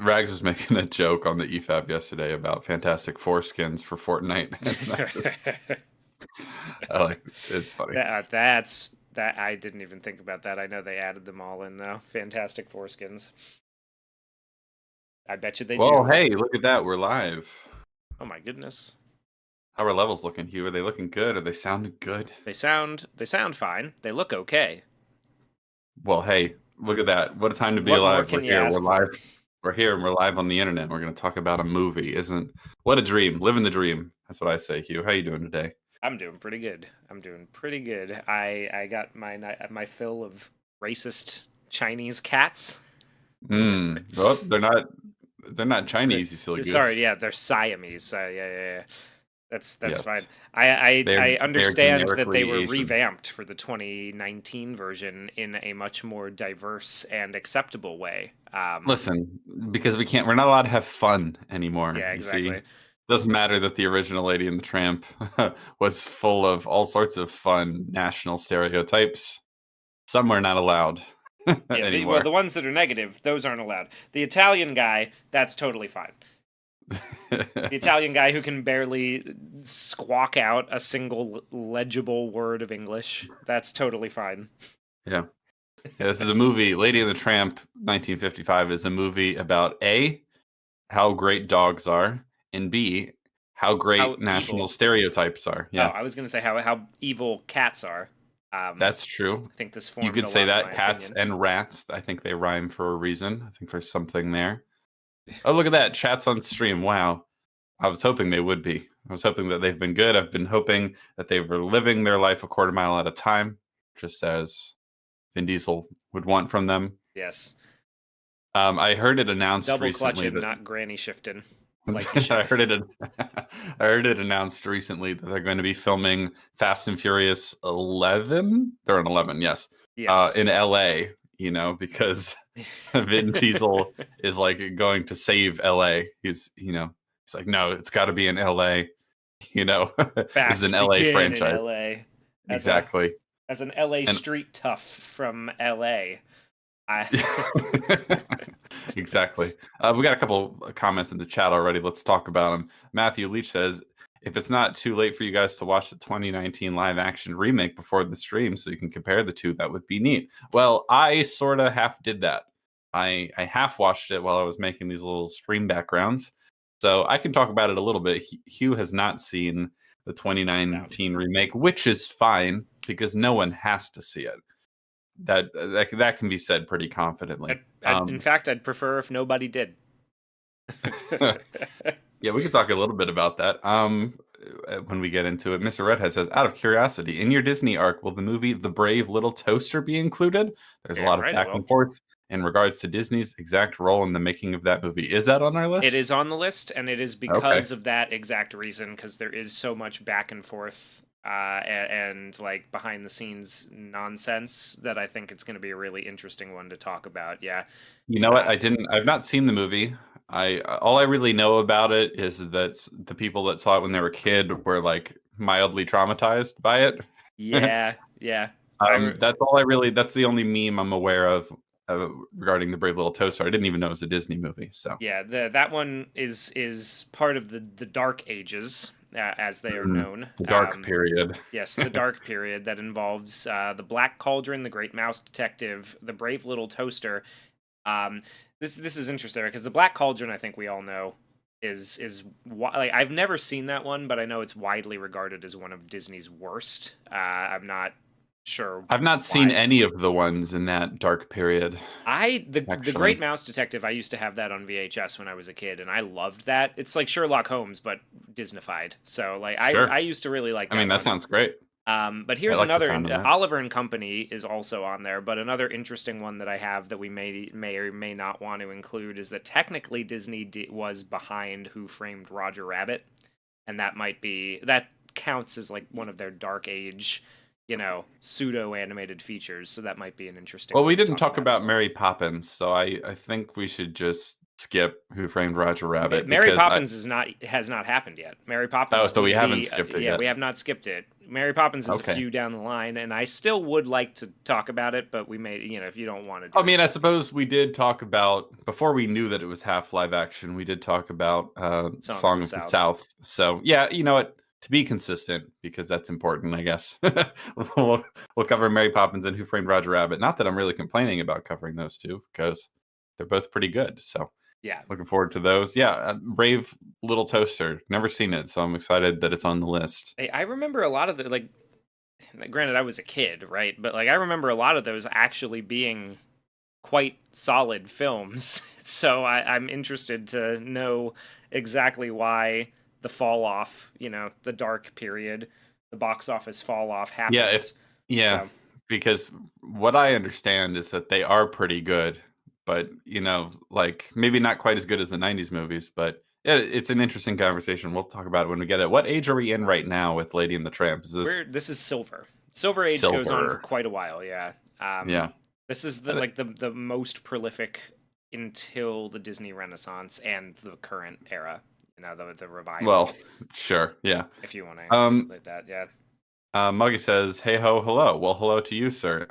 Rags was making a joke on the EFAB yesterday about fantastic foreskins for Fortnite, and I like it's funny. That I didn't even think about that. I know they added them all in though. Fantastic foreskins. I bet you they Well, do. hey, look at that, we're live. Oh my goodness. How are levels looking, Hugh? Are they looking good? Are they sounding good? They sound fine. They look okay. Well, hey, look at that. What a time to be What more alive. We're can you here. We're ask live. for? We're here and we're live on the internet. We're going to talk about a movie. Isn't what a dream. Living the dream. That's what I say, Hugh. How you doing today? I'm doing pretty good. I'm doing pretty good. I got my fill of racist Chinese cats. Well, they're not Chinese, you silly Sorry, goose. yeah, they're Siamese. Yeah. That's Yes. fine. I They're understand that they generically were Asian. revamped for the 2019 version in a much more diverse and acceptable way. Listen, because we're not allowed to have fun anymore, Yeah, you see? exactly. Doesn't matter that the original Lady and the Tramp was full of all sorts of fun national stereotypes. Some were not allowed Yeah, well, anymore. the ones that are negative, those aren't allowed. The Italian guy, that's totally fine. The Italian guy who can barely squawk out a single legible word of English, that's totally fine. Yeah. Yeah, this is a movie. Lady and the Tramp 1955 is a movie about A, how great dogs are, and B, how How great national evil. stereotypes are. Oh, Yeah, I was gonna say how evil cats are. that's true. I think this You formed could a say lot of that my cats opinion. and rats, I think they rhyme for a reason. I think there's something there. Oh, look at that. Chats on stream. Wow. I was hoping they would be. I was hoping that they've been good. I've been hoping that they were living their life a quarter mile at a time, just as Vin Diesel would want from them. Yes. I heard it announced Double recently clutching, that not granny shifting, like you I should. heard it. I heard it announced recently that they're going to be filming Fast and Furious 11. They're in 11, yes, Yes. in LA. Because Vin Diesel is like going to save LA. He's like, no, it's got to be in LA. This is an Fast LA begin in franchise. LA as a Exactly. as an LA And street tough from LA. I exactly. We got a couple of comments in the chat already. Let's talk about them. Matthew Leach says, if it's not too late for you guys to watch the 2019 live action remake before the stream so you can compare the two, that would be neat. Well, I sort of half did that. I half watched it while I was making these little stream backgrounds. So I can talk about it a little bit. Hugh has not seen the no. 2019 remake, which is fine because no one has to see it. That can be said pretty confidently. In fact, I'd prefer if nobody did. Yeah, we could talk a little bit about that when we get into it. Mr. Redhead says, out of curiosity, in your Disney arc, will the movie The Brave Little Toaster be included? There's a lot Damn of right it back will. and forth in regards to Disney's exact role in the making of that movie. Is that on our It list? is on the list, and it is Okay, because of that exact reason, because there is so much back and forth and like behind the scenes nonsense that I think it's going to be a really interesting one to talk about. Yeah. you know what? Uh, I've not seen the movie. I All I really know about it is that the people that saw it when they were a kid were like mildly traumatized by it. yeah, yeah. That's the only meme I'm aware of regarding the Brave Little Toaster. I didn't even know it was a Disney movie. So Yeah, that one is part of the Dark Ages, as they are known. the dark period. Yes, the Dark Period that involves the Black Cauldron, the Great Mouse Detective, the Brave Little Toaster. Um, this is interesting because the Black Cauldron, I think we all know, like I've never seen that one, but I know it's widely regarded as one of Disney's worst. I'm not sure I've not seen why. any of the ones in that dark period, The actually. Great Mouse Detective, I used to have that on VHS when I was a kid, and I loved that. It's like Sherlock Holmes, but Disneyfied. So like I Sure. used to really like I mean, that that one. sounds great. But I here's like the another sound of that. Oliver and Company is also on there, but another interesting one that I have that we may or may not want to include is that technically Disney was behind Who Framed Roger Rabbit, and that counts as like one of their dark age, pseudo animated features. So that might be an interesting Well, one we to didn't talk talk about as about well. Mary Poppins, so I think we should just skip Who Framed Roger Rabbit Mary because Poppins has not happened yet. Mary Poppins so would we haven't be skipped it yeah, yet. we have not skipped it. Mary Poppins is a Okay. few down the line, and I still would like to talk about it, but we may, if you don't want to do I it. mean, I suppose we did talk about before we knew that it was half live action. We did talk about Song of the South. So yeah, you know what? To be consistent, because that's important, I guess. we'll cover Mary Poppins and Who Framed Roger Rabbit. Not that I'm really complaining about covering those two, because they're both pretty good. So Yeah, looking forward to those. Yeah, Brave Little Toaster. Never seen it, so I'm excited that it's on the list. I remember a lot of the granted, I was a kid, right? But I remember a lot of those actually being quite solid films. So I'm interested to know exactly why the fall off, the dark period, the box office fall off happens. Yeah, So because what I understand is that they are pretty good, but maybe not quite as good as the '90s movies. But yeah, it's an interesting conversation. We'll talk about it when we get it. What age are we in right now with Lady and the Tramp? Is this this is Silver. Silver Age goes on for silver? quite a while. Yeah. Yeah. This is the most prolific until the Disney Renaissance and the current era. The revival. Well, sure. Yeah. If you want to include that, yeah. Muggy says, "Hey ho, hello." Well, hello to you, sir.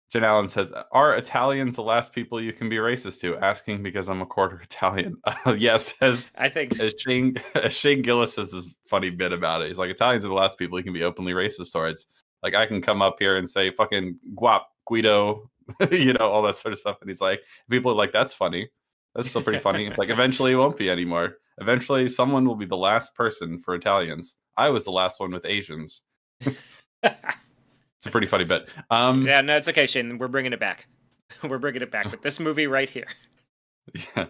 Jen Allen says, "Are Italians the last people you can be racist to?" Asking because I'm a quarter Italian. Yes, I think as Shane Gillis has this funny bit about it. He's like, Italians are the last people you can be openly racist towards. Like, I can come up here and say fucking guap, Guido, all that sort of stuff. And he's like, people are like, that's funny. That's still pretty funny. It's like, eventually it won't be anymore. Eventually someone will be the last person for Italians. I was the last one with Asians. It's a pretty funny bit. Yeah, no, it's okay, Shane. We're bringing it back. We're bringing it back with this movie right here. Yeah.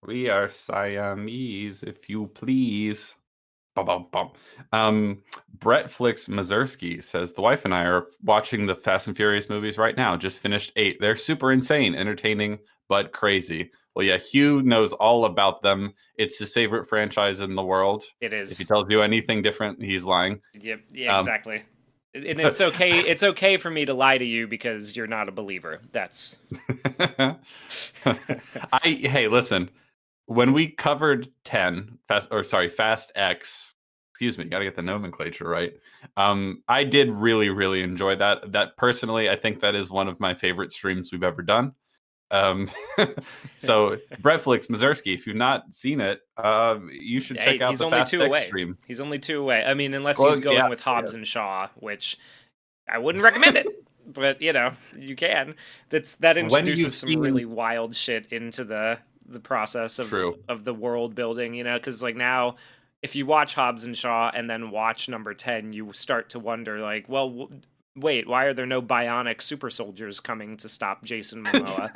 We are Siamese, if you please. Bum, bum, bum. Brett Flicks Mazursky says, the wife and I are watching the Fast and Furious movies right now. Just finished 8. They're super insane, entertaining, but crazy. Well, yeah, Hugh knows all about them. It's his favorite franchise in the world. It is. If he tells you anything different, he's lying. Yep, yeah, exactly. And it's okay. It's okay for me to lie to you because you're not a believer. That's. Hey, listen. When we covered Fast X, excuse me, got to get the nomenclature right. I did really, really enjoy that. That personally, I think that is one of my favorite streams we've ever done. So Brett Flicks Mazursky, if you've not seen it, you should check out the Fast X stream. He's only 2 away. I mean, unless he's going with Hobbs and Shaw, which I wouldn't recommend it. But you can. That introduces some really wild shit into the process of the world building. Because now, if you watch Hobbs and Shaw and then watch number 10, you start to wonder, well, wait, why are there no bionic super soldiers coming to stop Jason Momoa?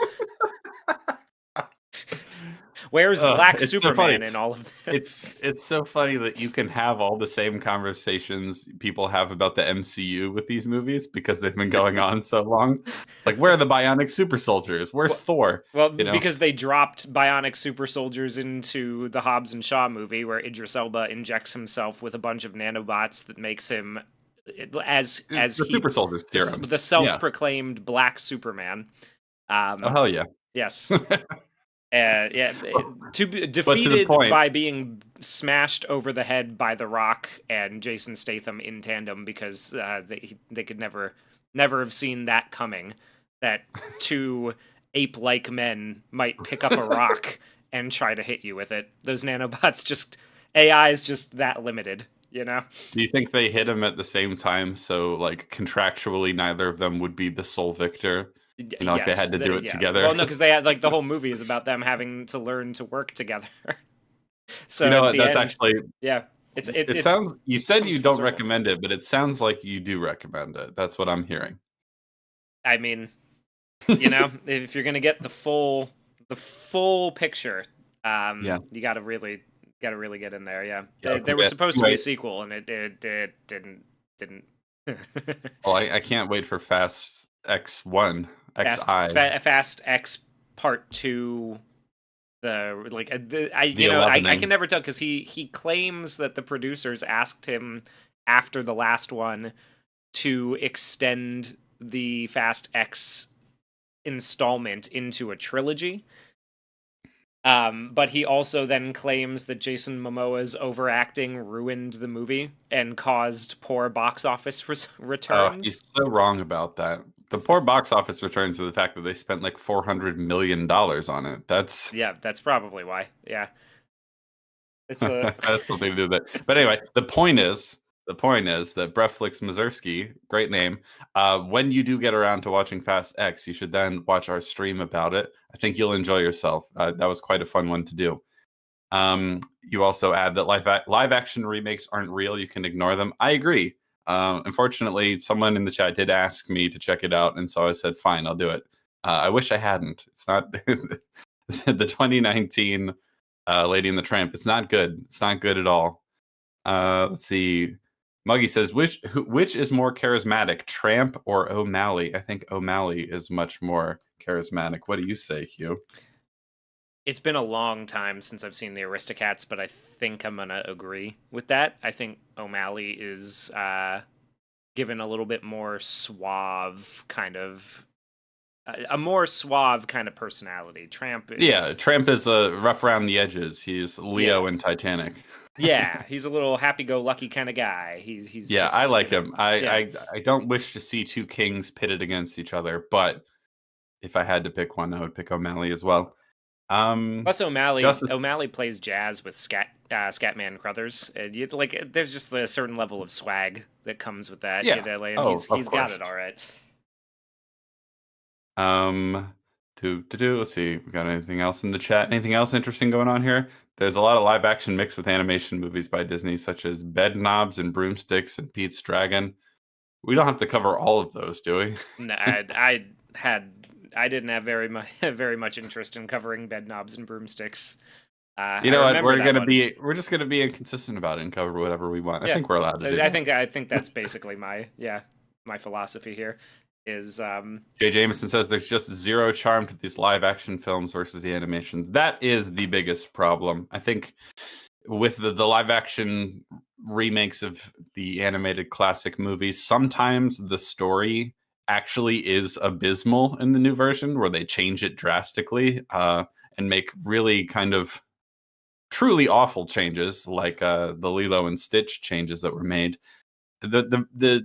Where's Black Superman in all of this? It's so funny that you can have all the same conversations people have about the MCU with these movies because they've been going on so long. It's like, where are the bionic super soldiers? Where's Thor? Well, because they dropped bionic super soldiers into the Hobbs and Shaw movie where Idris Elba injects himself with a bunch of nanobots that makes him as the super soldiers serum. The self-proclaimed Black Superman. Oh hell yeah! Yes. To be defeated by being smashed over the head by The Rock and Jason Statham in tandem because they could never have seen that coming. That 2 ape-like men might pick up a rock and try to hit you with it. Those nanobots AI is just that limited. Do you think they hit him at the same time? So contractually, neither of them would be the sole victor. Yes, they had to do it together. Well, no, because they had the whole movie is about them having to learn to work together. So at the end, actually it sounds. You said you don't recommend it, but it sounds like you do recommend it. That's what I'm hearing. I mean, if you're gonna get the full picture, you gotta really get in there. Yeah, there was supposed to be a sequel, and it didn't. Well, I can't wait for Fast X1. Fast X Part 2. I can never tell because he claims that the producers asked him after the last one to extend the Fast X installment into a trilogy. But he also then claims that Jason Momoa's overacting ruined the movie and caused poor box office Oh, he's returns. so wrong about that. The poor box office returns to the fact that they spent like $400 million on it. That's Yeah, that's probably why. Yeah, it's a has something to do with it. But anyway, the point is that Breflix Mazursky, great name. When you do get around to watching Fast X, you should then watch our stream about it. I think you'll enjoy yourself. That was quite a fun one to do. You also add that live action remakes aren't real. You can ignore them. I agree. Unfortunately, someone in the chat did ask me to check it out, and so I said, "Fine, I'll do it." I wish I hadn't. It's not the 2019 Lady and the Tramp. It's not good. It's not good at all. Let's see. Muggy says, which is more charismatic, Tramp or O'Malley? I think O'Malley is much more charismatic. What do you say, Hugh? it's been a long time since I've seen the Aristocats, but I think I'm gonna agree with that. I think O'Malley is given a little bit more suave kind of a more suave kind of personality. Tramp Yeah, is Tramp is rough around the edges. He's Leo yeah. in Titanic. Yeah, he's a little happy-go-lucky kind of guy. He's Yeah, I just, like him. I, yeah. I don't wish to see two kings pitted against each other, but if I had to pick one, I would pick O'Malley as well. Plus, Justice. O'Malley plays jazz with Scatman Crothers, and there's just a certain level of swag that comes with that, Yeah. and Oh, of he's got course. it all right. Um, to let's see. We got anything else in the chat? Anything else interesting going on here? There's a lot of live action mixed with animation movies by Disney, such as Bed Knobs and Broomsticks and Pete's Dragon. We don't have to cover all of those, do we? No, I didn't have very much interest in covering bed knobs and broomsticks. You I know what? remember We're that gonna one. be we're just gonna be inconsistent about it and cover whatever we want. I Yeah, think we're allowed to do that. I think that's basically my philosophy here is Jay Jameson says there's just zero charm to these live action films versus the animation. That is the biggest problem. I think with the live action remakes of the animated classic movies, sometimes the story actually is abysmal in the new version where they change it drastically and make really kind of truly awful changes like the Lilo and Stitch changes that were made. The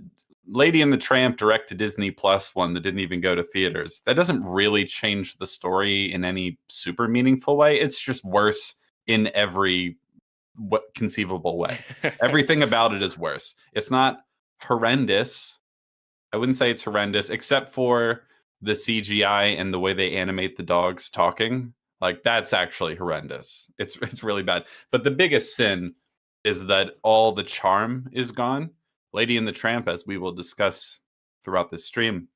Lady and the Tramp direct to Disney Plus one that didn't even go to theaters. That doesn't really change the story in any super meaningful way. It's just worse in every conceivable way. Everything about it is worse. It's not horrendous. I wouldn't say it's horrendous, except for the CGI and the way they animate the dogs talking. Like that's actually horrendous. It's really bad. But the biggest sin is that all the charm is gone. Lady and the Tramp, as we will discuss throughout this stream,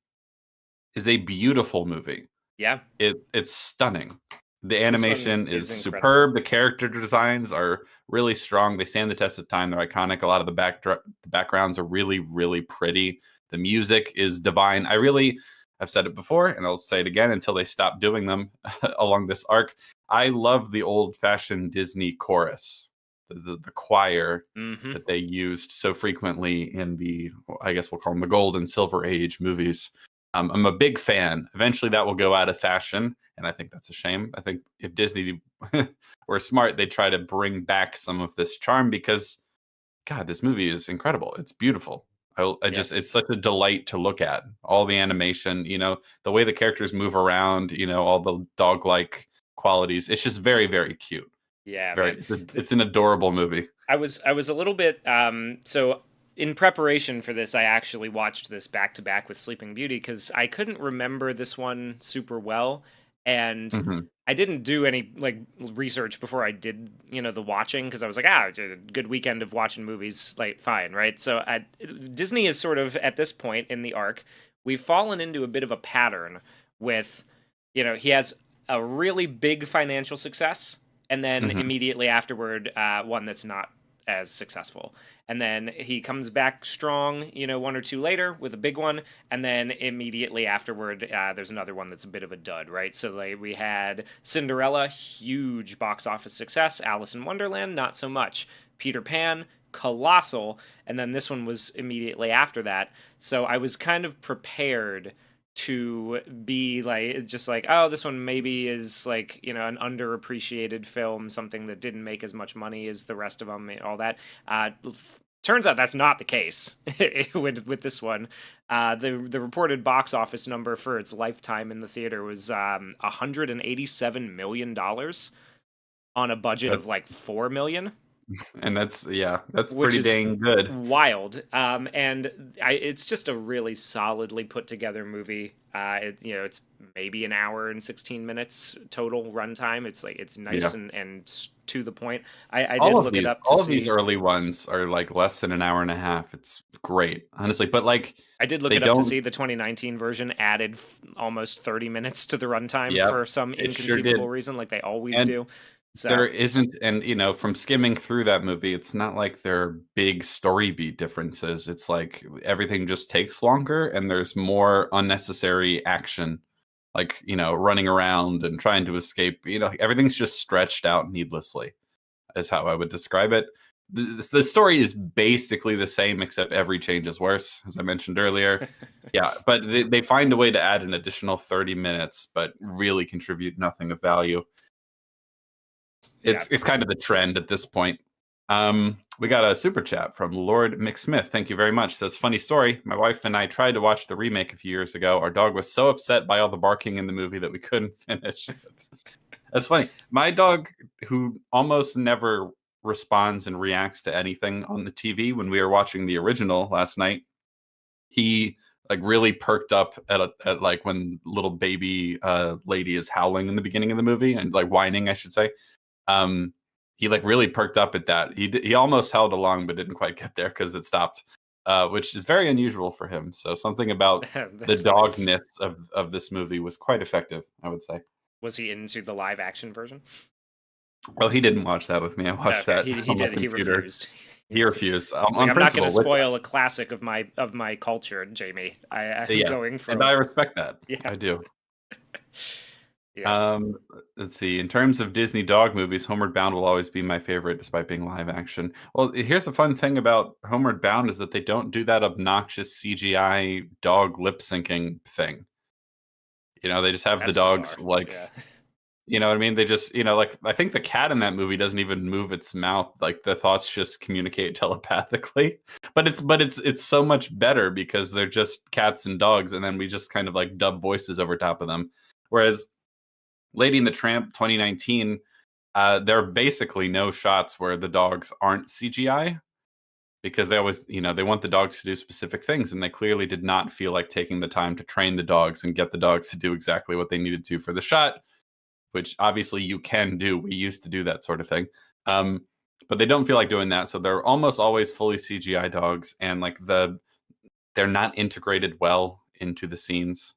is a beautiful movie. yeah. It's stunning. The This one animation is is incredible. superb. The character designs are really strong. They stand the test of time. They're iconic. A lot of the backgrounds are really, really pretty. The music is divine. I've said it before, and I'll say it again until they stop doing them along this arc. I love the old-fashioned Disney chorus, the choir Hmm. that they used so frequently in I guess we'll call them the Gold and Silver Age movies. I'm a big fan. Eventually, that will go out of fashion, and I think that's a shame. I think if Disney were smart, they'd try to bring back some of this charm because, God, this movie is incredible. It's beautiful. I Yeah. just, it's such a delight to look at. All the animation, the way the characters move around, all the dog-like qualities. It's just very, very cute. Yeah, man. It's an adorable movie. I was a little bit so in preparation for this I actually watched this back to back with Sleeping Beauty cuz I couldn't remember this one super well and Mhm. I didn't do any research before I did, the watching because I was like, it's a good weekend of watching movies, like fine, right? So Disney is sort of at this point in the arc, we've fallen into a bit of a pattern with, he has a really big financial success and then Mhm. immediately afterward one that's not as successful, and then he comes back strong, one or two later with a big one, and then immediately afterward there's another one that's a bit of a dud, right? So we had Cinderella, huge box office success. Alice in Wonderland, not so much. Peter Pan, colossal, and then this one was immediately after that. So I was kind of prepared to be like just like, oh, this one maybe is like, an underappreciated film, something that didn't make as much money as the rest of them and all that. Turns out that's not the case with this one. The reported box office number for its lifetime in the theater was $187 million on a budget of That's like 4 million. and that's Which pretty is dang good. wild. And it's just a really solidly put together movie. It's maybe an hour and 16 minutes total runtime. It's like it's Yeah. nice and to the point. I did look it up to All of these see. early ones are like less than an hour and a half. It's great, honestly. But like I did look they it up to don't. see the 2019 version added almost 30 minutes to the runtime Yep, for some it sure inconceivable did. reason, like they always And do. So there isn't, and from skimming through that movie, it's not like there are big story beat differences. It's like everything just takes longer, and there's more unnecessary action, like running around and trying to escape. Like everything's just stretched out needlessly. Is how I would describe it. The story is basically the same, except every change is worse, as I mentioned earlier. Yeah, but they find a way to add an additional 30 minutes, but really contribute nothing of value. yeah. It's kind of the trend at this point. We got a super chat from Lord McSmith. Thank you very much. Says, funny story. My wife and I tried to watch the remake a few years ago. Our dog was so upset by all the barking in the movie that we couldn't finish it. That's funny. My dog, who almost never responds and reacts to anything on the TV, when we were watching the original last night, he like really perked up at like when little baby lady is howling in the beginning of the movie and like whining, I should say. Um, he like really perked up at that. He almost held along, but didn't quite get there because it stopped, which is very unusual for him. So something about the That's funny. dogness of this movie was quite effective, I would say. Was he into the live action version? Well, he didn't watch that with me. I watched Okay, that he on my did. He computer. refused. He refused He's like, on I'm not going principle. to Which, spoil a classic of my culture, Jamie. I'm yeah, going and for I respect that. yeah, I do. yes. Let's see. In terms of Disney dog movies, Homeward Bound will always be my favorite, despite being live action. Well, here's the fun thing about Homeward Bound is that they don't do that obnoxious CGI dog lip syncing thing. They just have the That's dogs bizarre. like, Yeah, you know what I mean? They just, like I think the cat in that movie doesn't even move its mouth. Like the thoughts just communicate telepathically. But it's so much better because they're just cats and dogs, and then we just kind of like dub voices over top of them. Whereas Lady and the Tramp 2019, there are basically no shots where the dogs aren't CGI because they always, they want the dogs to do specific things, and they clearly did not feel like taking the time to train the dogs and get the dogs to do exactly what they needed to for the shot, which obviously you can do. We used to do that sort of thing. But they don't feel like doing that, so they're almost always fully CGI dogs, and like they're not integrated well into the scenes.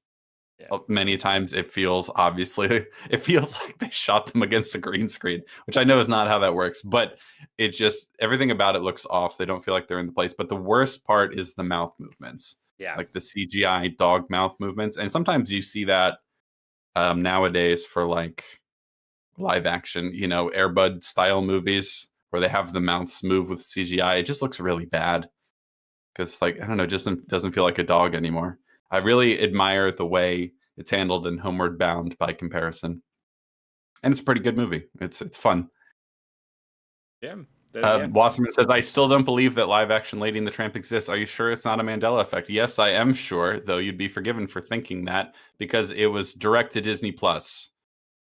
yeah, Many times it feels it feels like they shot them against a green screen, which I know is not how that works, but it just everything about it looks off. They don't feel like they're in the place. But the worst part is the mouth movements, yeah, like the CGI dog mouth movements, and sometimes you see that nowadays for like live action, Airbud style movies where they have the mouths move with CGI. It just looks really bad because like I don't know, it just doesn't feel like a dog anymore. I really admire the way it's handled in Homeward Bound by comparison, and it's a pretty good movie. It's fun. yeah. Yeah. Wasserman says, "I still don't believe that live action Lady and the Tramp exists. Are you sure it's not a Mandela effect?" Yes, I am sure. Though you'd be forgiven for thinking that because it was direct to Disney Plus.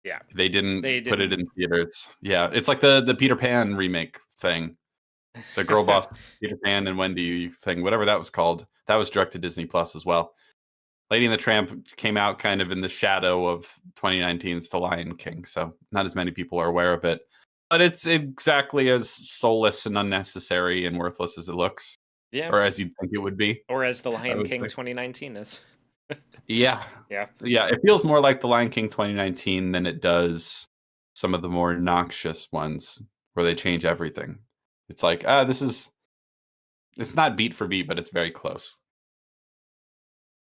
Yeah. They didn't They put it didn't. in theaters. Yeah, it's like the Peter Pan remake thing. The Girl Boss Peter Pan and Wendy thing, whatever that was called, that was direct to Disney Plus as well. Lady and the Tramp came out kind of in the shadow of 2019's The Lion King, so not as many people are aware of it. But it's exactly as soulless and unnecessary and worthless as it looks, Yeah. or as you'd think it would be. Or as The I Lion would King say. 2019 is. Yeah, Yeah. yeah, it feels more like The Lion King 2019 than it does some of the more noxious ones where they change everything. It's like, it's not beat for beat, but it's very close.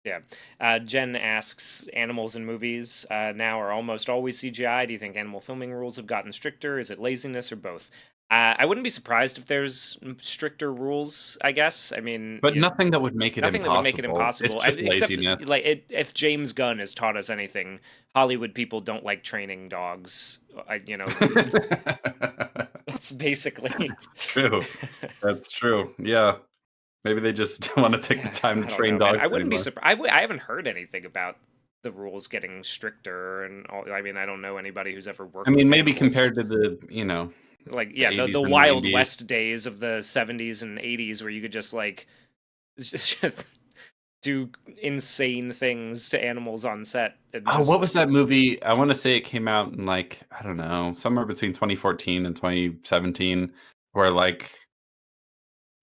Yeah. Jen asks, animals in movies now are almost always CGI. Do you think animal filming rules have gotten stricter? Is it laziness or both? I wouldn't be surprised if there's stricter rules, I guess. I mean, But nothing that would make it nothing that would make it impossible. It's impossible. just Except, laziness. like, if James Gunn has taught us anything, Hollywood people don't like training dogs. That's basically. That's true. That's true. Yeah. Maybe they just don't want to take the time to I don't train know, man. dogs I wouldn't be anymore. surprised. I haven't heard anything about the rules getting stricter and all. I mean, I don't know anybody who's ever I worked mean, with maybe animals. compared to the, Like, the yeah, the 80s the and Wild 90s. West days of the 70s and 80s where you could just like do insane things to animals on set and Oh, just what was that movie? I want to say it came out in like, I don't know, somewhere between 2014 and 2017, where like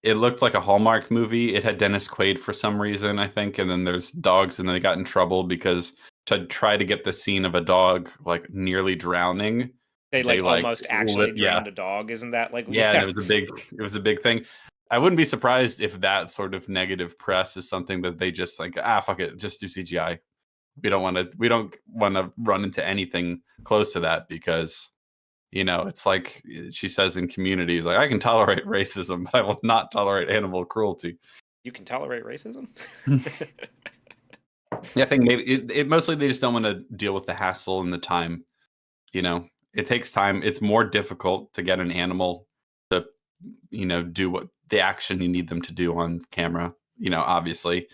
it looked like a Hallmark movie. It had Dennis Quaid for some reason, I think, and then there's dogs, and they got in trouble because to try to get the scene of a dog like nearly drowning, they they like like almost actually yeah, drowned a dog. Isn't that like yeah, and yeah? it was a big thing. I wouldn't be surprised if that sort of negative press is something that they just like, fuck it, just do CGI. We don't want to run into anything close to that because it's like she says in Communities, like I can tolerate racism, but I will not tolerate animal cruelty. You can tolerate racism? Yeah, I think maybe it mostly they just don't want to deal with the hassle and the time. It takes time. It's more difficult to get an animal to do what the action you need them to do on camera. Obviously,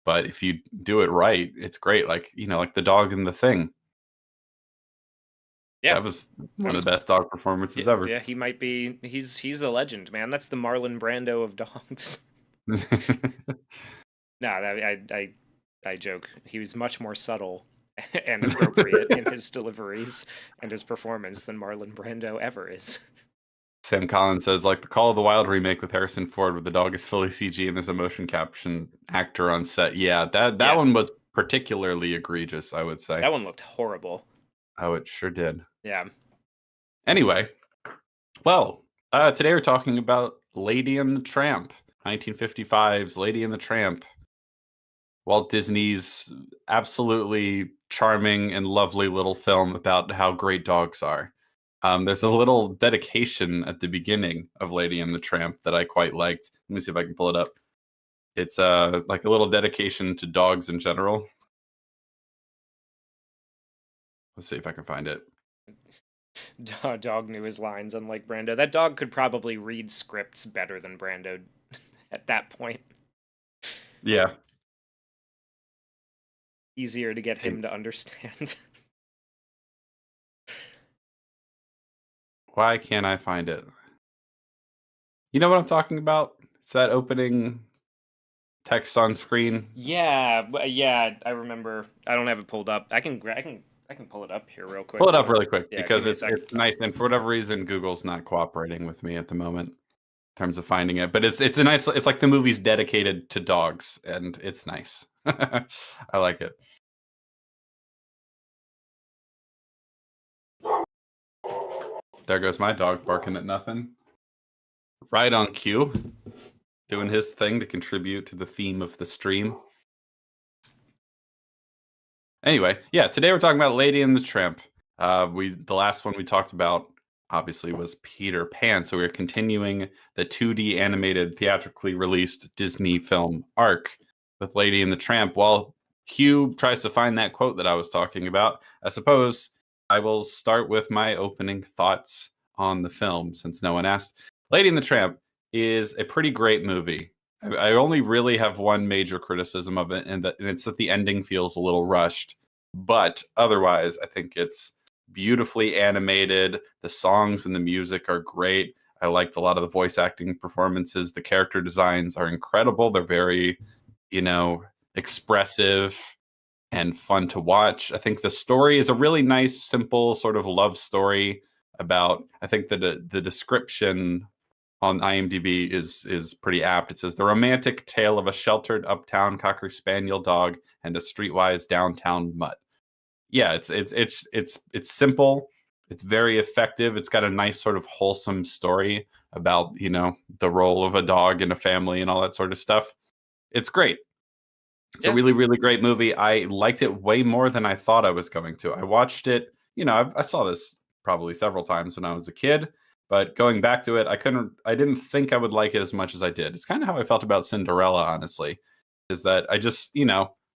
but if you do it right, it's great. Like the dog in The Thing. Yeah, That was that one of was the best dog performances ever. yeah. He might be. He's a legend, man. That's the Marlon Brando of dogs. No, I joke. He was much more subtle and appropriate in his deliveries and his performance than Marlon Brando ever is. Sam Collins says, like the Call of the Wild remake with Harrison Ford, where the dog is fully CG and there's a motion caption actor on set. Yeah, that Yeah, one was particularly egregious, I would say. that one looked horrible. Oh, it sure did. Yeah. Anyway, well, today we're talking about Lady and the Tramp, 1955's Lady and the Tramp. Walt Disney's absolutely charming and lovely little film about how great dogs are. There's a little dedication at the beginning of Lady and the Tramp that I quite liked. Let me see if I can pull it up. It's like a little dedication to dogs in general. Let's see if I can find it. Dog knew his lines, unlike Brando. That dog could probably read scripts better than Brando at that point. Yeah. Easier to get him to understand. Why can't I find it? You know what I'm talking about? It's that opening text on screen. Yeah, I remember. I don't have it pulled up. I can pull it up here real quick. Pull it up really quick Yeah, because give me a it's second. nice, and for whatever reason, Google's not cooperating with me at the moment in terms of finding it. But it's a nice. It's like the movie's dedicated to dogs, and it's nice. I like it. There goes my dog barking at nothing. Right on cue, doing his thing to contribute to the theme of the stream. Anyway, yeah, today we're talking about Lady and the Tramp. The last one we talked about obviously was Peter Pan, so we're continuing the 2D animated theatrically released Disney film arc with Lady and the Tramp. While Hugh tries to find that quote that I was talking about, I suppose I will start with my opening thoughts on the film since no one asked. Lady and the Tramp is a pretty great movie. I only really have one major criticism of it, and it's that the ending feels a little rushed. But otherwise, I think it's beautifully animated. The songs and the music are great. I liked a lot of the voice acting performances. The character designs are incredible. They're very, expressive and fun to watch. I think the story is a really nice, simple sort of love story about. I think that the description on IMDb is pretty apt. It says the romantic tale of a sheltered uptown cocker spaniel dog and a streetwise downtown mutt. Yeah, it's simple. It's very effective. It's got a nice sort of wholesome story about the role of a dog in a family and all that sort of stuff. It's great. It's a Yeah. really, really great movie. I liked it way more than I thought I was going to. I watched it, I saw this probably several times when I was a kid, but going back to it, I didn't think I would like it as much as I did. It's kind of how I felt about Cinderella, honestly, is that I just,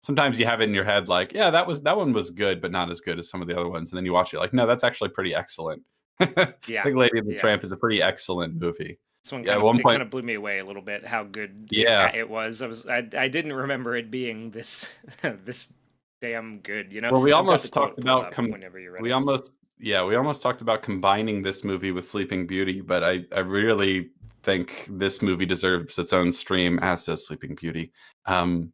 sometimes you have it in your head like, yeah, that one was good, but not as good as some of the other ones. And then you watch it like, no, that's actually pretty excellent. I Yeah. think Lady and the Yeah. Tramp is a pretty excellent movie. This one Yeah, at one point, blew me away a little bit how good yeah. it was. I didn't remember it being this this damn good. Well, we I've got the almost talked quote pulled about up whenever you're we ready. almost yeah, we almost talked about combining this movie with Sleeping Beauty, but I really think this movie deserves its own stream, as does Sleeping Beauty. Um,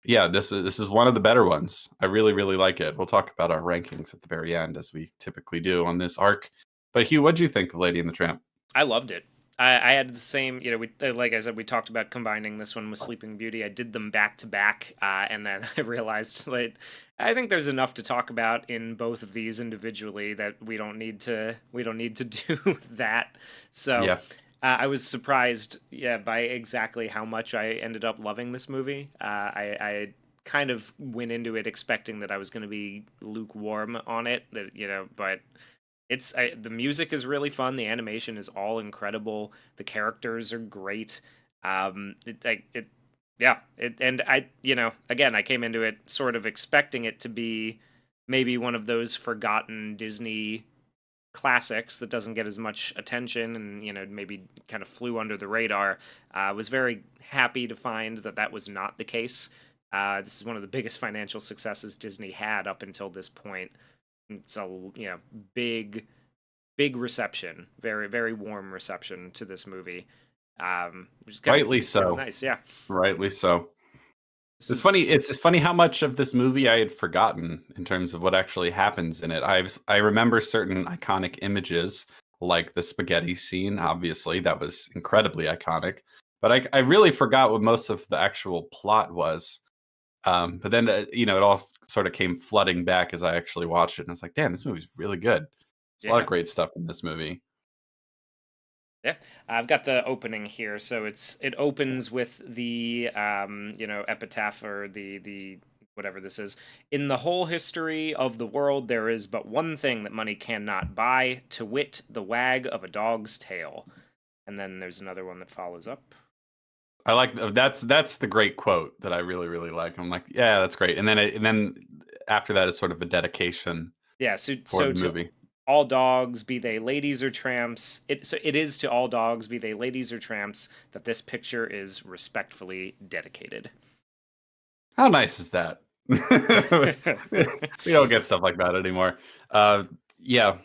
yeah, this is one of the better ones. I really, really like it. We'll talk about our rankings at the very end, as we typically do on this arc. But Hugh, what do you think of Lady and the Tramp? I loved it. I had the same, we like I said, we talked about combining this one with Sleeping Beauty. I did them back to back, and then I realized like I think there's enough to talk about in both of these individually that we don't need to do that. So Yeah, I was surprised, yeah, by exactly how much I ended up loving this movie. I kind of went into it expecting that I was going to be lukewarm on it, but the music is really fun. The animation is all incredible. The characters are great. And again, I came into it sort of expecting it to be maybe one of those forgotten Disney classics that doesn't get as much attention and maybe kind of flew under the radar. I was very happy to find that that was not the case. This is one of the biggest financial successes Disney had up until this point. So big reception, very very warm reception to this movie, which is rightly kind of so. nice. Yeah, Rightly so. this It's is funny. It's funny how much of this movie I had forgotten in terms of what actually happens in it. I remember certain iconic images, like the spaghetti scene. Obviously, that was incredibly iconic. But I really forgot what most of the actual plot was. But then, it all sort of came flooding back as I actually watched it, and I was like, "Damn, this movie's really good." There's a lot yeah. of great stuff in this movie. Yeah, I've got the opening here. So it opens with the epitaph, or the whatever this is. In the whole history of the world, there is but one thing that money cannot buy, to wit, the wag of a dog's tail. And then there's another one that follows up. I like that's the great quote that I really really like. I'm like, yeah, that's great. And then after that is sort of a dedication Yeah, for so the to movie. all dogs, be they ladies or tramps, it is to all dogs, be they ladies or tramps, that this picture is respectfully dedicated. How nice is that? We don't get stuff like that anymore. Yeah,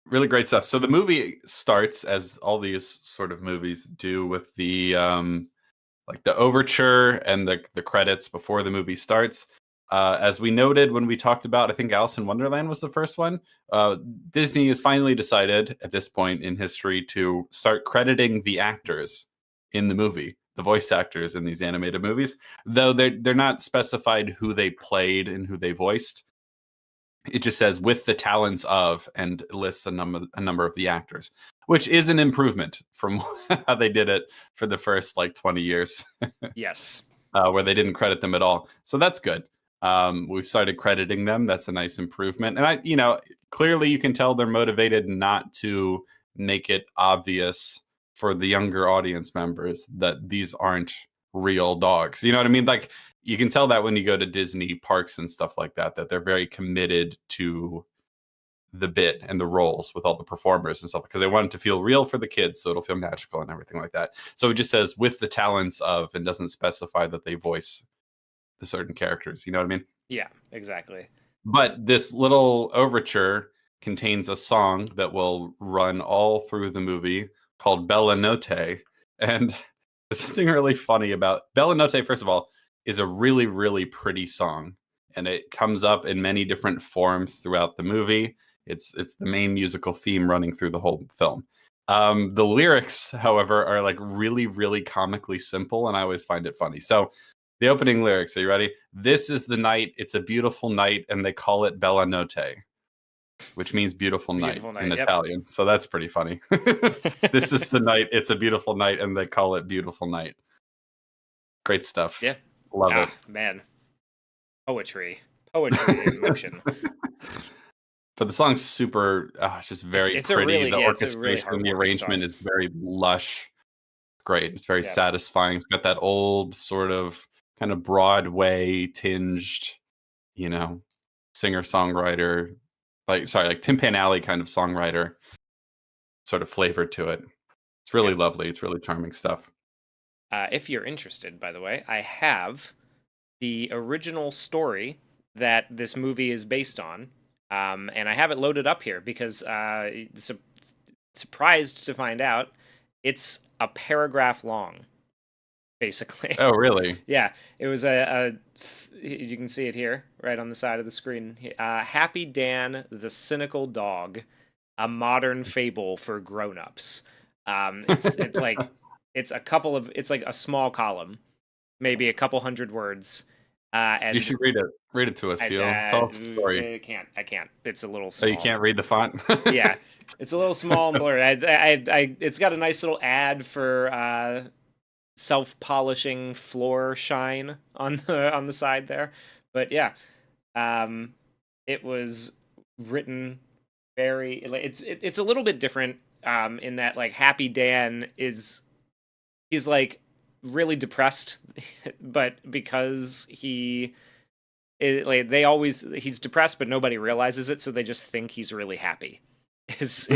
really great stuff. So the movie starts, as all these sort of movies do, with the like the overture and the credits before the movie starts. As we noted when we talked about, I think Alice in Wonderland was the first one. Disney has finally decided at this point in history to start crediting the actors in the movie, the voice actors in these animated movies, though they're not specified who they played and who they voiced. It just says with the talents of, and lists a number of the actors, which is an improvement from how they did it for the first like 20 years. Yes. Where they didn't credit them at all. So that's good. We've started crediting them. That's a nice improvement. And clearly you can tell they're motivated not to make it obvious for the younger audience members that these aren't real dogs. You know what I mean? Like you can tell that when you go to Disney parks and stuff like that, that they're very committed to the bit and the roles with all the performers and stuff because they want it to feel real for the kids, so it'll feel magical and everything like that. So it just says with the talents of, and doesn't specify that they voice the certain characters. You know what I mean? Yeah, exactly. But this little overture contains a song that will run all through the movie called Bella Notte. And there's something really funny about Bella Notte, first of all, is a really, really pretty song. And it comes up in many different forms throughout the movie. It's the main musical theme running through the whole film. The lyrics, however, are like really, really comically simple, and I always find it funny. So the opening lyrics, are you ready? This is the night, it's a beautiful night, and they call it Bella Notte, which means beautiful night Beautiful in night. Yep. Italian. So that's pretty funny. This is the night, it's a beautiful night, and they call it beautiful night. Great stuff. Yeah. Love it. Man, poetry in motion. But the song's super, it's just very It's pretty. The it's a really orchestration, the heartwarming arrangement song. is very lush. Great. It's very Yeah. satisfying. It's got that old sort of kind of Broadway tinged, singer-songwriter, like Tin Pan Alley kind of songwriter sort of flavor to it. It's really lovely. It's really charming stuff. If you're interested, by the way, I have the original story that this movie is based on, and I have it loaded up here because surprised to find out it's a paragraph long, basically. Oh, really? Yeah, it was you can see it here, right on the side of the screen. Happy Dan, the Cynical Dog, a modern fable for grown-ups. It's like it's like a small column, maybe a couple hundred words. And You should read it. Read it to us, Phil. Tell us the story. I can't. It's a little Oh, small. you can't read the font? Yeah, it's a little small and blurry. It's got a nice little ad for self-polishing floor shine on the side there. But yeah, it was written very. It's a little bit different in that like Happy Dan he's like really depressed, but because he's depressed, but nobody realizes it, so they just think he's really happy. Is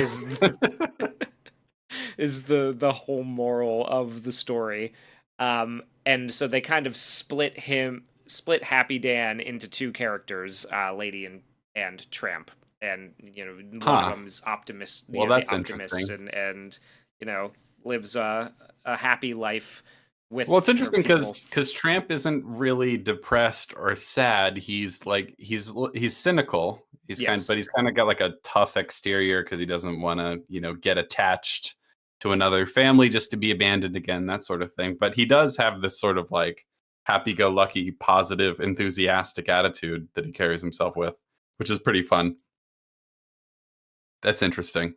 is the whole moral of the story. And so they kind of split Happy Dan into two characters, Lady and Tramp. And one of them is optimist, well, the that's optimist, interesting. and lives a happy life with. Well, it's interesting people. because Tramp isn't really depressed or sad. He's like he's cynical. But he's kind of got like a tough exterior because he doesn't want to get attached to another family just to be abandoned again, that sort of thing. But he does have this sort of like happy-go-lucky, positive, enthusiastic attitude that he carries himself with, which is pretty fun. That's interesting.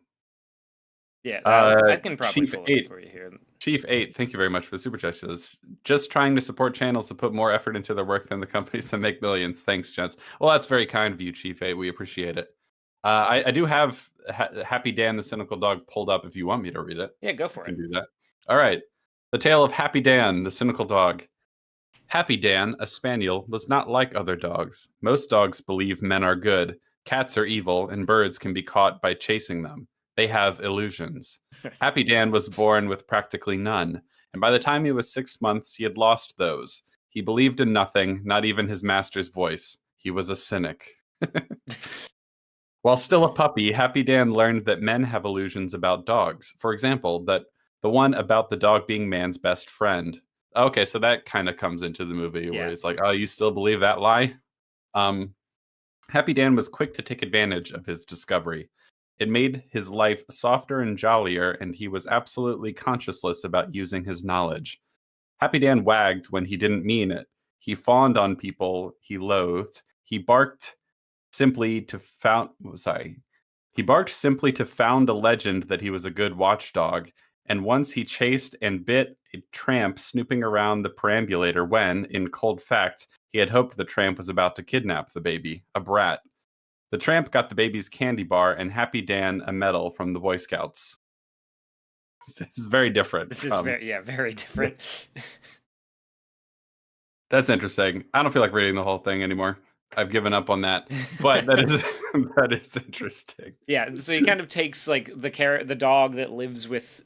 Yeah, I can probably pull it up for you here. Chief 8, thank you very much for the super chat. Says, just trying to support channels to put more effort into their work than the companies that make millions. Thanks, gents. Well, that's very kind of you, Chief 8. We appreciate it. I do have Happy Dan the Cynical Dog pulled up if you want me to read it. Yeah, go for I it. can do that. All right. The Tale of Happy Dan the Cynical Dog. Happy Dan, a spaniel, was not like other dogs. Most dogs believe men are good, cats are evil, and birds can be caught by chasing them. They have illusions. Happy Dan was born with practically none, and by the time he was 6 months, he had lost those. He believed in nothing, not even his master's voice. He was a cynic. While still a puppy, Happy Dan learned that men have illusions about dogs. For example, that the one about the dog being man's best friend. Okay, so that kind of comes into the movie where he's like, oh, you still believe that lie? Happy Dan was quick to take advantage of his discovery. It made his life softer and jollier, and he was absolutely conscienceless about using his knowledge. Happy Dan wagged when he didn't mean it. He fawned on people he loathed. He barked simply to found a legend that he was a good watchdog, and once he chased and bit a tramp snooping around the perambulator when, in cold fact, he had hoped the tramp was about to kidnap the baby, a brat. The tramp got the baby's candy bar and Happy Dan a medal from the Boy Scouts. This is very different. This is very different. That's interesting. I don't feel like reading the whole thing anymore. I've given up on that, but that is interesting. Yeah, so he kind of takes like the dog that lives with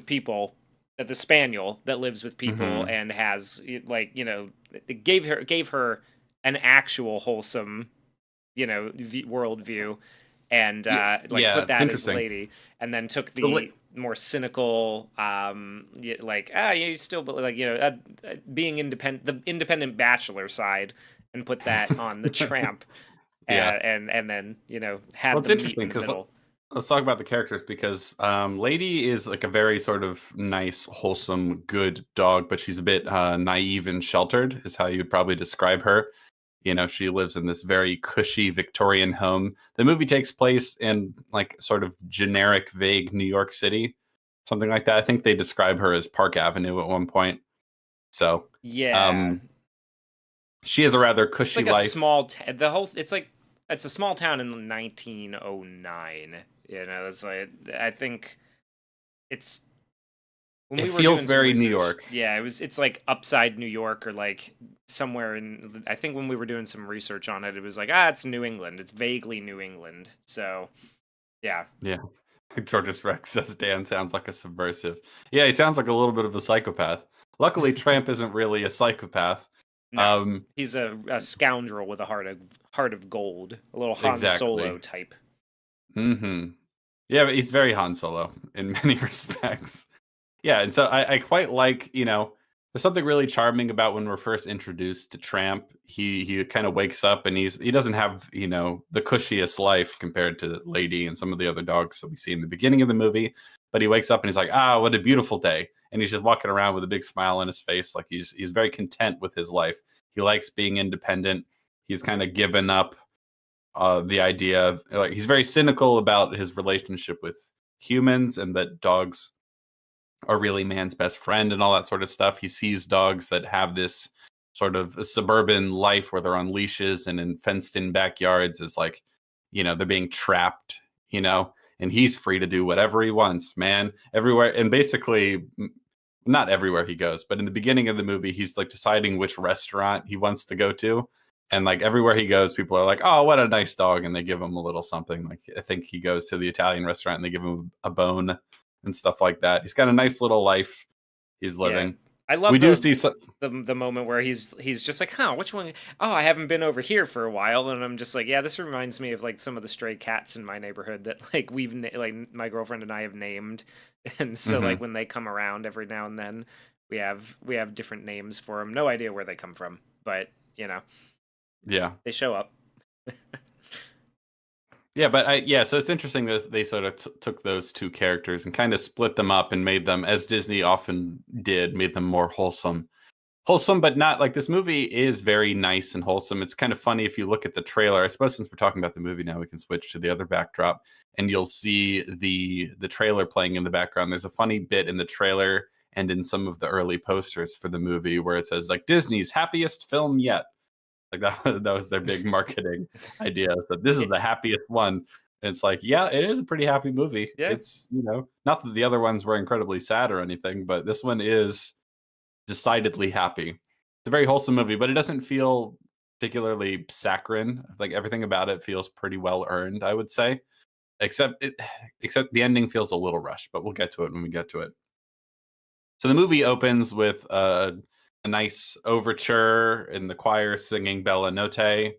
people, the spaniel that lives with people and has gave her an actual whole,some worldview, and put that as lady, and then took the more cynical, you still being independent, the independent bachelor side, and put that on the tramp, and then had. Well, it's interesting because let's talk about the characters, because Lady is like a very sort of nice, wholesome, good dog, but she's a bit naive and sheltered, is how you'd probably describe her. She lives in this very cushy Victorian home. The movie takes place in like sort of generic, vague New York City, something like that. I think they describe her as Park Avenue at one point. So yeah, She has a rather It's cushy like a life. small the whole it's like it's a small town in 1909. You know, it's like I think it's when It we were feels doing some very New research. York. Yeah, it's like upside New York or like somewhere in I think when we were doing some research on it, it was like, it's New England. It's vaguely New England. So, yeah. Yeah. Georges Rex says Dan sounds like a subversive. Yeah, he sounds like a little bit of a psychopath. Luckily, Tramp isn't really a psychopath. No. Um, He's a scoundrel with a heart of gold, a little Han Solo exactly. type. Hmm. Yeah, but he's very Han Solo in many respects. Yeah, and so I quite like, there's something really charming about when we're first introduced to Tramp. He kind of wakes up and he doesn't have, the cushiest life compared to Lady and some of the other dogs that we see in the beginning of the movie. But he wakes up and he's like, what a beautiful day. And he's just walking around with a big smile on his face, like he's very content with his life. He likes being independent. He's kind of given up the idea of, like, he's very cynical about his relationship with humans and that dogs are really man's best friend and all that sort of stuff. He sees dogs that have this sort of suburban life where they're on leashes and in fenced in backyards is like, they're being trapped, and he's free to do whatever he wants, man, everywhere. And basically, not everywhere he goes, but in the beginning of the movie, he's like deciding which restaurant he wants to go to. And like everywhere he goes, people are like, "Oh, what a nice dog," and they give him a little something. Like I think he goes to the Italian restaurant and they give him a bone and stuff like that. He's got a nice little life he's Yeah. living. I We love do see some. the moment where he's just like, which one? Oh, I haven't been over here for a while, and I'm just like, yeah, this reminds me of like some of the stray cats in my neighborhood that like like my girlfriend and I have named, and so like Mhm. when they come around every now and then, we have different names for them. No idea where they come from, but Yeah. they show up. Yeah, but so it's interesting that they sort of took those two characters and kind of split them up and made them, as Disney often did, made them more wholesome, but not like, this movie is very nice and wholesome. It's kind of funny if you look at the trailer. I suppose since we're talking about the movie now, we can switch to the other backdrop, and you'll see the trailer playing in the background. There's a funny bit in the trailer and in some of the early posters for the movie where it says like Disney's happiest film yet. Like that was their big marketing idea. Is that this is Yeah, the happiest one. And it's like, yeah, it is a pretty happy movie. yeah, It's, not that the other ones were incredibly sad or anything, but this one is decidedly happy. It's a very wholesome movie, but it doesn't feel particularly saccharine. Like everything about it feels pretty well earned, I would say. Except the ending feels a little rushed, but we'll get to it when we get to it. So the movie opens with a nice overture and the choir singing Bella Notte.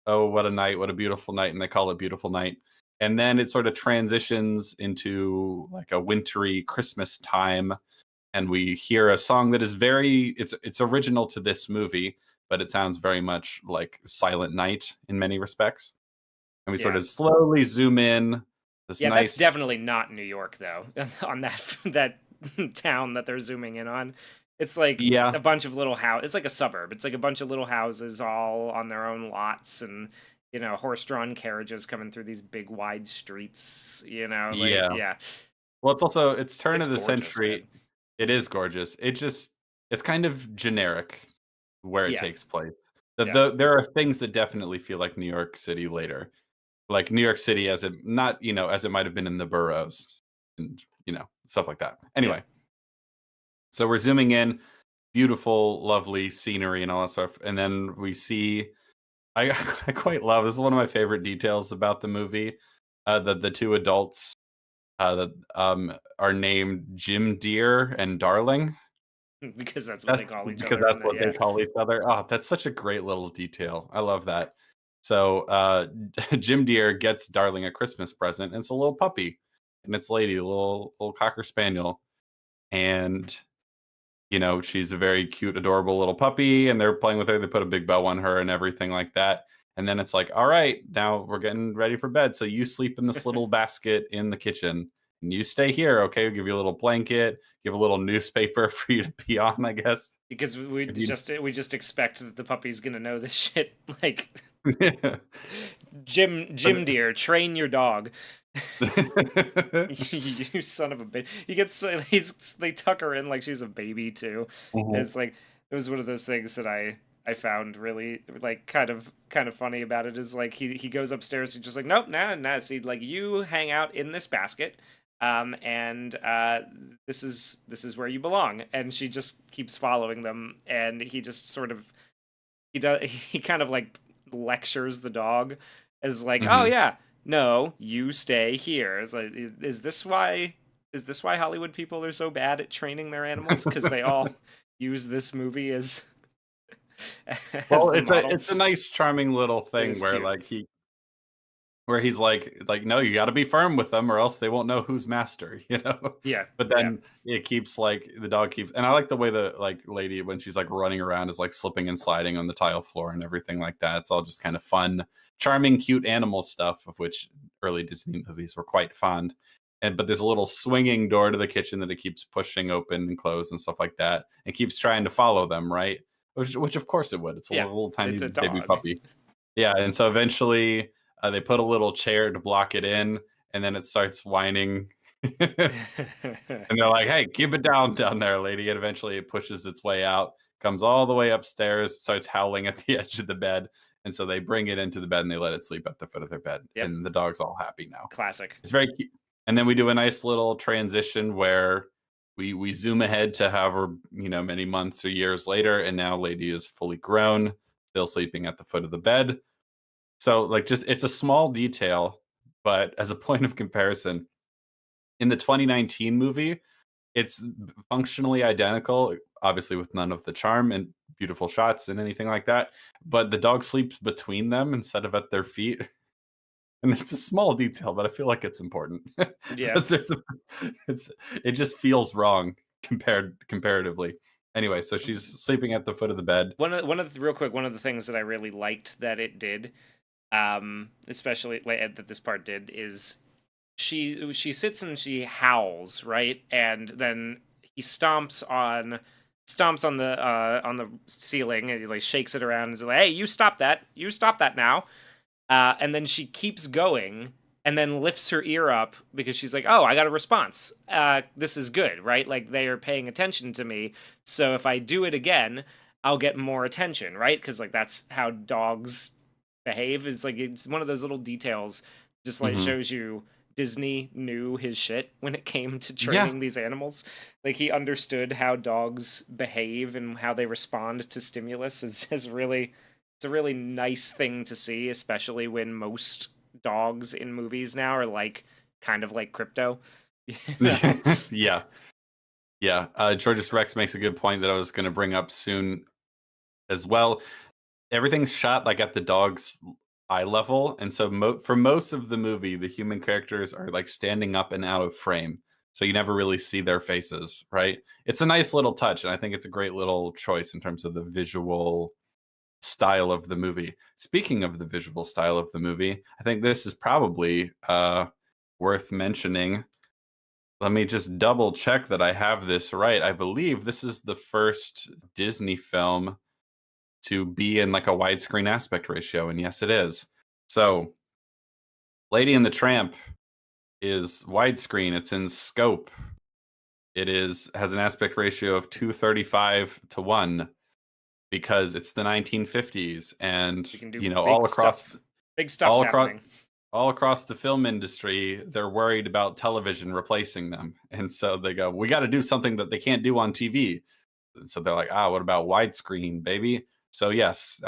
Oh, what a night, what a beautiful night. And they call it Beautiful Night. And then it sort of transitions into like a wintry Christmas time. And we hear a song that is it's original to this movie, but it sounds very much like Silent Night in many respects. And we sort yeah. of slowly zoom in this Yeah, that's nice. definitely not New York though. On that town that they're zooming in on. It's like Yeah, a bunch of little house. It's like a suburb. It's like a bunch of little houses all on their own lots and horse-drawn carriages coming through these big wide streets, like yeah. yeah. Well, it's turn It's of the gorgeous, man. century. It is gorgeous. It's kind of generic where it Yeah. takes place. Yeah. There are things that definitely feel like New York City later, like New York City as it not as it might have been in the boroughs, and stuff like that. Yeah. Anyway, so we're zooming in, beautiful, lovely scenery and all that stuff, and then we see. I I quite love this is one of my favorite details about the movie. The two adults that are named Jim Deere and Darling. Because that's what That's they call each because other that's in the what they yeah. call each other. Oh, that's such a great little detail. I love that. So Jim Deere gets Darling a Christmas present, and it's a little puppy, and it's Lady, a little cocker spaniel, and she's a very cute, adorable little puppy, and they're playing with her. They put a big bow on her and everything like that. And then it's like, all right, now we're getting ready for bed. So you sleep in this little basket in the kitchen, and you stay here. Okay, we'll give you a little blanket, give a little newspaper for you to pee on, I guess. Because we If you- just expect that the puppy's gonna know this shit. Like But- Jim Deere, train your dog. You son of a bitch. They tuck her in like she's a baby too. Mhm. It's like it was one of those things that I I found really like kind of funny about it is like he goes upstairs, he's just like, nope, nah, see, like you hang out in this basket, and this is where you belong. And she just keeps following them, and he just sort of he kind of like lectures the dog as like, oh Hmm. yeah, no, you stay here. It's like, is this why Hollywood people are so bad at training their animals? Because they all use this movie as as Well, the it's a model. it's a nice, charming little It thing is where cute. like he's like no, you got to be firm with them or else they won't know who's master, you know. Yeah, But yeah, then it keeps like the dog keeps, and I like the way the like lady when she's like running around is like slipping and sliding on the tile floor and everything like that. It's all just kind of fun, charming, cute animal stuff of which early Disney movies were quite fond. And but there's a little swinging door to the kitchen that it keeps pushing open and close and stuff like that, and keeps trying to follow them, right? Which of course it would. It's a yeah. little tiny It's a baby dog. puppy. Yeah, and so eventually they put a little chair to block it in, and then it starts whining. And they're like, "Hey, keep it down there, lady." And eventually, it pushes its way out, comes all the way upstairs, starts howling at the edge of the bed, and so they bring it into the bed and they let it sleep at the foot of their bed, Yep, and the dog's all happy now. classic. It's very cute. And then we do a nice little transition where we zoom ahead to however many months or years later, and now Lady is fully grown, still sleeping at the foot of the bed. So like just it's a small detail, but as a point of comparison, in the 2019 movie, it's functionally identical, obviously with none of the charm and beautiful shots and anything like that. But the dog sleeps between them instead of at their feet. And it's a small detail, but I feel like it's important Yeah. because it just feels wrong comparatively. Anyway, so she's sleeping at the foot of the bed. One of the real quick, one of the things that I really liked that it did, especially like, that this part did, is she sits and she howls, right? And then he stomps on the ceiling, and he like shakes it around and is like, "Hey, you stop that now!" And then she keeps going, and then lifts her ear up because she's like, "Oh, I got a response. This is good, right? Like they are paying attention to me. So if I do it again, I'll get more attention, right? Because like that's how dogs behave. Is like it's one of those little details, just like Hmm. shows you Disney knew his shit when it came to Yeah, training these animals. Like he understood how dogs behave and how they respond to stimulus. Is really it's a really nice thing to see, especially when most dogs in movies now are like kind of like crypto. You know? yeah, yeah. Georges Rex makes a good point that I was going to bring up soon as well. Everything's shot like at the dog's eye level, and so for most of the movie, the human characters are like standing up and out of frame, so you never really see their faces. Right? It's a nice little touch, and I think it's a great little choice in terms of the visual style of the movie. Speaking of the visual style of the movie, I think this is probably worth mentioning. Let me just double check that I have this right. I believe this is the first Disney film to be in like a widescreen aspect ratio, and yes, it is. So, Lady and the Tramp is widescreen. It's in scope. It is has an aspect ratio of 235 to 1 because it's the 1950s, and We can do all across Big stuff's all across happening. all across the film industry, they're worried about television replacing them. And so they go, we got to do something that they can't do on TV. So they're like, what about widescreen, baby? So, yes,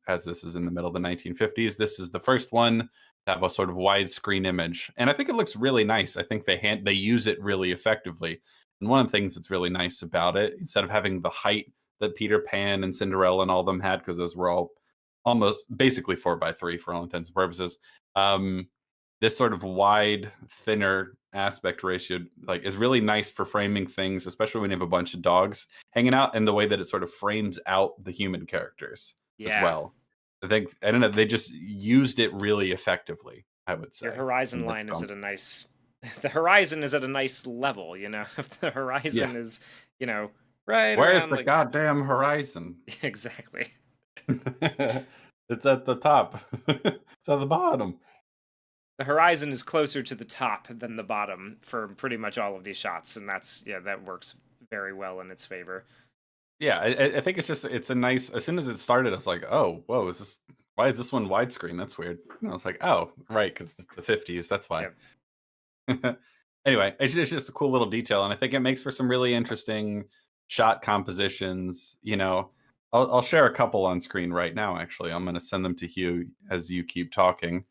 as this is in the middle of the 1950s, this is the first one to have a sort of widescreen image. And I think it looks really nice. I think they use it really effectively. And one of the things that's really nice about it, instead of having the height that Peter Pan and Cinderella and all of them had, because those were all almost basically 4:3 for all intents and purposes. Um, this sort of wide, thinner aspect ratio like is really nice for framing things, especially when you have a bunch of dogs hanging out, and the way that it sort of frames out the human characters as Yeah. well. I don't know, they just used it really effectively, I would Your say, horizon in this line is film. at a nice the horizon is at a nice level, you know. If the Yeah. horizon is, you know, right Where's around the like goddamn horizon? exactly. It's at the top. It's at the bottom. The horizon is closer to the top than the bottom for pretty much all of these shots, and that works very well in its favor. Yeah, I think it's just it's a nice as soon as it started, I was like, "Oh, whoa, is this why is this one widescreen? That's weird." And I was like, "Oh, right, because it's the '50s, that's why." Yeah. Anyway, it's just a cool little detail, and I think it makes for some really interesting shot compositions, you know? I'll share a couple on screen right now, actually. I'm gonna send them to Hugh as you keep talking.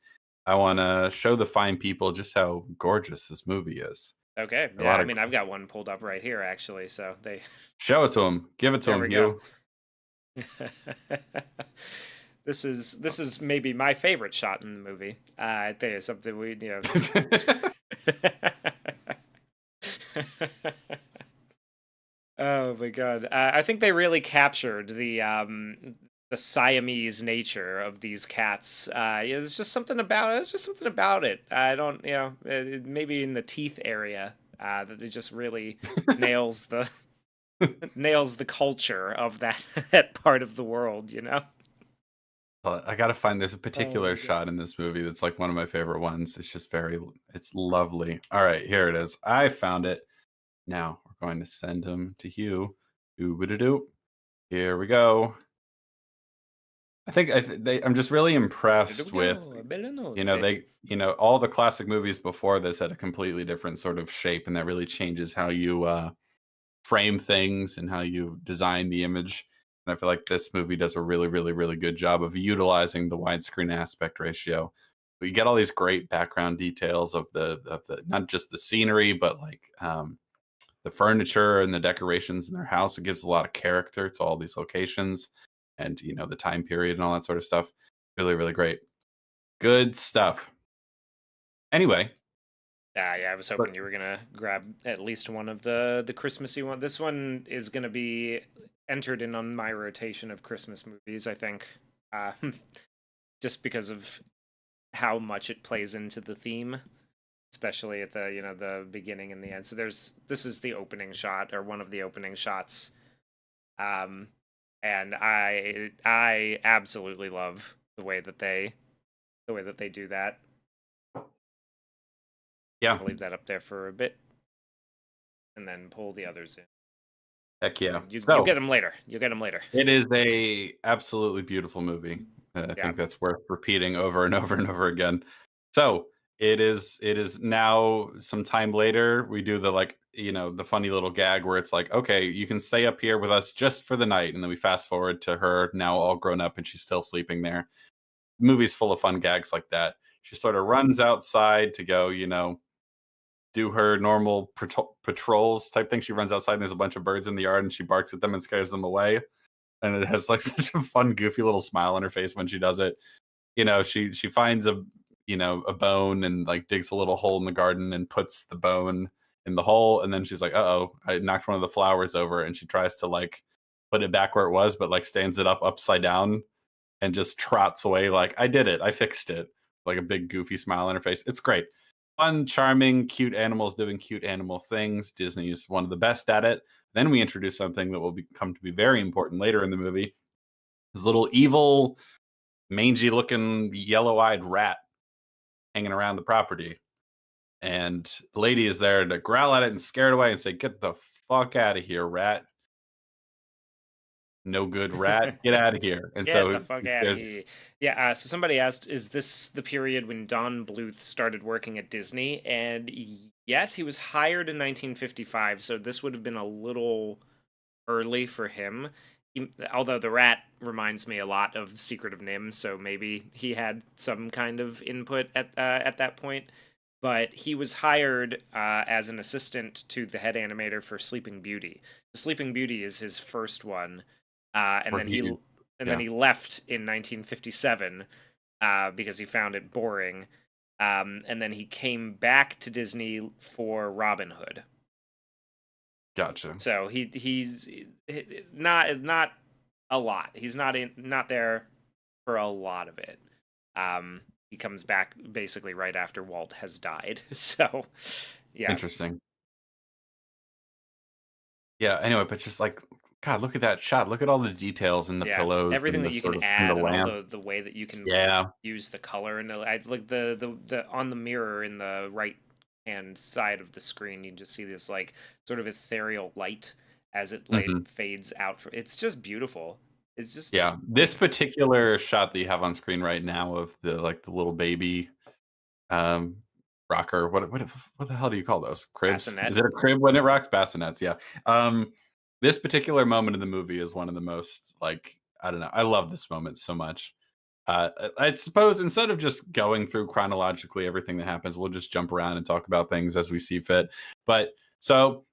I wanna show the fine people just how gorgeous this movie is. Okay. A Yeah. lot I of mean, I've got one pulled up right here actually. So they. show it to him. Give it to There him, we go. Hugh. This is maybe my favorite shot in the movie. I think it's something we Oh my god! I think they really captured the Siamese nature of these cats. Yeah, there's just something about it. It's just something about it. I don't, maybe in the teeth area that it just really nails the nails the culture of that that part of the world. I gotta find there's a Oh particular my god. shot in this movie that's like one of my favorite ones. It's just it's lovely. All right, here it is. I found it. Now we're going to send him to Hugh. Doo-ba-doo-doo. Here we go. I'm just really There we impressed with, go. Bella notte. all the classic movies before this had a completely different sort of shape, and that really changes how you frame things and how you design the image. And I feel like this movie does a really, really, really good job of utilizing the widescreen aspect ratio. But you get all these great background details of the not just the scenery, but like the furniture and the decorations in their house. It gives a lot of character to all these locations and the time period and all that sort of stuff. Really, really great. Good stuff. Anyway, Yeah, I was but hoping you were gonna grab at least one of the Christmassy one. This one is gonna be entered in on my rotation of Christmas movies, I think, uh, just because of how much it plays into the theme, especially at the beginning and the end. So this is the opening shot or one of the opening shots, um, and I absolutely love the way that they do that. yeah, I'll leave that up there for a bit, and then pull the others in. heck yeah. You get So them later. You'll get them later. it is a absolutely beautiful movie. I Yeah. think that's worth repeating over and over and over again. So it is now some time later. We do the the funny little gag where it's like, okay, you can stay up here with us just for the night, and then we fast forward to her now all grown up and she's still sleeping there. The movie's full of fun gags like that. She sort of runs outside to go, do her normal patrols type thing. She runs outside and there's a bunch of birds in the yard and she barks at them and scares them away. And it has like such a fun, goofy little smile on her face when she does it. She finds a bone and like digs a little hole in the garden and puts the bone in the hole. And then she's like, "Uh-oh, I knocked one of the flowers over." And she tries to like put it back where it was, but like stands it up upside down and just trots away like, "I did it. I fixed it." Like a big goofy smile on her face. It's great. Fun, charming, cute animals doing cute animal things. Disney is one of the best at it. Then we introduce something that will become to be very important later in the movie. This little evil, mangy looking, yellow eyed rat hanging around the property. And the lady is there to growl at it and scare it away and say, "Get the fuck out of here, rat. No good rat. Get out of here." And Get so the fuck out of there's here. Yeah, so somebody asked, is this the period when Don Bluth started working at Disney? And yes, he was hired in 1955, so this would have been a little early for him. Although the rat reminds me a lot of Secret of Nim, so maybe he had some kind of input at that point. But he was hired as an assistant to the head animator for Sleeping Beauty. The Sleeping Beauty is his first one, and where then he yeah. he left in 1957 because he found it boring. And then he came back to Disney for Robin Hood. Gotcha. So he's not a lot. He's not there for a lot of it. He comes back basically right after Walt has died. So yeah, Interesting. Yeah, anyway, but just like, God, look at that shot. Look at all the details and the yeah. pillows Everything and that the you can sort of and the add and all lamp. the way that you can Yeah. use the color and like the on the mirror in the right hand side of the screen, you just see this like sort of ethereal light, as it Hmm. fades out. It's just beautiful. It's just Yeah, this particular shot that you have on screen right now of the like the little baby um rocker. What the hell do you call those? Cribs? bassinet. Is it a crib when it rocks? Bassinets, yeah. This particular moment in the movie is one of the most like I don't know. I love this moment so much. I suppose instead of just going through chronologically everything that happens, we'll just jump around and talk about things as we see fit. But so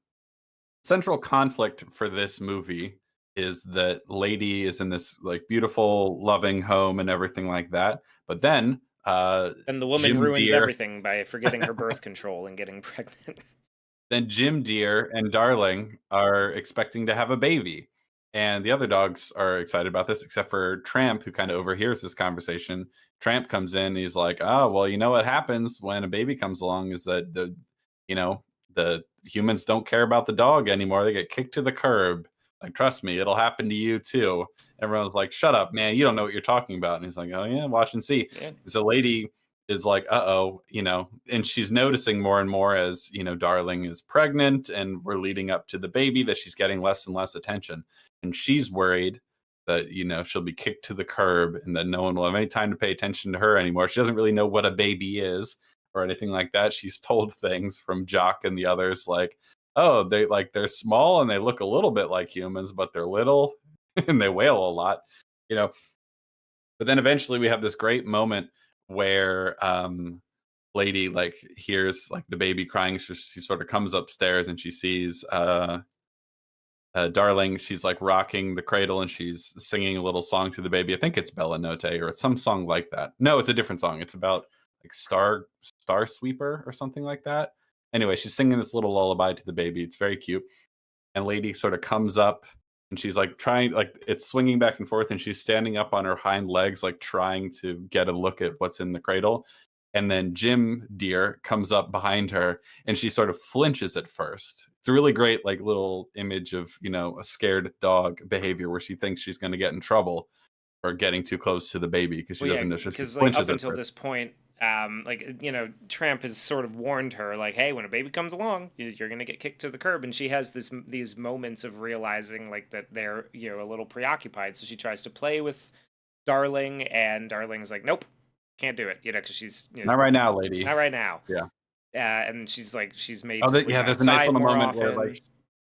central conflict for this movie is that lady is in this like beautiful loving home and everything like that, but then And the woman Jim ruins Deere everything by forgetting her birth control and getting pregnant. then Jim Deere and Darling are expecting to have a baby. And the other dogs are excited about this, except for Tramp, who kind of overhears this conversation. Tramp comes in and he's like, "Oh, well, you know what happens when a baby comes along is that you know, the humans don't care about the dog anymore. They get kicked to the curb. Like, trust me, it'll happen to you too." Everyone's like, "Shut up, man! You don't know what you're talking about." And he's like, "Oh yeah, watch and see." Yeah. So, lady is like, uh-oh, and she's noticing more and more as, Darling is pregnant and we're leading up to the baby that she's getting less and less attention. And she's worried that, she'll be kicked to the curb and that no one will have any time to pay attention to her anymore. She doesn't really know what a baby is or anything like that. She's told things from Jock and the others like, oh, they're small and they look a little bit like humans, but they're little and they wail a lot, you know. But then eventually we have this great moment where lady like hears like the baby crying. She sort of comes upstairs and she sees Darling. She's like rocking the cradle and she's singing a little song to the baby. I think it's Bella Notte or it's some song like that. No, it's a different song. It's about like Star Sweeper or something like that. Anyway, she's singing this little lullaby to the baby. It's very cute. And lady sort of comes up and she's like trying, like it's swinging back and forth and she's standing up on her hind legs like trying to get a look at what's in the cradle. And then Jim Deere comes up behind her and she sort of flinches at first. It's a really great like little image of, a scared dog behavior where she thinks she's going to get in trouble or getting too close to the baby because she Well, yeah, doesn't know, she because like up flinches at until first. this point, Tramp has sort of warned her, like, hey, when a baby comes along, you're gonna get kicked to the curb, and she has these moments of realizing like that they're a little preoccupied, so she tries to play with Darling, and Darling's like, nope, can't do it, because she's Not right now, lady. not right now, Yeah. and she's like she's made Oh, to sleep yeah, there's a nice outside little more moment where like often.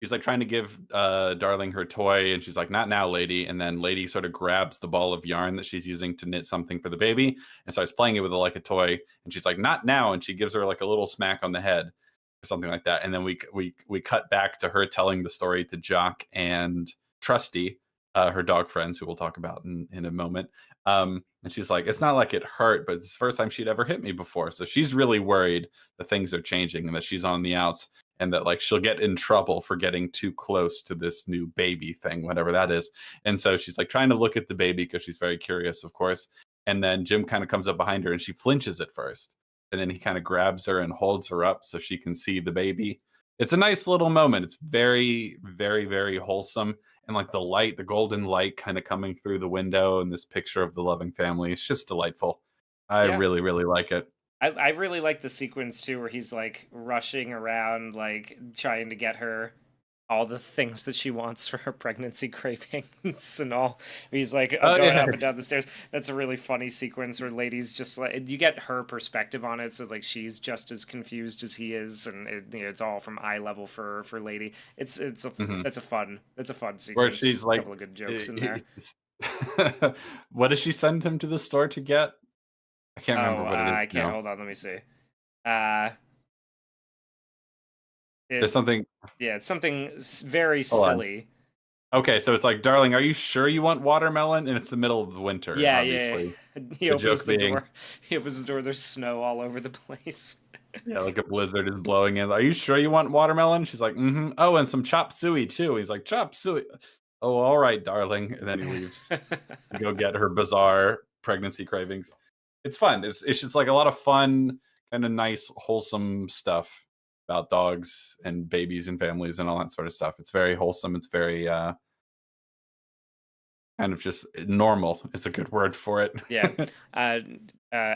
she's like trying to give Darling her toy, and she's like, "Not now, lady." And then lady sort of grabs the ball of yarn that she's using to knit something for the baby and starts playing it with it like a toy. And she's like, "Not now!" And she gives her like a little smack on the head or something like that. And then we cut back to her telling the story to Jock and Trusty, her dog friends, who we'll talk about in a moment. And she's like, "It's not like it hurt, but it's the first time she'd ever hit me before." So she's really worried that things are changing and that she's on the outs and that like she'll get in trouble for getting too close to this new baby thing, whatever that is. And so she's like trying to look at the baby because she's very curious, of course. And then Jim kind of comes up behind her and she flinches at first. And then he kind of grabs her and holds her up so she can see the baby. It's a nice little moment. It's very, very, very wholesome. And like the golden light kind of coming through the window and this picture of the loving family. It's just delightful. I Yeah. really, really like it. I really like the sequence too where he's like rushing around like trying to get her all the things that she wants for her pregnancy cravings and all. He's like Oh, going yeah. up and down the stairs. That's a really funny sequence where lady's just like you get her perspective on it, so like she's just as confused as he is, and it's all from eye level for lady. Mhm. That's a fun Where sequence. she's A like, couple of good jokes in there. what does she send him to the store to get? I can't remember Oh, what it is I can't now. hold on. Let me see. Uh, There's it something. Yeah, it's something very Hold on. silly. Okay, so it's like, darling, are you sure you want watermelon? And it's the middle of the winter, Yeah, yeah. obviously. He The opens joke the being, door. He opens the door. There's snow all over the place. yeah, like a blizzard is blowing in. Are you sure you want watermelon? She's like, mm-hmm. Oh, and some chop suey too. He's like, chop suey. Oh, all right, darling. And then he leaves to go get her bizarre pregnancy cravings. It's fun. It's just like a lot of fun, kind of nice, wholesome stuff about dogs and babies and families and all that sort of stuff. It's very wholesome. It's very kind kind of just normal. It's a good word for it. Yeah. Uh,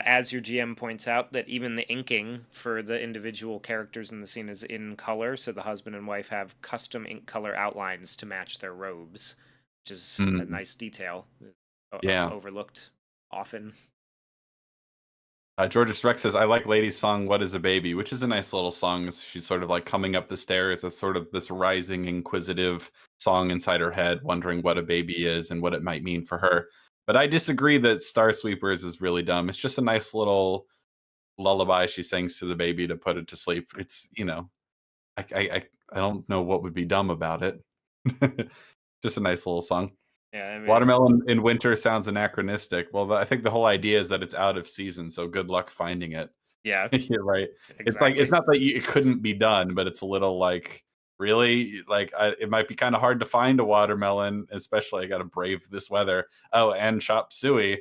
as your GM points out, that even the inking for the individual characters in the scene is in color, so the husband and wife have custom ink color outlines to match their robes, which is a Mm, nice detail, yeah. overlooked often. Georges Rex says, I like Lady's song, What is a Baby, which is a nice little song. She's sort of like coming up the stairs. It's sort of this rising, inquisitive song inside her head, wondering what a baby is and what it might mean for her. But I disagree that Star Sweepers is really dumb. It's just a nice little lullaby she sings to the baby to put it to sleep. It's, I don't know what would be dumb about it. Just a nice little song. Yeah, I mean, Watermelon in winter sounds anachronistic. Well, I think the whole idea is that it's out of season, so good luck finding it. yeah, You're right. It's like it's exactly. not that it couldn't be done, but it's a little like really like it might be kind of hard to find a watermelon, especially I got to brave this weather. Oh, and chop suey,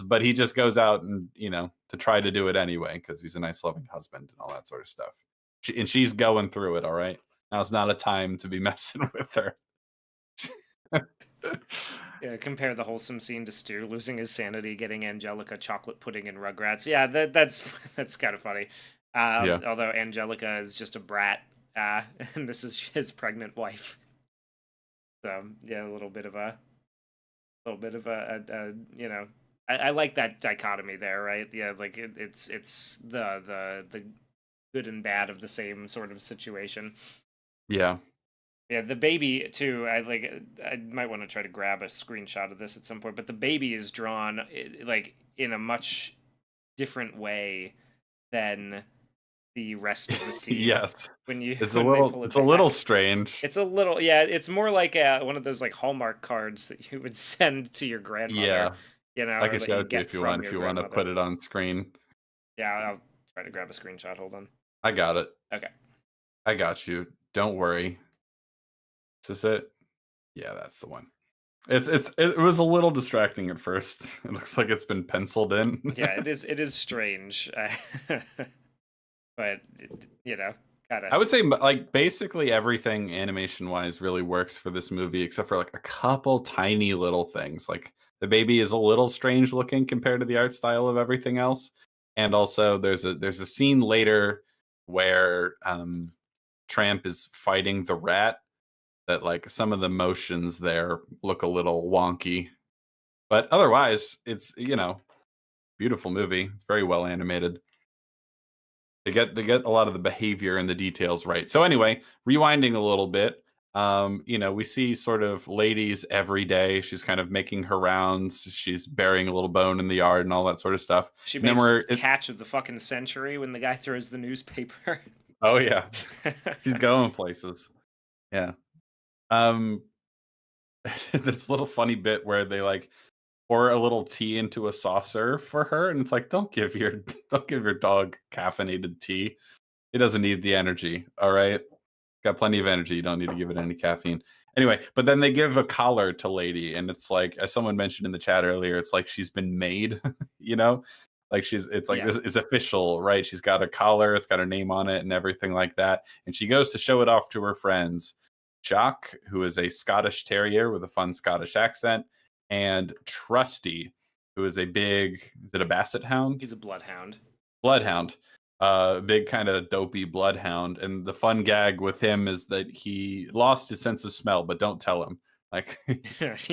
but he just goes out and to try to do it anyway because he's a nice, loving husband and all that sort of stuff. And she's going through it. All right, now's not a time to be messing with her. Yeah, compare the wholesome scene to Stu losing his sanity, getting Angelica chocolate pudding and Rugrats. Yeah, that's that's kind of funny. Yeah. Although Angelica is just a brat, and this is his pregnant wife. So yeah, a little bit of a I like that dichotomy there, right? Yeah, like it's the good and bad of the same sort of situation. Yeah. Yeah, the baby too. I might want to try to grab a screenshot of this at some point, but the baby is drawn like in a much different way than the rest of the scene. Yes. When you It's a when they little pull it it's a back, little strange. it's a little, yeah. It's more like one of those like Hallmark cards that you would send to your grandmother, Yeah. I or can that show you it to you get if you want from if your you want to grandmother. put it on screen. Yeah, I'll try to grab a screenshot. Hold on. I got it. Okay. I got you. Don't worry. Is this it? Yeah, that's the one. It was a little distracting at first. It looks like it's been penciled in. Yeah, it is. It is strange, but kind of. I would say like basically everything animation wise really works for this movie except for like a couple tiny little things. Like the baby is a little strange looking compared to the art style of everything else. And also there's a scene later where Tramp is fighting the rat that like some of the motions there look a little wonky. But otherwise, it's beautiful movie. It's very well animated. They get a lot of the behavior and the details right. So anyway, rewinding a little bit, we see sort of ladies every day. She's kind of making her rounds. She's burying a little bone in the yard and all that sort of stuff. She And then makes catch of the fucking century when the guy throws the newspaper. oh yeah, she's going places. Yeah. Um, this little funny bit where they like pour a little tea into a saucer for her, and it's like, don't give your dog caffeinated tea. It doesn't need the energy. All right. Got plenty of energy. You don't need to give it any caffeine. Anyway, but then they give a collar to Lady, and it's like, as someone mentioned in the chat earlier, it's like she's been made, you know? Like it's like Yeah. this it's official, right? She's got a collar, it's got her name on it and everything like that. And she goes to show it off to her friends. Jock, who is a Scottish terrier with a fun Scottish accent, and Trusty, who is is it a basset hound? He's a bloodhound. Bloodhound, big kind of dopey bloodhound. And the fun gag with him is that he lost his sense of smell, but don't tell him. Like, He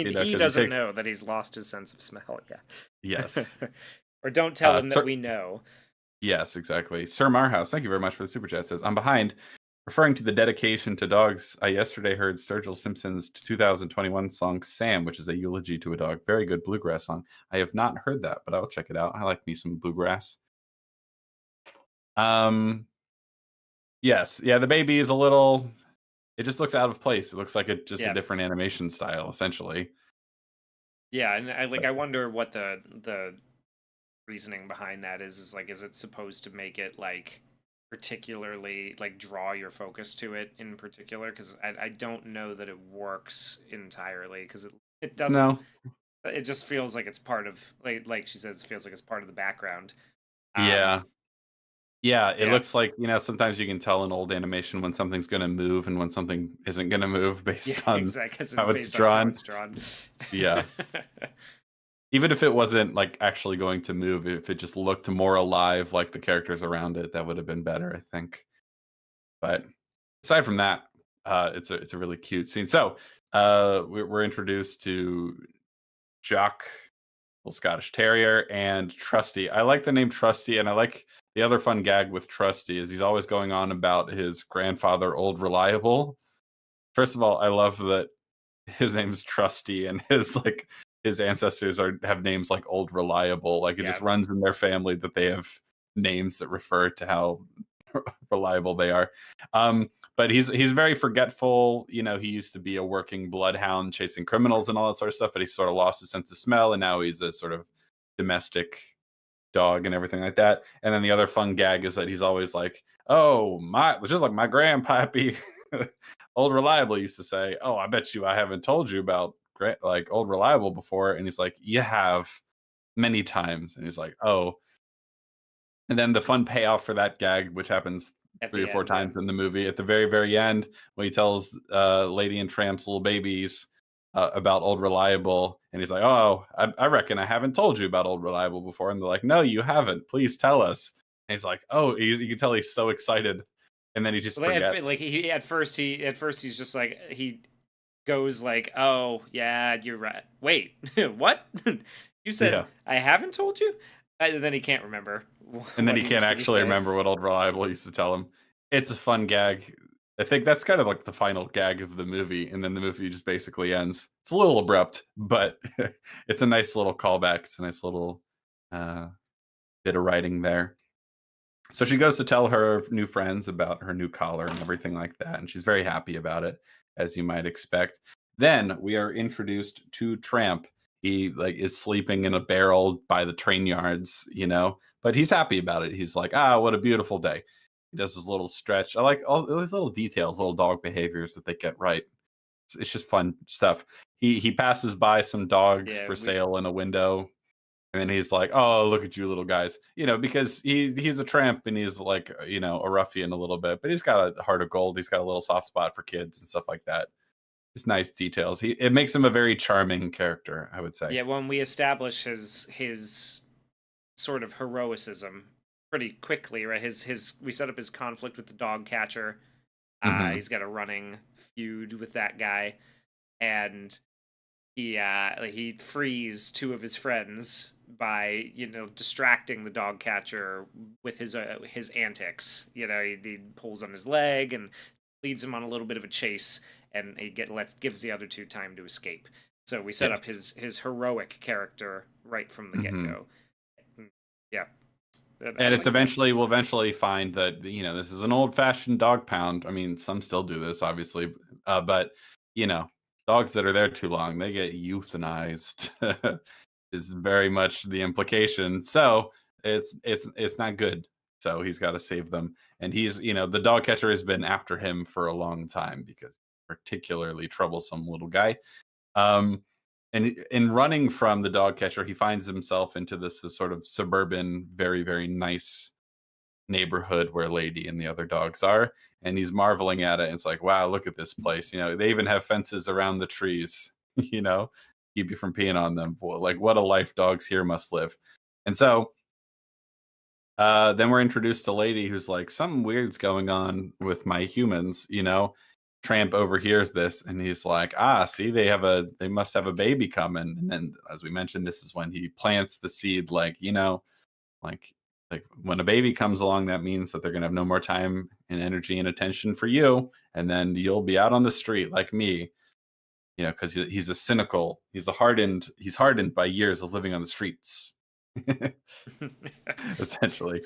because he doesn't takes, know that he's lost his sense of smell. Yeah. yes. Or don't tell him that Sir, we know. yes, exactly. Sir Marhouse, thank you very much for the super chat. Says, I'm behind. Referring to the dedication to dogs, I yesterday heard Sturgill Simpson's 2021 song Sam, which is a eulogy to a dog. Very good bluegrass song. I have not heard that, but I'll check it out. I like me some bluegrass. Yes. Yeah, the baby is a little it just looks out of place. It looks like it just a Yeah. different animation style, essentially. Yeah, and But I wonder what the reasoning behind that is. Is like, is it supposed to make it like particularly like draw your focus to it in particular? Because I don't know that it works entirely, because it doesn't. no. It just feels like it's part of, like she says, it feels like it's part of the background. Um, Yeah. Yeah, it Yeah. looks like, sometimes you can tell in old animation when something's gonna move and when something isn't gonna move Yeah, based on exactly. 'Cause how it's it's based on how drawn. it's drawn. Yeah. Even if it wasn't, like, actually going to move, if it just looked more alive like the characters around it, that would have been better, I think. But aside from that, it's a really cute scene. So, we're introduced to Jock, little Scottish Terrier, and Trusty. I like the name Trusty, and I like the other fun gag with Trusty is he's always going on about his grandfather, Old Reliable. First of all, I love that his name's Trusty and his ancestors have names like Old Reliable. Like it Yeah. just runs in their family that they have names that refer to how reliable they are. But he's very forgetful. He used to be a working bloodhound chasing criminals and all that sort of stuff, but he sort of lost his sense of smell and now he's a sort of domestic dog and everything like that. And then the other fun gag is that he's always like, "Oh, just like my grandpappy, Old Reliable used to say, "Oh, I bet you I haven't told you about like Old Reliable before." And he's like, "You have many times." And he's like, "Oh." And then the fun payoff for that gag, which happens At three or the four end, yeah. times in the movie, at the very, very end, when he tells Lady and Tramp's little babies about Old Reliable, and he's like, "Oh, I reckon I haven't told you about Old Reliable before." And they're like, "No, you haven't. Please tell us." And he's like, "Oh," you can tell he's so excited, and then he just Well, like, forgets. like at first he's just like he goes like, "Oh, yeah, you're right. Wait, what? You said Yeah, I haven't told you?" And then he can't remember and then what he he was can't going to actually say. remember what Old Reliable used to tell him. It's a fun gag. I think that's kind of like the final gag of the movie, and then the movie just basically ends. It's a little abrupt, but it's a nice little callback. It's a nice little uh, bit of writing there. So she goes to tell her new friends about her new collar and everything like that, and she's very happy about it, as you might expect. Then we are introduced to Tramp. He is sleeping in a barrel by the train yards, but he's happy about it. He's like, "Ah, what a beautiful day." He does his little stretch. I like all those little details, little dog behaviors that they get right. It's just fun stuff. He passes by some dogs Yeah, for sale in a window, and then he's like, "Oh, look at you little guys." Because he's a tramp and he's like, a ruffian a little bit, but he's got a heart of gold. He's got a little soft spot for kids and stuff like that. It's nice details. It makes him a very charming character, I would say. yeah. When we establish his sort of heroicism pretty quickly, right? His we set up his conflict with the dog catcher. Hmm. He's got a running feud with that guy, and he frees two of his friends by distracting the dog catcher with his antics. He pulls on his leg and leads him on a little bit of a chase, and gives the other two time to escape. So we set up Yes. his heroic character right from the get Hmm. go. Yeah, I And it's like that. eventually we'll eventually find that this is an old fashioned dog pound. I mean, some still do this, obviously, but you know, dogs that are there too long, they get euthanized. Is very much the implication. So it's not good. So he's got to save them, and the dog catcher has been after him for a long time because particularly troublesome little guy. Um, and in running from the dog catcher, he finds himself into this sort of suburban, very, very nice neighborhood where Lady and the other dogs are. And he's marveling at it. And it's like, wow, look at this place. They even have fences around the trees, keep you from peeing on them. Boy, like, what a life dogs here must live. And so then we're introduced to Lady who's like, something weird's going on with my humans. Tramp overhears this and he's like, see, they must have a baby coming. And then, as we mentioned, this is when he plants the seed, like like when a baby comes along, that means that they're gonna have no more time and energy and attention for you, and then you'll be out on the street like me, because he's hardened by years of living on the streets, essentially.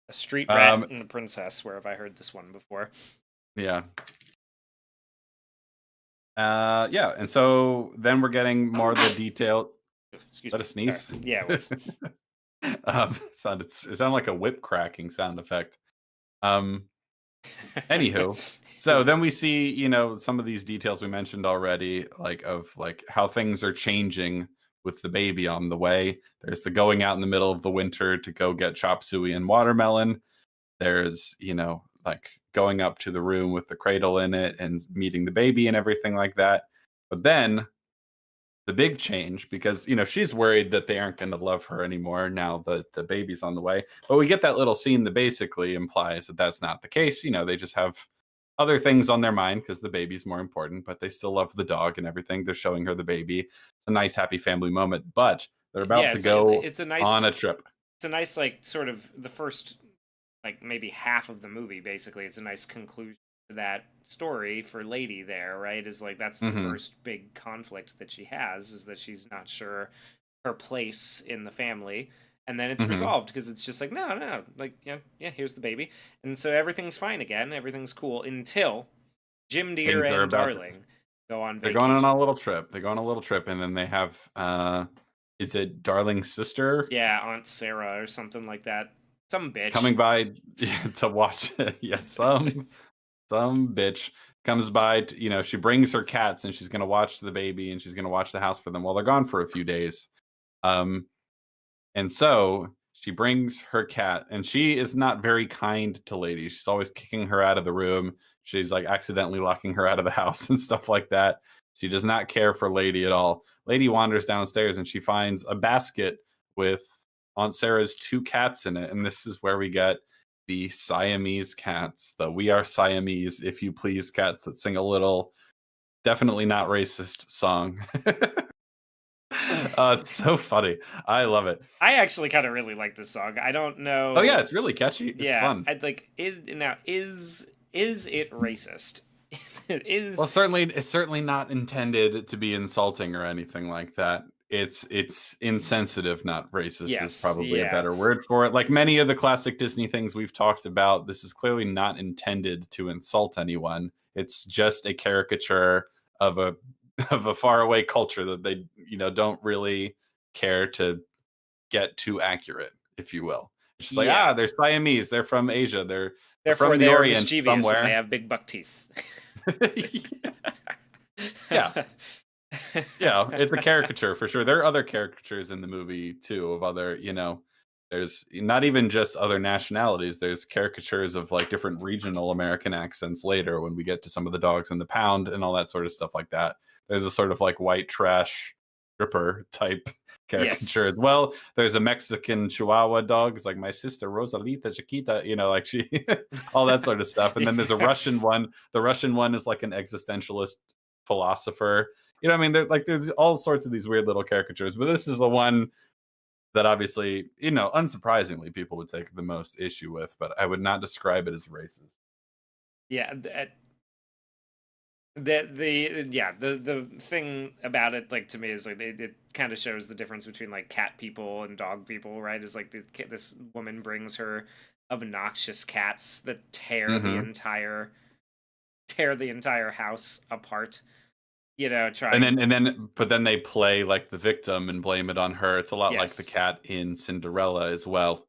A street rat Um, and a princess. Where have I heard this one before? yeah. Yeah, and so then we're getting more of the detail. Is Excuse that a me. Sorry. sneeze? Yeah, it was. It sounded like a whip cracking sound effect. Um, Anywho, so then we see, some of these details we mentioned already, like of like how things are changing with the baby on the way. There's the going out in the middle of the winter to go get chop suey and watermelon. There's, like going up to the room with the cradle in it and meeting the baby and everything like that. But then the big change, because she's worried that they aren't going to love her anymore now that the baby's on the way. But we get that little scene that basically implies that that's not the case. They just have other things on their mind because the baby's more important, but they still love the dog and everything. They're showing her the baby. It's a nice happy family moment, but they're about Yeah, to go it's a on nice a trip. it's a nice, like, sort of the first, like, maybe half of the movie. Basically, it's a nice conclusion to that story for Lady there, right? Is like that's the Hmm. first big conflict that she has, is that she's not sure her place in the family. And then it's Hmm. resolved because it's just like, no, no, like, yeah, here's the baby. And so everything's fine again, everything's cool until Jim Deere Things are and about Darling go on They're going on a vacation. little trip. They go on a little trip, and then they have is it Darling's sister Yeah, Aunt Sarah or something like that. Some bitch. coming by to watch it? Yes, some bitch comes by. She brings her cats, and she's gonna watch the baby, and she's gonna watch the house for them while they're gone for a few days. Um, And so she brings her cat, and she is not very kind to Lady. She's always kicking her out of the room. She's like accidentally locking her out of the house and stuff like that. She does not care for Lady at all. Lady wanders downstairs and she finds a basket with Aunt Sarah's two cats in it. And this is where we get the Siamese cats, the "We Are Siamese, If You Please" cats that sing a little, definitely not racist song. It's so funny. I love it. I actually kind of really like this song. I don't Oh yeah, know. it's really catchy. It's Yeah, fun. I'd like is it racist? It Well, is. it's certainly not intended to be insulting or anything like that. It's insensitive, not racist is Yes, probably a yeah. better word for it. Like many of the classic Disney things we've talked about, this is clearly not intended to insult anyone. It's just a caricature of a of a faraway culture that they, don't really care to get too accurate, if you will. It's just like, Yeah. they're Siamese, they're from Asia, they're Therefore from the they are Orient mischievous and they somewhere. have big buck teeth. Yeah, yeah, it's a caricature for sure. There are other caricatures in the movie too of other, there's not even just other nationalities. There's caricatures of like different regional American accents later when we get to some of the dogs in the pound and all that sort of stuff like that. There's a sort of like white trash stripper type caricature Yes. as well. There's a Mexican Chihuahua dog. It's like my sister Rosalita Chiquita, like she, all that sort of stuff. And then there's a Yeah. Russian one. The Russian one is like an existentialist philosopher. What I mean? There's all sorts of these weird little caricatures, but this is the one that obviously, unsurprisingly, people would take the most issue with. But I would not describe it as racist. Yeah, the thing about it, like, to me, is like it kind of shows the difference between like cat people and dog people, right? Is like this woman brings her obnoxious cats that Hmm. tear the entire house apart. And Trying. then but then they play like the victim and blame it on her. It's a lot like the Yes. cat in Cinderella as well.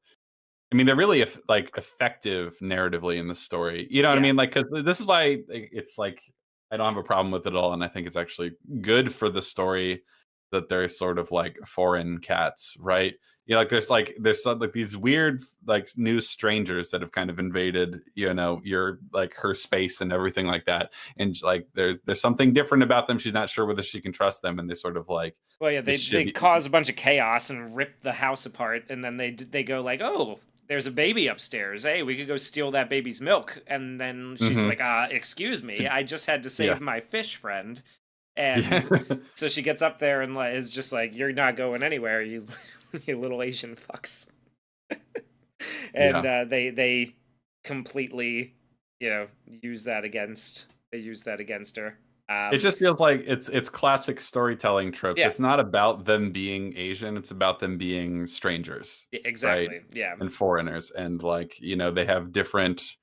I mean, they're really like effective narratively in the story. You know what I Yeah. mean? Like, because this is why it's like I don't have a problem with it at all, and I think it's actually good for the story that they're sort of like foreign cats, right? There's some, like these weird like new strangers that have kind of invaded, your like her space and everything like that, and like there's something different about them. She's not sure whether she can trust them, and they sort of like Well, yeah, this they should cause a bunch of chaos and rip the house apart, and then they go like, "Oh, there's a baby upstairs. Hey, we could go steal that baby's milk." And then she's hmm like, excuse me, to, I just had to yeah. save my fish friend." And Yeah. so she gets up there and is just like, "You're not going anywhere, you you little Asian fucks." And Yeah. they completely, use that against her. It just feels like it's classic storytelling tropes. Yeah, It's not about them being Asian, it's about them being strangers, right? exactly. Yeah. And foreigners, and like, they have different,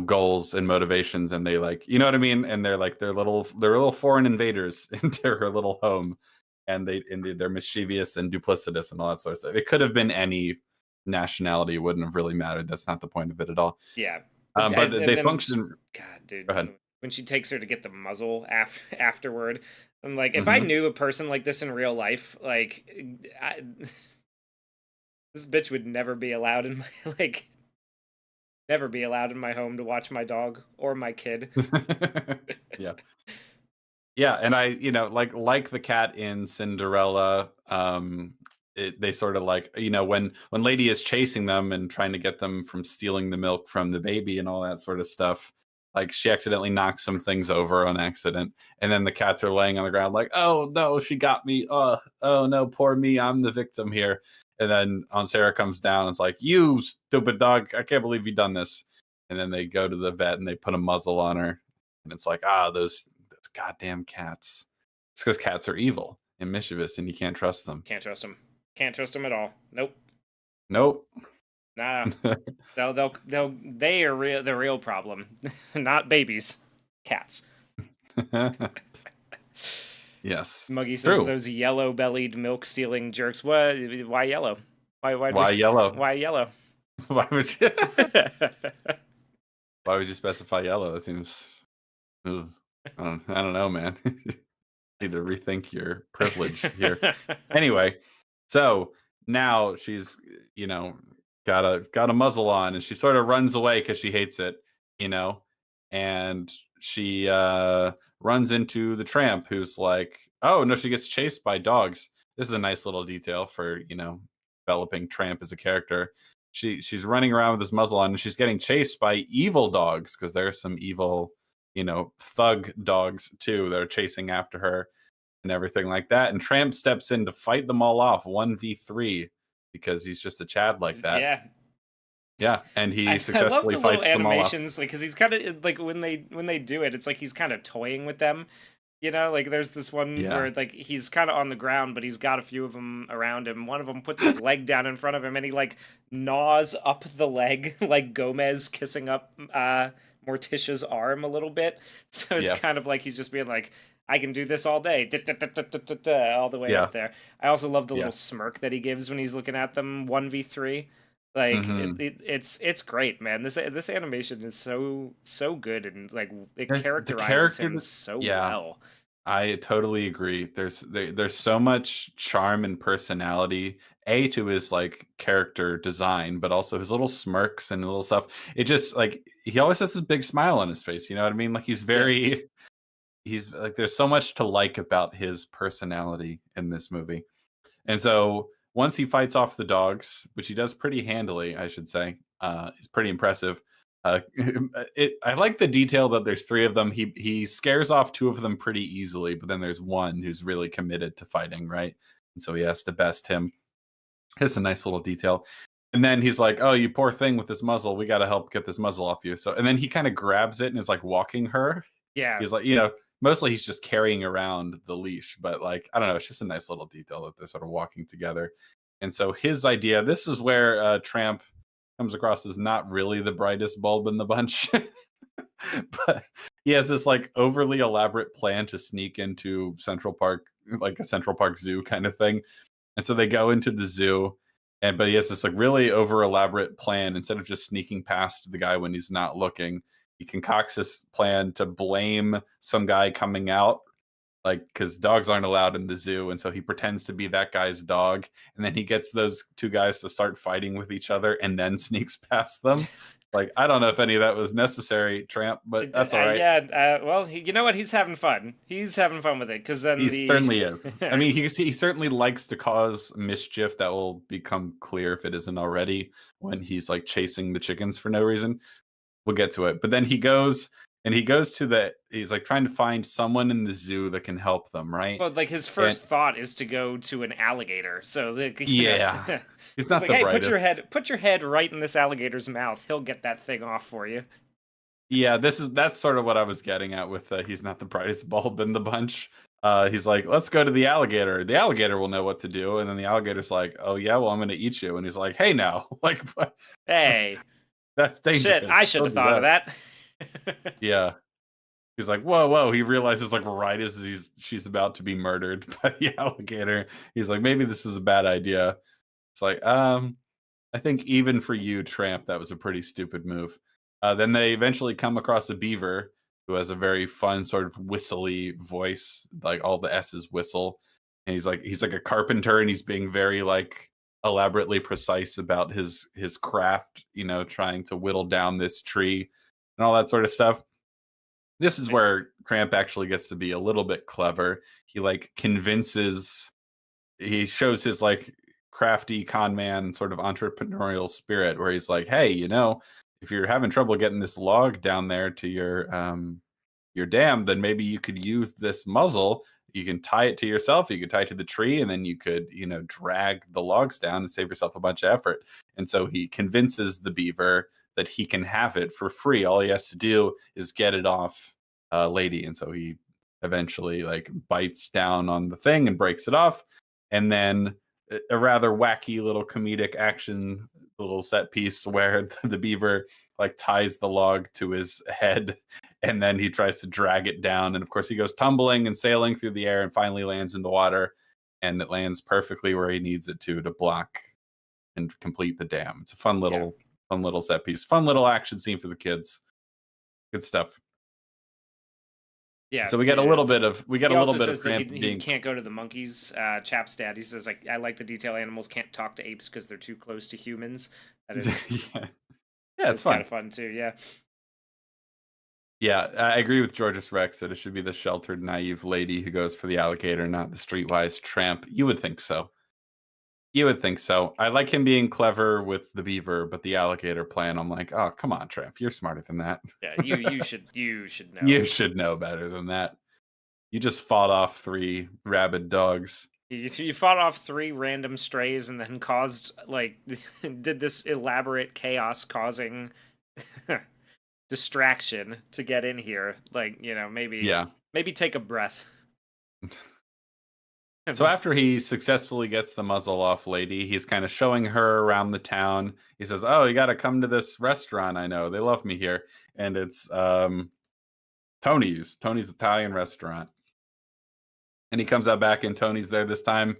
goals and motivations, and they like, you know what I mean? And they're little foreign invaders into her little home, and they're mischievous and duplicitous and all that sort of stuff. It could have been any nationality, it wouldn't have really mattered. That's not the point of it at all. Yeah, But and they then function. God, Go dude, ahead. when she takes her to get the muzzle afterward, I'm like, if I Mm-hmm. knew a person like this in real life, like, this bitch would never be allowed in my like never be allowed in my home to watch my dog or my kid. Yeah. Yeah, and I, like the cat in Cinderella, they sort of like, when Lady is chasing them and trying to get them from stealing the milk from the baby and all that sort of stuff, like she accidentally knocks some things over on accident, and then the cats are laying on the ground like, "Oh no, she got me! Oh no, poor me, I'm the victim here." And then Aunt Sarah comes down and it's like, "You stupid dog! I can't believe you done this." And then they go to the vet and they put a muzzle on her, and it's like, those goddamn cats. It's because cats are evil and mischievous, and you can't trust them. Can't trust them. Can't trust them at all. Nope. Nope. Nah. They are real. The real problem, not babies, cats. Yes. Muggy says True. those yellow-bellied milk-stealing jerks. What? Why yellow? Why yellow? Why yellow? Why would you? Why would you specify yellow? That seems. Ugh. I don't know, man. Need to rethink your privilege here. Anyway, so now she's, you know, got a muzzle on, and she sort of runs away because she hates it, you know, and she runs into the tramp, who's like, oh no, she gets chased by dogs. This is a nice little detail for, developing Tramp as a character. She's running around with this muzzle on, and she's getting chased by evil dogs, because there's some evil, thug dogs too that are chasing after her and everything like that. And Tramp steps in to fight them all off 1v3 because he's just a Chad like that. Yeah, Yeah, and he I love successfully the little fights them all off. animations, like, because he's kind of like when they do it, it's like he's kind of toying with them. Like there's this one Yeah. where like he's kind of on the ground, but he's got a few of them around him. One of them puts his leg down in front of him, and he like gnaws up the leg, like Gomez kissing up Morticia's arm a little bit. So it's Yeah. kind of like he's just being like, I can do this all day, all the way Yeah. up there. I also love the Yeah. little smirk that he gives when he's looking at them 1v3. Like Mhm. it's great, man. This animation is so good, and like it The characterizes character him so yeah, well. I totally agree. There's so much charm and personality, to his like character design, but also his little smirks and little stuff. It just like he always has this big smile on his face. You know what I mean? Like Yeah. he's like there's so much to like about his personality in this movie. And so once he fights off the dogs, which he does pretty handily, I should say, is pretty impressive. I like the detail that there's three of them. He scares off two of them pretty easily, but then there's one who's really committed to fighting, right? And so he has to best him. It's a nice little detail. And then he's like, "Oh, you poor thing with this muzzle. We got to help get this muzzle off you." So, and then he kind of grabs it and is like walking her. Yeah. He's like, mostly he's just carrying around the leash, but like, I don't know, it's just a nice little detail that they're sort of walking together. And so his idea, this is where Tramp comes across as not really the brightest bulb in the bunch. But he has this like overly elaborate plan to sneak into Central Park, like a Central Park Zoo kind of thing. And so they go into the zoo, but he has this like really over elaborate plan. Instead of just sneaking past the guy when he's not looking, he concocts this plan to blame some guy coming out, like because dogs aren't allowed in the zoo, and so he pretends to be that guy's dog, and then he gets those two guys to start fighting with each other, and then sneaks past them. Like, I don't know if any of that was necessary, Tramp, but that's all right. Yeah. Well, you know what? He's having fun. He's having fun with it because then He certainly is. I mean, he certainly likes to cause mischief that will become clear if it isn't already when he's like chasing the chickens for no reason. We'll get to it. But then he goes he's like trying to find someone in the zoo that can help them, right? Well, like his And first thought is to go to an alligator. So like, yeah, he's it's not like, the hey, brightest. put your head right in this alligator's mouth. He'll get that thing off for you. Yeah, that's sort of what I was getting at with he's not the brightest bulb in the bunch. He's like, let's go to the alligator. The alligator will know what to do. And then the alligator's like, oh yeah, well I'm going to eat you. And he's like, hey now, like what? Hey, That's dangerous. shit! I should have Don't do thought of that. that. Yeah. He's like, whoa, whoa. He realizes, like, right as she's about to be murdered by the alligator. He's like, maybe this is a bad idea. It's like, I think even for you, Tramp, that was a pretty stupid move. Then they eventually come across a beaver, who has a very fun sort of whistly voice, like all the S's whistle. And he's like a carpenter, and he's being very like elaborately precise about his craft, trying to whittle down this tree and all that sort of stuff. This is Right. where Tramp actually gets to be a little bit clever. He like convinces he shows his like crafty con man sort of entrepreneurial spirit where he's like, hey, if you're having trouble getting this log down there to your dam, then maybe you could use this muzzle. You can tie it to yourself, you could tie it to the tree, and then you could drag the logs down and save yourself a bunch of effort. And so he convinces the beaver that he can have it for free. All he has to do is get it off lady. And so he eventually like bites down on the thing and breaks it off. And then a rather wacky little comedic action little set piece where the beaver like ties the log to his head, and then he tries to drag it down, and of course he goes tumbling and sailing through the air and finally lands in the water, and it lands perfectly where he needs it to block and complete the dam. It's a Yeah. fun little set piece, fun little action scene for the kids. Good stuff. Yeah. So we get a little bit of He also of says that Tramp he being can't go to the monkeys. Chap's dad, he says, like, I like the detail animals can't talk to apes because they're too close to humans. That is yeah. Yeah, it's kind fun. of fun too. Yeah. Yeah, I agree with Georges Rex that it should be the sheltered, naive lady who goes for the alligator, not the streetwise tramp. You would think so. You would think so. I like him being clever with the beaver, but the alligator plan, I'm like, oh, come on, Tramp. You're smarter than that. Yeah. You should know. You should know better than that. You just fought off 3 rabid dogs. You fought off 3 random strays and then caused like did this elaborate chaos causing distraction to get in here. Like, Yeah. maybe take a breath. So after he successfully gets the muzzle off lady, he's kind of showing her around the town. He says, "Oh, you got to come to this restaurant. I know they love me here, and it's Tony's Italian restaurant." And he comes out back, and Tony's there this time,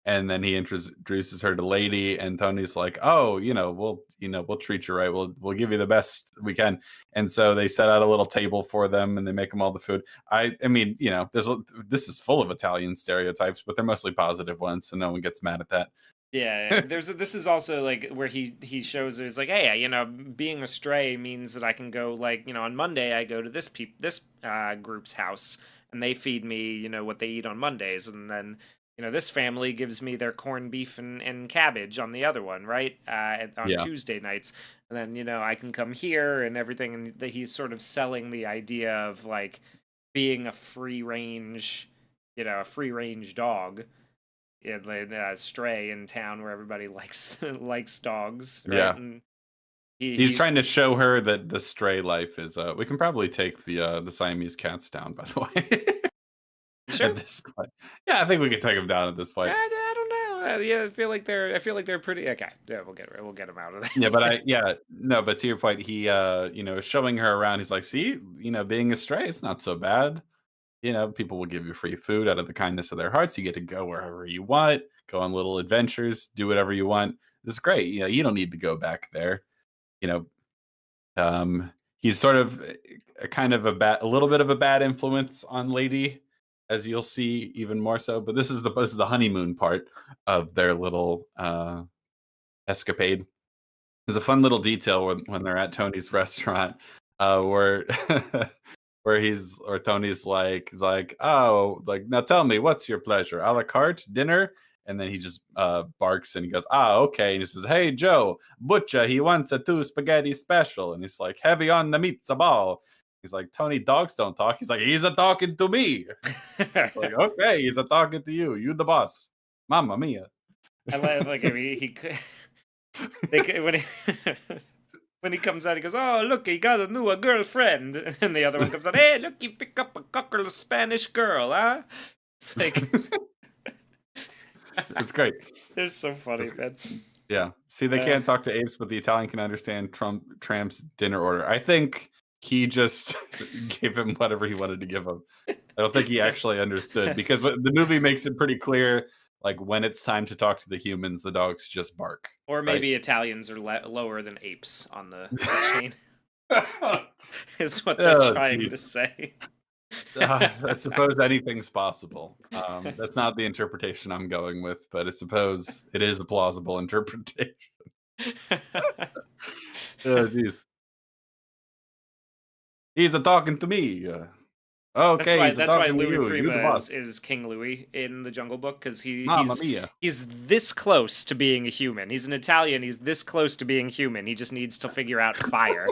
and then he introduces her to lady, and Tony's like, "Oh, we'll treat you right. We'll give you the best we can." And so they set out a little table for them, and they make them all the food. I mean, this is full of Italian stereotypes, but they're mostly positive ones, so no one gets mad at that. Yeah, this is also like where he shows it's like, hey, being a stray means that I can go like, on Monday I go to this group's house and they feed me, what they eat on Mondays, and then this family gives me their corned beef and cabbage on the other one, right? On Yeah. Tuesday nights. And then, I can come here and everything. And he's sort of selling the idea of like being a free range dog. Yeah, like a stray in town where everybody likes dogs, right? Yeah. And He's trying to show her that the stray life is. We can probably take the Siamese cats down. By the way, sure. At this point, yeah, I think we can take them down at this point. I don't know. Yeah, I feel like they're pretty okay. Yeah, we'll get them out of there. Yeah, but to your point, he is showing her around. He's like, see, being a stray, it's not so bad. People will give you free food out of the kindness of their hearts. You get to go wherever you want, go on little adventures, do whatever you want. This is great. You don't need to go back there. He's sort of a kind of a little bit of a bad influence on Lady, as you'll see even more so. But this is the honeymoon part of their little escapade. There's a fun little detail when they're at Tony's restaurant, where Tony's like, oh, like, now tell me, what's your pleasure? A la carte dinner? And then he just barks and he goes, okay. And he says, hey, Joe, butcher, he wants a 2 spaghetti special. And he's like, heavy on the meatball. He's like, Tony, dogs don't talk. He's like, he's a talking to me. Like, okay, he's a talking to you. You the boss. Mamma mia. I like when he comes out, he goes, oh, look, he got a girlfriend. And the other one comes out, hey, look, you pick up a cockerel Spanish girl, huh? It's like... It's great. They're so funny, man. Yeah. See, they can't talk to apes, but the Italian can understand Tramp's dinner order. I think he just gave him whatever he wanted to give him. I don't think he actually understood, because the movie makes it pretty clear, like, when it's time to talk to the humans, the dogs just bark. Or maybe Italians are lower than apes on the chain. is what they're Oh, trying to jeez. say. I suppose anything's possible. That's not the interpretation I'm going with, but I suppose it is a plausible interpretation. Oh, jeez. He's a talking to me. Okay, he's a That's why talking to Louis you. You the Prima boss. is King Louis in the Jungle Book, because Mamma mia. he's this close to being a human. He's an Italian. He's this close to being human. He just needs to figure out fire.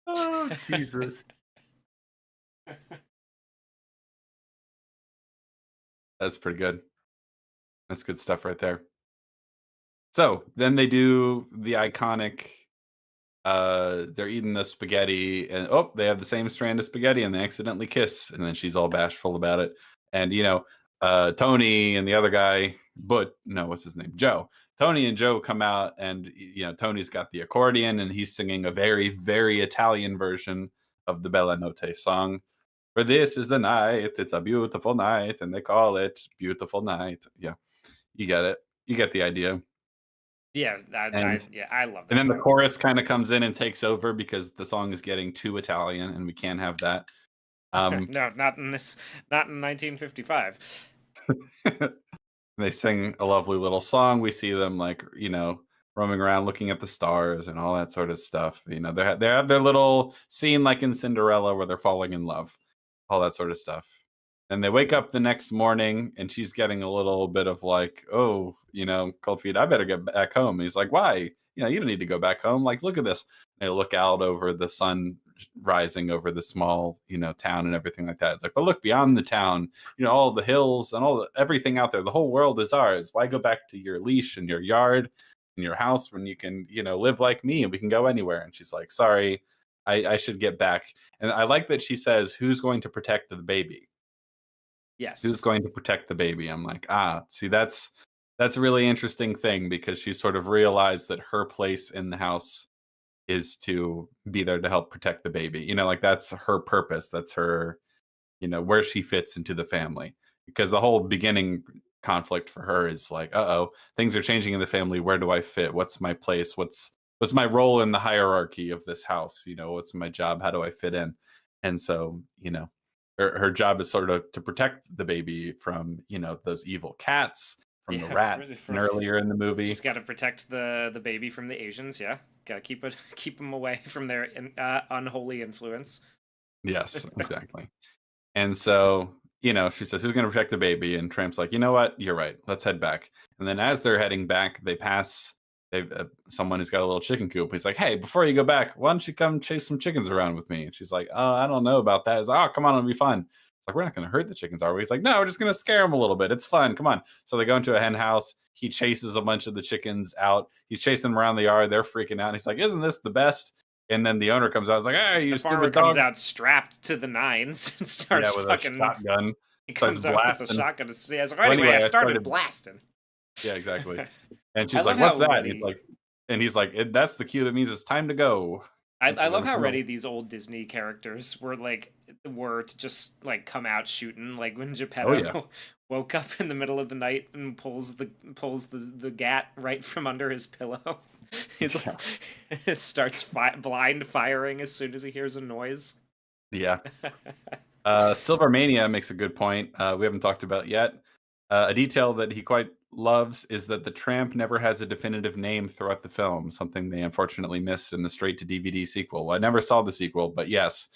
Oh, Jesus. That's pretty good. That's good stuff right there. So then they do the iconic they're eating the spaghetti and oh, they have the same strand of spaghetti and they accidentally kiss and then she's all bashful about it. And Tony and the other guy, but no, what's his name? Joe. Tony and Joe come out and Tony's got the accordion and he's singing a very, very Italian version of the Bella Notte song. For this is the night, it's a beautiful night, and they call it Beautiful Night. Yeah, you get it. You get the idea. Yeah, And yeah, I love and that then the song. chorus kind of comes in and takes over because the song is getting too Italian, and we can't have that. No, not in 1955. They sing a lovely little song. We see them roaming around, looking at the stars, and all that sort of stuff. They have their little scene like in Cinderella where they're falling in love, all that sort of stuff. And they wake up the next morning, and she's getting a little bit of like, oh, cold feet. I better get back home. And he's like, why? You don't need to go back home. Like, look at this. And they look out over the sun rising over the small, town and everything like that. It's like, but look beyond the town, all the hills and everything out there. The whole world is ours. Why go back to your leash and your yard and your house when you can, live like me and we can go anywhere? And she's like, sorry, I should get back. And I like that she says, who's going to protect the baby? Who's Yes. going to protect the baby? I'm like, see, that's a really interesting thing because she sort of realized that her place in the house is to be there to help protect the baby. Like that's her purpose. That's her, where she fits into the family. Because the whole beginning conflict for her is like, uh-oh, things are changing in the family. Where do I fit? What's my place? What's my role in the hierarchy of this house? What's my job? How do I fit in? And so, her job is sort of to protect the baby from, those evil cats, from the Yeah, rat earlier in the she's movie. got to protect the baby from the Asians. Yeah, got to keep them away from their unholy influence. Yes, exactly. And so, she says, who's going to protect the baby? And Tramp's like, you know what? You're right. Let's head back. And then as they're heading back, they pass someone who's got a little chicken coop. He's like, hey, before you go back, why don't you come chase some chickens around with me? And she's like, oh, I don't know about that. He's like, oh, come on, it'll be fun. It's like, we're not going to hurt the chickens, are we? He's like, no, we're just going to scare them a little bit. It's fun. Come on. So they go into a hen house. He chases a bunch of the chickens out. He's chasing them around the yard. They're freaking out. And he's like, isn't this the best? And then the owner comes out. He's like, hey, you The farmer stupid comes dog. out strapped to the nines and Yeah, starts with a fucking. shotgun. He Starts comes out with a blasting. shotgun. He's like, Well, anyway, I anyway, I started started. blasting. Yeah, exactly. And I she's love like, how "What's that?" And he's ready. like, that's the cue that means it's time to go. And I so love then how we'll ready these old Disney characters were to just like come out shooting. Like when Oh yeah. Geppetto woke up in the middle of the night and pulls the gat right from under his pillow. He's Yeah. like starts blind firing as soon as he hears a noise. Yeah. Silvermania makes a good point. We haven't talked about yet. A detail that he quite loves is that the tramp never has a definitive name throughout the film, something they unfortunately missed in the straight to DVD sequel. Well, I never saw the sequel, but yes.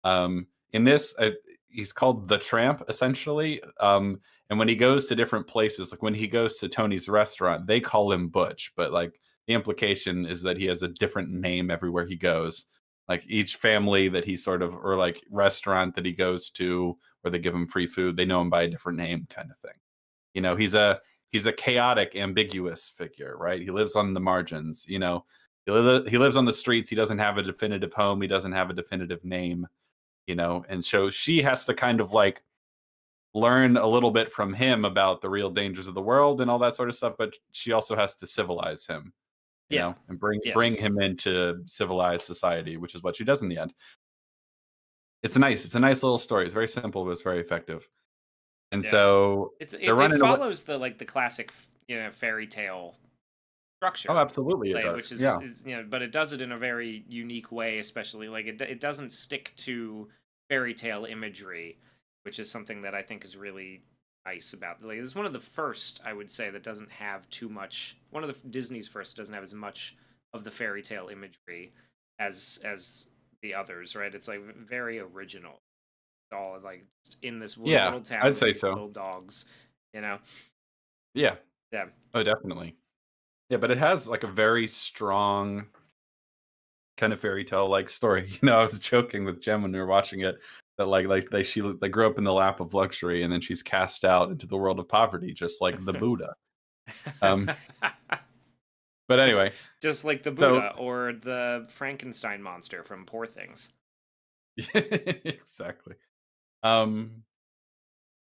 In this, he's called the Tramp, essentially. And when he goes to different places, like when he goes to Tony's restaurant, they call him Butch, but like the implication is that he has a different name everywhere he goes. Like each family that he sort of, or like restaurant that he goes to, where they give him free food, they know him by a different name, kind of thing. He's a chaotic, ambiguous figure, right? He lives on the margins. He lives on the streets. He doesn't have a definitive home. He doesn't have a definitive name. And so she has to kind of like learn a little bit from him about the real dangers of the world and all that sort of stuff. But she also has to civilize him, Yeah. and bring Yes. him into civilized society, which is what she does in the end. It's a nice little story. It's very simple, but it's very effective. And Yeah. so they're It running away. follows the classic fairy tale Oh, structure, absolutely, it like, does. which Yeah, is but it does it in a very unique way, especially like it doesn't stick to fairy tale imagery, which is something that I think is really nice about like it's one of the first I would say that doesn't have too much. One of the Disney's first doesn't have as much of the fairy tale imagery as the others, right? It's like very original. It's all like just in this one yeah, little I'd town with say these so. little dogs, you know. Yeah. Yeah. Oh, definitely. Yeah, but it has like a very strong kind of fairy tale like story. I was joking with Jem when we were watching it that they grew up in the lap of luxury and then she's cast out into the world of poverty, just like the Buddha. Um, but anyway, Just like the so Buddha or the Frankenstein monster from Poor Things. exactly. Um,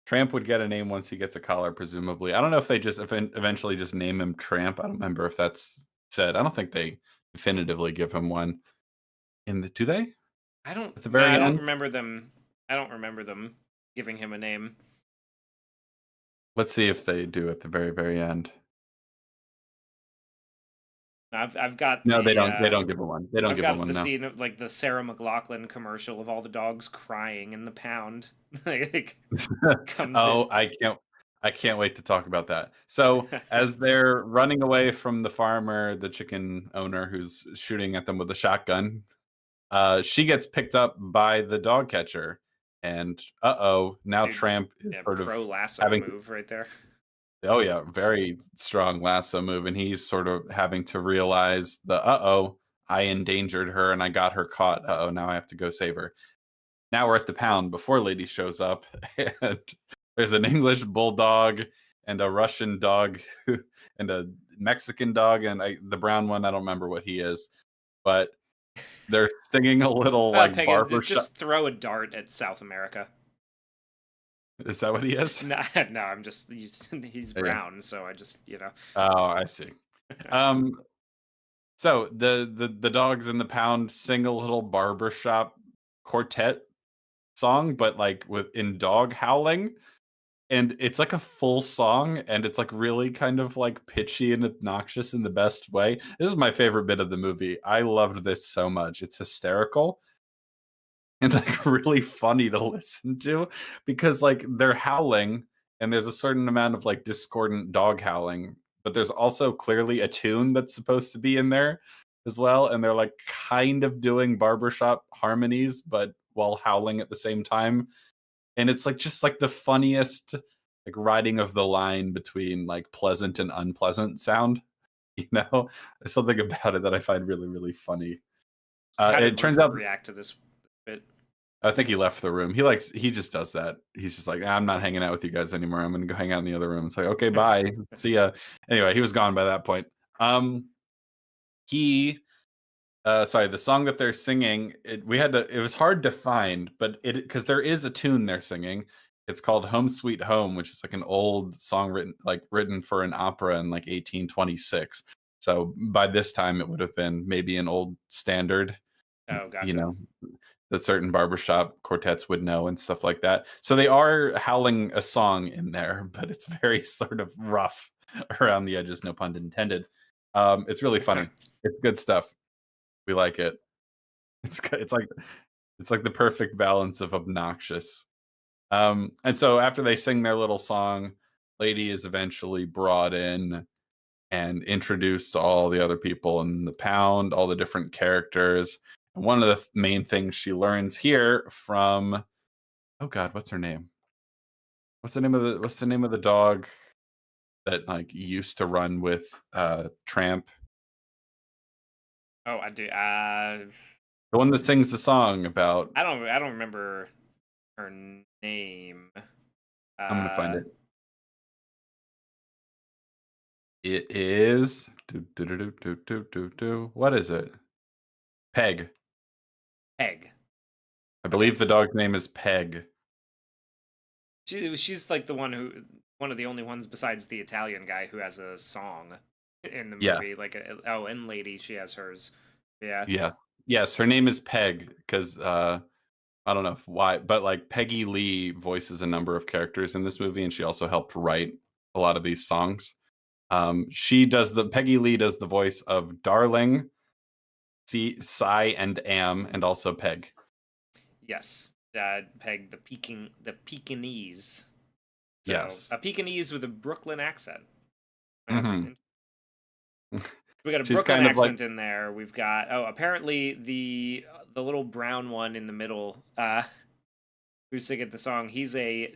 Tramp would get a name once he gets a collar, presumably. I don't know if they just eventually just name him Tramp. I don't remember if that's said. I don't think they definitively give him one. Do they I don't at the no, I very don't end? remember them. I don't remember them giving him a name. Let's see if they do at the very very end. I've got No, they the don't. They don't give him one. They don't I've give him got one. the No. scene of like the Sarah McLachlan commercial of all the dogs crying in the pound. Like comes in. Oh, I can't wait to talk about that. So, as they're running away from the farmer, the chicken owner who's shooting at them with a shotgun, she gets picked up by the dog catcher, and now Dude, Tramp is yeah, sort of pro lasso having. move right there. Oh yeah, very strong lasso move, and he's sort of having to realize I endangered her and I got her caught. Now I have to go save her. Now we're at the pound before Lady shows up, and there's an English bulldog and a Russian dog and a Mexican dog, and the brown one. I don't remember what he is, but they're singing a little like Peg, barber shop. just throw a dart at South America. Is that what he is? No, no, I'm just he's Yeah. brown, so I just Oh, I see. Um, so the dogs in the pound sing a little barbershop quartet song, but like in dog howling. And it's like a full song, and it's like really kind of like pitchy and obnoxious in the best way. This is my favorite bit of the movie. I loved this so much. It's hysterical and like really funny to listen to because like they're howling and there's a certain amount of like discordant dog howling, but there's also clearly a tune that's supposed to be in there as well. And they're like kind of doing barbershop harmonies, but while howling at the same time, and it's like just like the funniest like riding of the line between like pleasant and unpleasant sound. There's something about it that I find really really funny. How did It turns out react to this bit? I think he left the room. He just does that. He's just like, I'm not hanging out with you guys anymore. I'm gonna go hang out in the other room. It's like, okay, bye, see ya. Anyway, he was gone by that point. He sorry, the song that they're singing, it was hard to find, but it because there is a tune they're singing. It's called Home Sweet Home, which is like an old song written for an opera in like 1826. So by this time it would have been maybe an old standard, Oh, you gotcha. know, that certain barbershop quartets would know and stuff like that. So they are howling a song in there, but it's very sort of rough around the edges, no pun intended. It's really funny. It's good stuff. We like it. It's like the perfect balance of obnoxious. And so after they sing their little song, Lady is eventually brought in and introduced to all the other people in the pound, all the different characters. And one of the main things she learns here from oh god, what's her name? What's the name of the dog that like used to run with Tramp? Oh, I do. The one that sings the song about I don't remember her name. I'm gonna find Uh, it. It is what is it? Peg. Peg. I Okay. believe the dog's name is Peg. She's like one of the only ones besides the Italian guy who has a song in the Yeah. movie. Like oh, and Lady, she has hers. Yeah. Yeah. Yes, her name is Peg because I don't know why, but like Peggy Lee voices a number of characters in this movie, and she also helped write a lot of these songs. She does the Peggy Lee does the voice of Darling, Psy, and Am, and also Peg. Yes, Peg the Pekingese. So Yes. a Pekingese with a Brooklyn accent. Hmm. We got a She's Brooklyn kind of like, accent in there. We've got apparently the little brown one in the middle, who's singing the song. He's a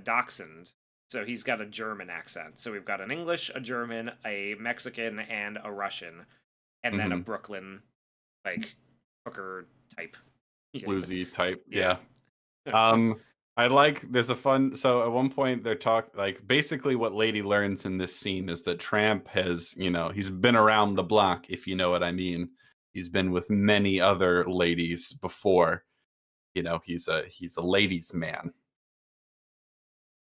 dachshund, so he's got a German accent. So we've got an English, a German, a Mexican, and a Russian, and then a mhm, Brooklyn like hooker type. bluesy type. Yeah. Yeah. Um, I like there's a fun so at one point they're like basically what Lady learns in this scene is that Tramp has, he's been around the block, if you know what I mean. He's been with many other ladies before. He's a ladies' man.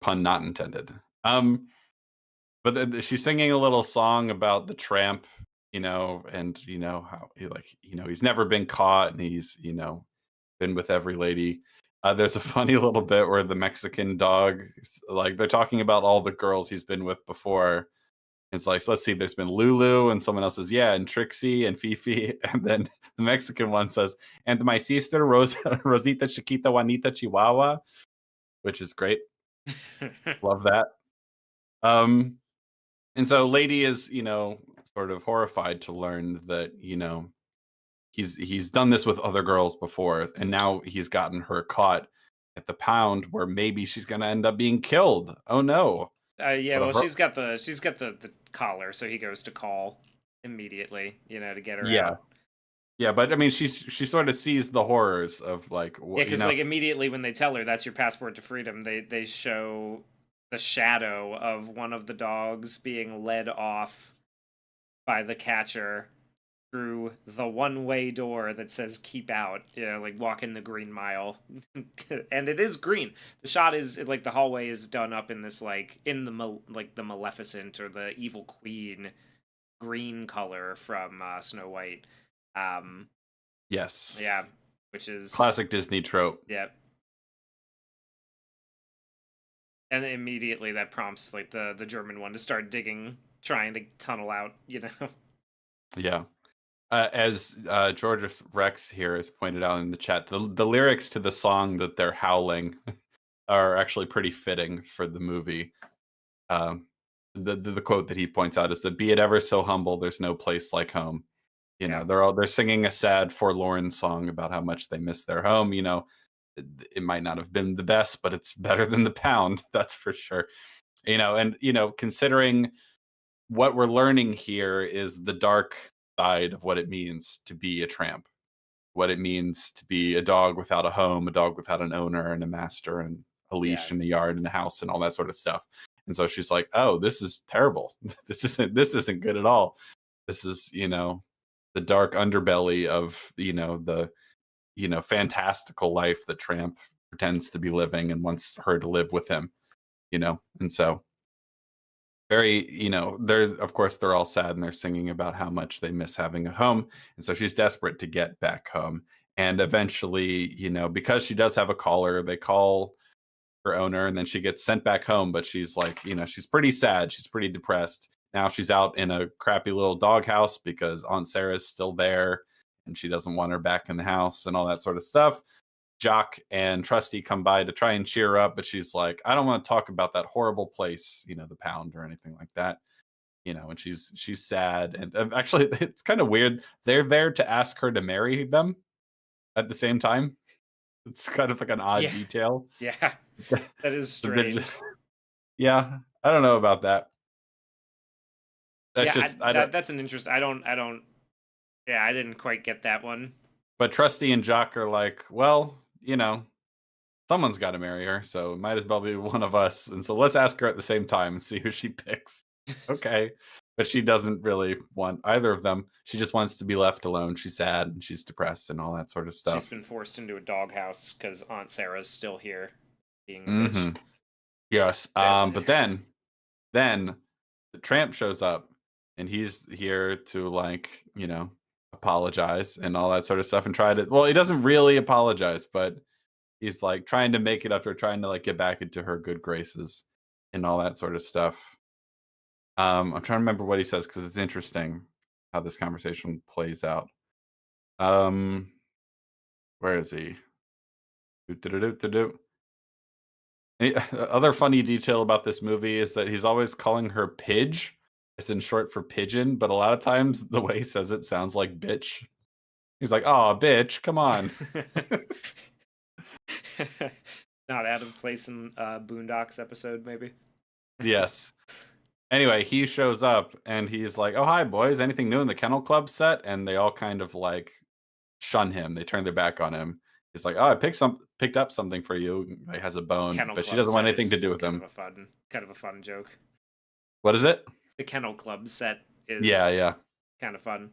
Pun not intended. Um, but she's singing a little song about the tramp, and how he's never been caught and he's, been with every lady. There's a funny little bit where the Mexican dog, like they're talking about all the girls he's been with before. It's like, so let's see, there's been Lulu, and someone else says, yeah, and Trixie and Fifi. And then the Mexican one says, and my sister, Rosita Chiquita Juanita Chihuahua, which is great. Love that. Um, and so Lady is, sort of horrified to learn that, he's done this with other girls before, and now he's gotten her caught at the pound where maybe she's gonna end up being killed. Oh no. Yeah, What a well, she's got the collar, so he goes to call immediately, to get her Yeah. out. Yeah, but I mean she sort of sees the horrors of like Yeah, what because like immediately when they tell her that's your passport to freedom, they show the shadow of one of the dogs being led off by the catcher through the one-way door that says "keep out." Like walk in the green mile, and it is green. The shot is like the hallway is done up in this like in the like the Maleficent or the Evil Queen green color from Snow White. Um, Yes. yeah, which is Classic Disney trope. yeah. And immediately that prompts like the German one to start digging, trying to tunnel out. Yeah. As George Rex here has pointed out in the chat, the lyrics to the song that they're howling are actually pretty fitting for the movie. Um, the quote that he points out is that be it ever so humble, there's no place like home. Yeah, They're singing a sad, forlorn song about how much they miss their home. It might not have been the best, but it's better than the pound, that's for sure. And considering what we're learning here is the dark side of what it means to be a tramp, what it means to be a dog without a home, a dog without an owner and a master and a yeah, leash and a yard and a house and all that sort of stuff. And so she's like, "Oh, this is terrible. This isn't good at all. This is, the dark underbelly of, the, fantastical life that Tramp pretends to be living and wants her to live with him, And so very, they're of course they're all sad and they're singing about how much they miss having a home. And so she's desperate to get back home. And eventually, because she does have a caller, they call her owner and then she gets sent back home. But she's like, she's pretty sad. She's pretty depressed. Now she's out in a crappy little doghouse because Aunt Sarah's still there and she doesn't want her back in the house and all that sort of stuff. Jock and Trusty come by to try and cheer her up, but she's like, I don't want to talk about that horrible place, the pound or anything like that. And she's sad. And actually, it's kind of weird. They're there to ask her to marry them at the same time. It's kind of like an odd yeah, detail. yeah. That is They're strange. yeah, I don't know about that. That's Yeah, just I don't. that's an interest. I don't. Yeah, I didn't quite get that one. But Trusty and Jock are like, well, someone's got to marry her, so it might as well be one of us. And so let's ask her at the same time and see who she picks. Okay. But she doesn't really want either of them. She just wants to be left alone. She's sad and she's depressed and all that sort of She's stuff. been forced into a doghouse because Aunt Sarah's still here, being a bitch. Hmm. Yes. But then the tramp shows up and he's here to like, apologize and all that sort of stuff and try to, well, he doesn't really apologize, but he's like trying to make it up to her, trying to like get back into her good graces and all that sort of stuff. I'm trying to remember what he says because it's interesting how this conversation plays out. Um, where is he? Doo-doo-doo-doo-doo. Other funny detail about this movie is that he's always calling her Pidge. It's in short for pigeon, but a lot of times the way he says it sounds like bitch. He's like, "Oh, bitch, come on." Not out of place in Boondocks episode, maybe. Yes. Anyway, he shows up and he's like, "Oh, hi, boys. Anything new in the Kennel Club set?" And they all kind of like shun him. They turn their back on him. He's like, "Oh, I picked up something for you." Like has a bone, Kennel but she Club doesn't want set anything to do is with him. kind of a fun joke. What is it? The Kennel Club set Yeah, is yeah. kind of fun.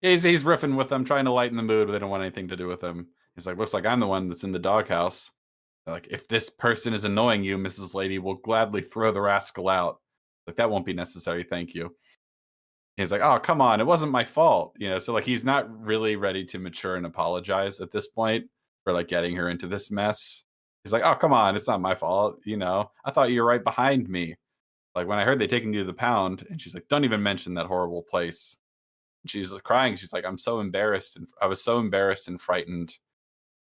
Yeah, he's riffing with them, trying to lighten the mood, but they don't want anything to do with him. He's like, "Looks like I'm the one that's in the doghouse." They're like, "If this person is annoying you, Mrs. Lady, we'll gladly throw the rascal out." Like, "That won't be necessary, thank you." He's like, "Oh, come on, it wasn't my fault." So like he's not really ready to mature and apologize at this point for like getting her into this mess. He's like, "Oh, come on, it's not my fault, I thought you were right behind me. Like when I heard they taken you to the pound." And she's like, "Don't even mention that horrible place." She's crying. She's like, "I'm so embarrassed and I was so embarrassed and frightened."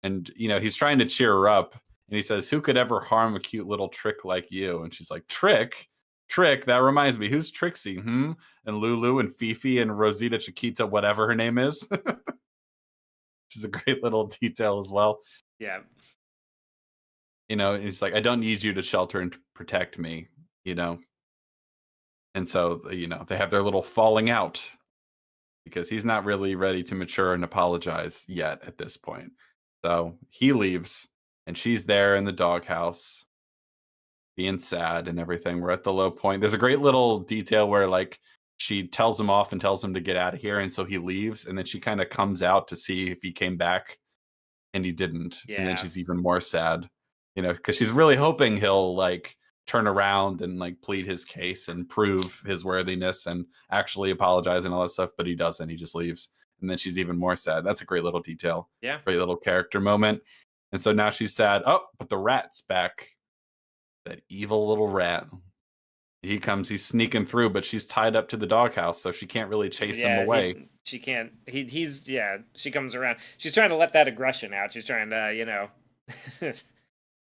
And he's trying to cheer her up and he says, "Who could ever harm a cute little Trick like you?" And she's like, "Trick? Trick? That reminds me, who's Trixie? Hmm?" And Lulu and Fifi and Rosita Chiquita, whatever her name is. Which is a great little detail as well. Yeah. And he's like, "I don't need you to shelter and protect me, you know. And so, they have their little falling out because he's not really ready to mature and apologize yet at this point. So he leaves, and she's there in the doghouse, being sad and everything. We're at the low point. There's a great little detail where like she tells him off and tells him to get out of here, and so he leaves, and then she kind of comes out to see if he came back, and he didn't. And then Yeah. she's even more sad, because she's really hoping he'll like turn around and like plead his case and prove his worthiness and actually apologize and all that stuff, but he doesn't. He just leaves. And then she's even more sad. That's a great little detail. Yeah. Great little character moment. And so now she's sad. Oh, but the rat's back. That evil little rat. He comes, he's sneaking through, but she's tied up to the doghouse, so she can't really chase him Yeah, away. she can't. He's yeah. She comes around. She's trying to let that aggression out. She's trying to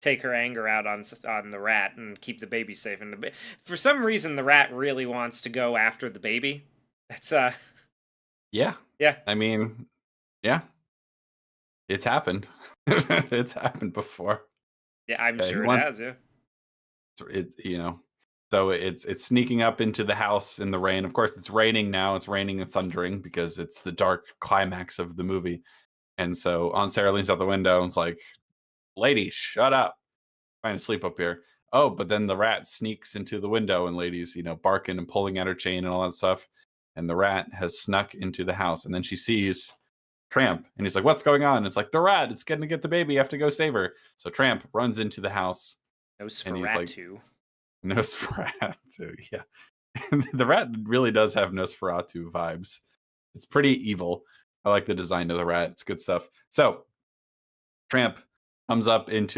take her anger out on the rat and keep the baby safe. And for some reason, the rat really wants to go after the baby. That's Yeah. yeah. I mean, yeah. It's happened. It's happened before. Yeah, I'm He sure it wants has. Yeah. so it's sneaking up into the house in the rain. Of course, it's raining now. It's raining and thundering because it's the dark climax of the movie. And so Aunt Sarah leans out the window and's like, "Lady, shut up. I'm trying to sleep up here." Oh, but then the rat sneaks into the window and lady's, barking and pulling at her chain and all that stuff. And the rat has snuck into the house. And then she sees Tramp and he's like, "What's going on?" It's like, "The rat, it's getting to get the baby. You have to go save her." So Tramp runs into the house and he's like, Nosferatu. Nosferatu, yeah. The rat really does have Nosferatu vibes. It's pretty evil. I like the design of the rat. It's good stuff. So Tramp comes up and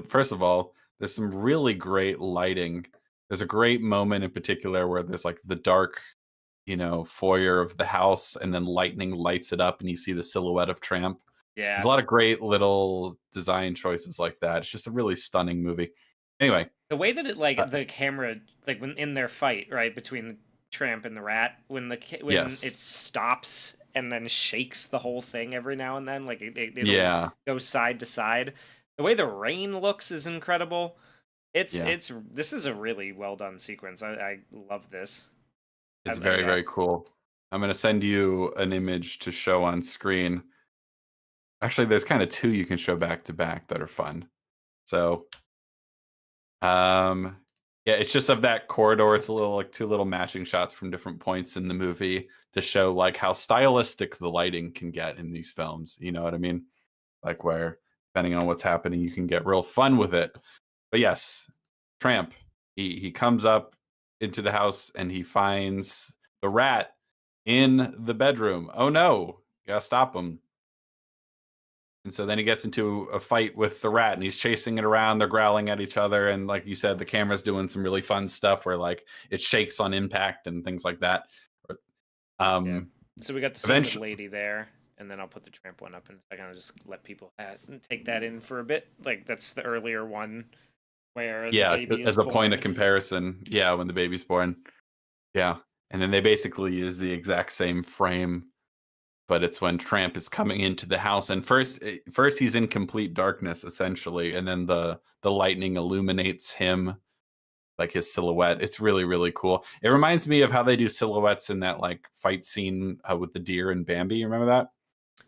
first of all, there's some really great lighting. There's a great moment in particular where there's like the dark, foyer of the house, and then lightning lights it up, and you see the silhouette of Tramp. There's Yeah. a lot of great little design choices like that. It's just a really stunning movie. Anyway, The way that it uh, the camera when in their fight right between the tramp and the rat when yes, it stops and then shakes the whole thing every now and then it'll yeah, go side to side. The way the rain looks is incredible. yeah. This is a really well done sequence. I love this. It's very, Yeah. very cool. I'm gonna send you an image to show on screen. Actually, there's kind of two you can show back to back that are fun. So, um, yeah, it's just of that corridor. It's a little like two little matching shots from different points in the movie to show like how stylistic the lighting can get in these films. You know what I mean? Like where depending on what's happening, you can get real fun with it. But yes, Tramp. He comes up into the house and he finds the rat in the bedroom. Oh no, gotta stop him. And so then he gets into a fight with the rat and he's chasing it around. They're growling at each other. And like you said, the camera's doing some really fun stuff where like it shakes on impact and things like that. Yeah. So we got the scene with Eventually, Lady there, and then I'll put the Tramp one up in a second. I'll just let people take that in for a bit. Like that's the earlier one where the yeah, baby is as a point of born. comparison, yeah, when the baby's born. Yeah. And then they basically use the exact same frame, but it's when Tramp is coming into the house. And first he's in complete darkness, essentially, and then the lightning illuminates him, like his silhouette. It's really, really cool. It reminds me of how they do silhouettes in that like fight scene with the deer and Bambi. You remember that?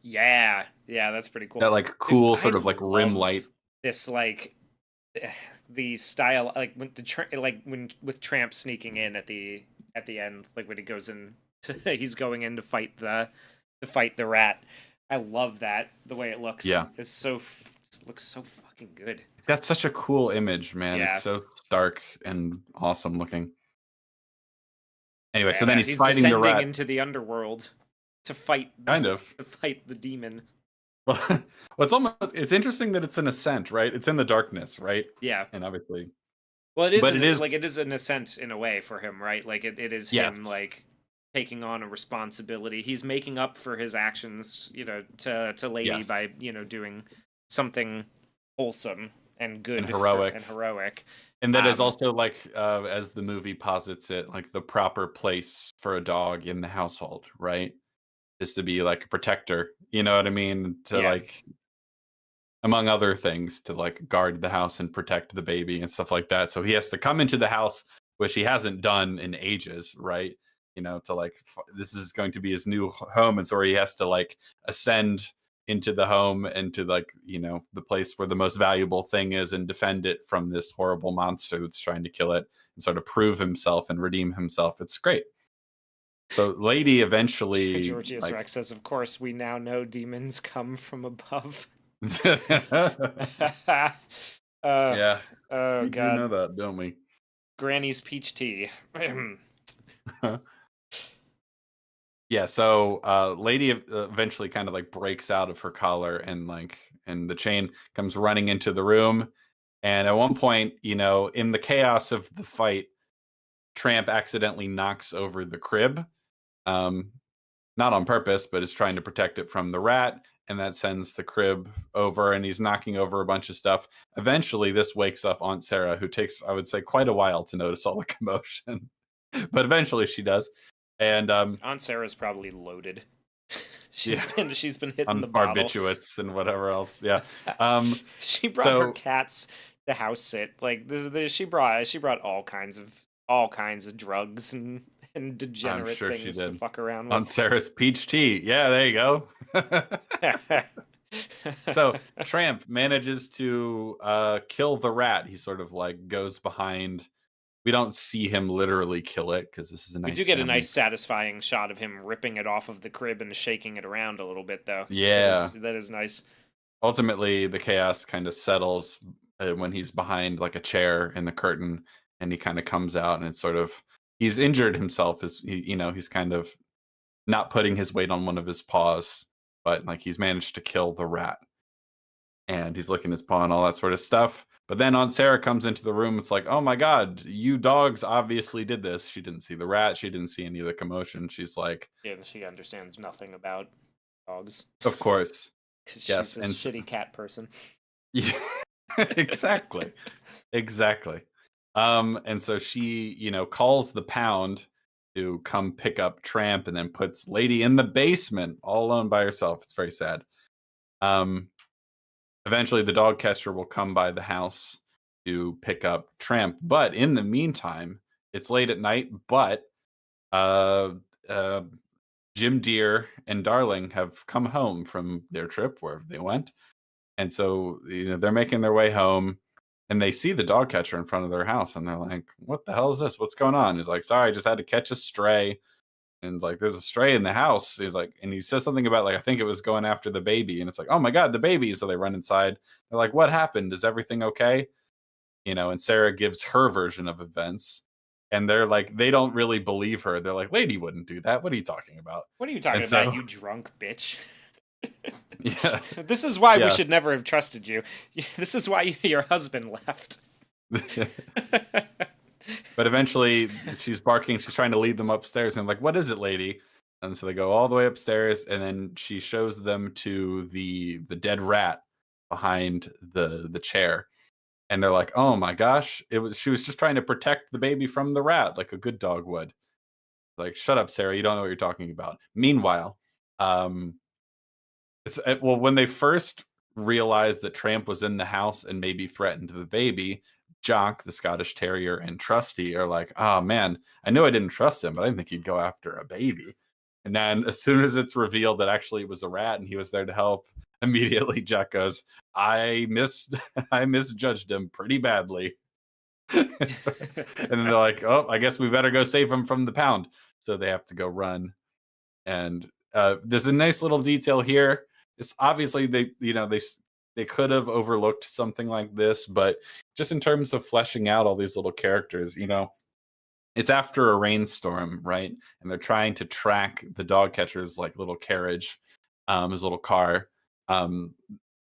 Yeah, yeah, that's pretty cool. That like Dude, cool I sort of like rim light. love this like the style like when like when with Tramp sneaking in at the end, like when he goes in he's going in to fight the rat. I love that the way it looks. Yeah. It's so it looks so fucking good. That's such a cool image, man. It's Yeah. so stark and awesome looking. Anyway, so And then he's he's fighting the descending rat. into the underworld to fight Kind of. to fight the demon. Well, it's interesting that it's an ascent, right? It's in the darkness, right? Yeah. And obviously, Well, but it is, it is an ascent in a way for him, right? Like it is him yes, like taking on a responsibility. He's making up for his actions, to Lady yes, by, doing something wholesome and and good heroic. and heroic. And that is Um also like, as the movie posits it, like the proper place for a dog in the household, right? Is to be like a protector. You know what I mean? To yeah. like, among other things, to like guard the house and protect the baby and stuff like that. So he has to come into the house, which he hasn't done in ages, right? To like, this is going to be his new home. And so he has to like ascend into the home and to like, the place where the most valuable thing is and defend it from this horrible monster that's trying to kill it and sort of prove himself and redeem himself. It's great. So Lady eventually Georgius like, Rex says, of course we now know demons come from above. uh, yeah, oh we do know god. that, don't we? Granny's peach tea. Yeah, so Lady eventually kind of like breaks out of her collar and the chain comes running into the room. And at one point, in the chaos of the fight, Tramp accidentally knocks over the crib. Um, Not on purpose, but is trying to protect it from the rat, and that sends the crib over, and he's knocking over a bunch of stuff. Eventually, this wakes up Aunt Sarah, who takes, I would say, quite a while to notice all the commotion, but eventually she does. And Aunt Sarah's probably loaded. yeah, She's been hitting on the bottle. barbiturates and whatever else. Yeah. Um, She brought her so cats to house sit. Like she brought all kinds of drugs and I'm degenerate sure she things to did. fuck around On with. Sarah's peach tea. Yeah, there you go. So Tramp manages to kill the rat. He sort of like goes behind. We don't see him literally kill it because this is a We do nice get a family. nice satisfying shot of him ripping it off of the crib and shaking it around a little bit though. Yeah. That is nice. Ultimately, the chaos kind of settles when he's behind like a chair in the curtain, and he kind of comes out, and it's sort of he's injured himself. He's kind of not putting his weight on one of his paws, but like he's managed to kill the rat, and he's licking his paw and all that sort of stuff. But then Aunt Sarah comes into the room. It's like, oh my God, you dogs obviously did this. She didn't see the rat. She didn't see any of the commotion. She's like, Yeah, she understands nothing about dogs. of course. Because Yes. she's a And shitty cat person. yeah, exactly. Exactly. And so she, calls the pound to come pick up Tramp and then puts Lady in the basement all alone by herself. It's very sad. Um, Eventually, the dog catcher will come by the house to pick up Tramp. But in the meantime, it's late at night, but uh, uh, Jim Deere and Darling have come home from their trip wherever they went. And so, they're making their way home and they see the dog catcher in front of their house and they're like, what the hell is this? What's going on? He's like, sorry, I just had to catch a stray. And like, there's a stray in the house. He's like, and he says something about like, I think it was going after the baby. And it's like, oh my God, the baby. So they run inside. They're like, what happened? Is everything okay? And Sarah gives her version of events. And they're like, they don't really believe her. They're like, Lady wouldn't do that. What are you talking about? What are you talking And about, so, you drunk bitch? Yeah. This is why we Yeah. should never have trusted you. This is why your husband left. But eventually she's barking, she's trying to lead them upstairs, and I'm like, what is it, lady? And so they go all the way upstairs, and then she shows them to the dead rat behind the chair. And they're like, oh my gosh, she was just trying to protect the baby from the rat like a good dog would. Like, shut up, Sarah, you don't know what you're talking about. Meanwhile, um well, when they first realized that Tramp was in the house and maybe threatened the baby, Jock, the Scottish Terrier, and Trusty are like, oh man, I know I didn't trust him, but I didn't think he'd go after a baby. And then as soon as it's revealed that actually it was a rat and he was there to help, immediately Jack goes, I misjudged him pretty badly. And then they're like, oh, I guess we better go save him from the pound. So they have to go run. And there's a nice little detail here. It's obviously they could have overlooked something like this, but just in terms of fleshing out all these little characters, it's after a rainstorm, right? And they're trying to track the dog catcher's like little carriage, his little car, um,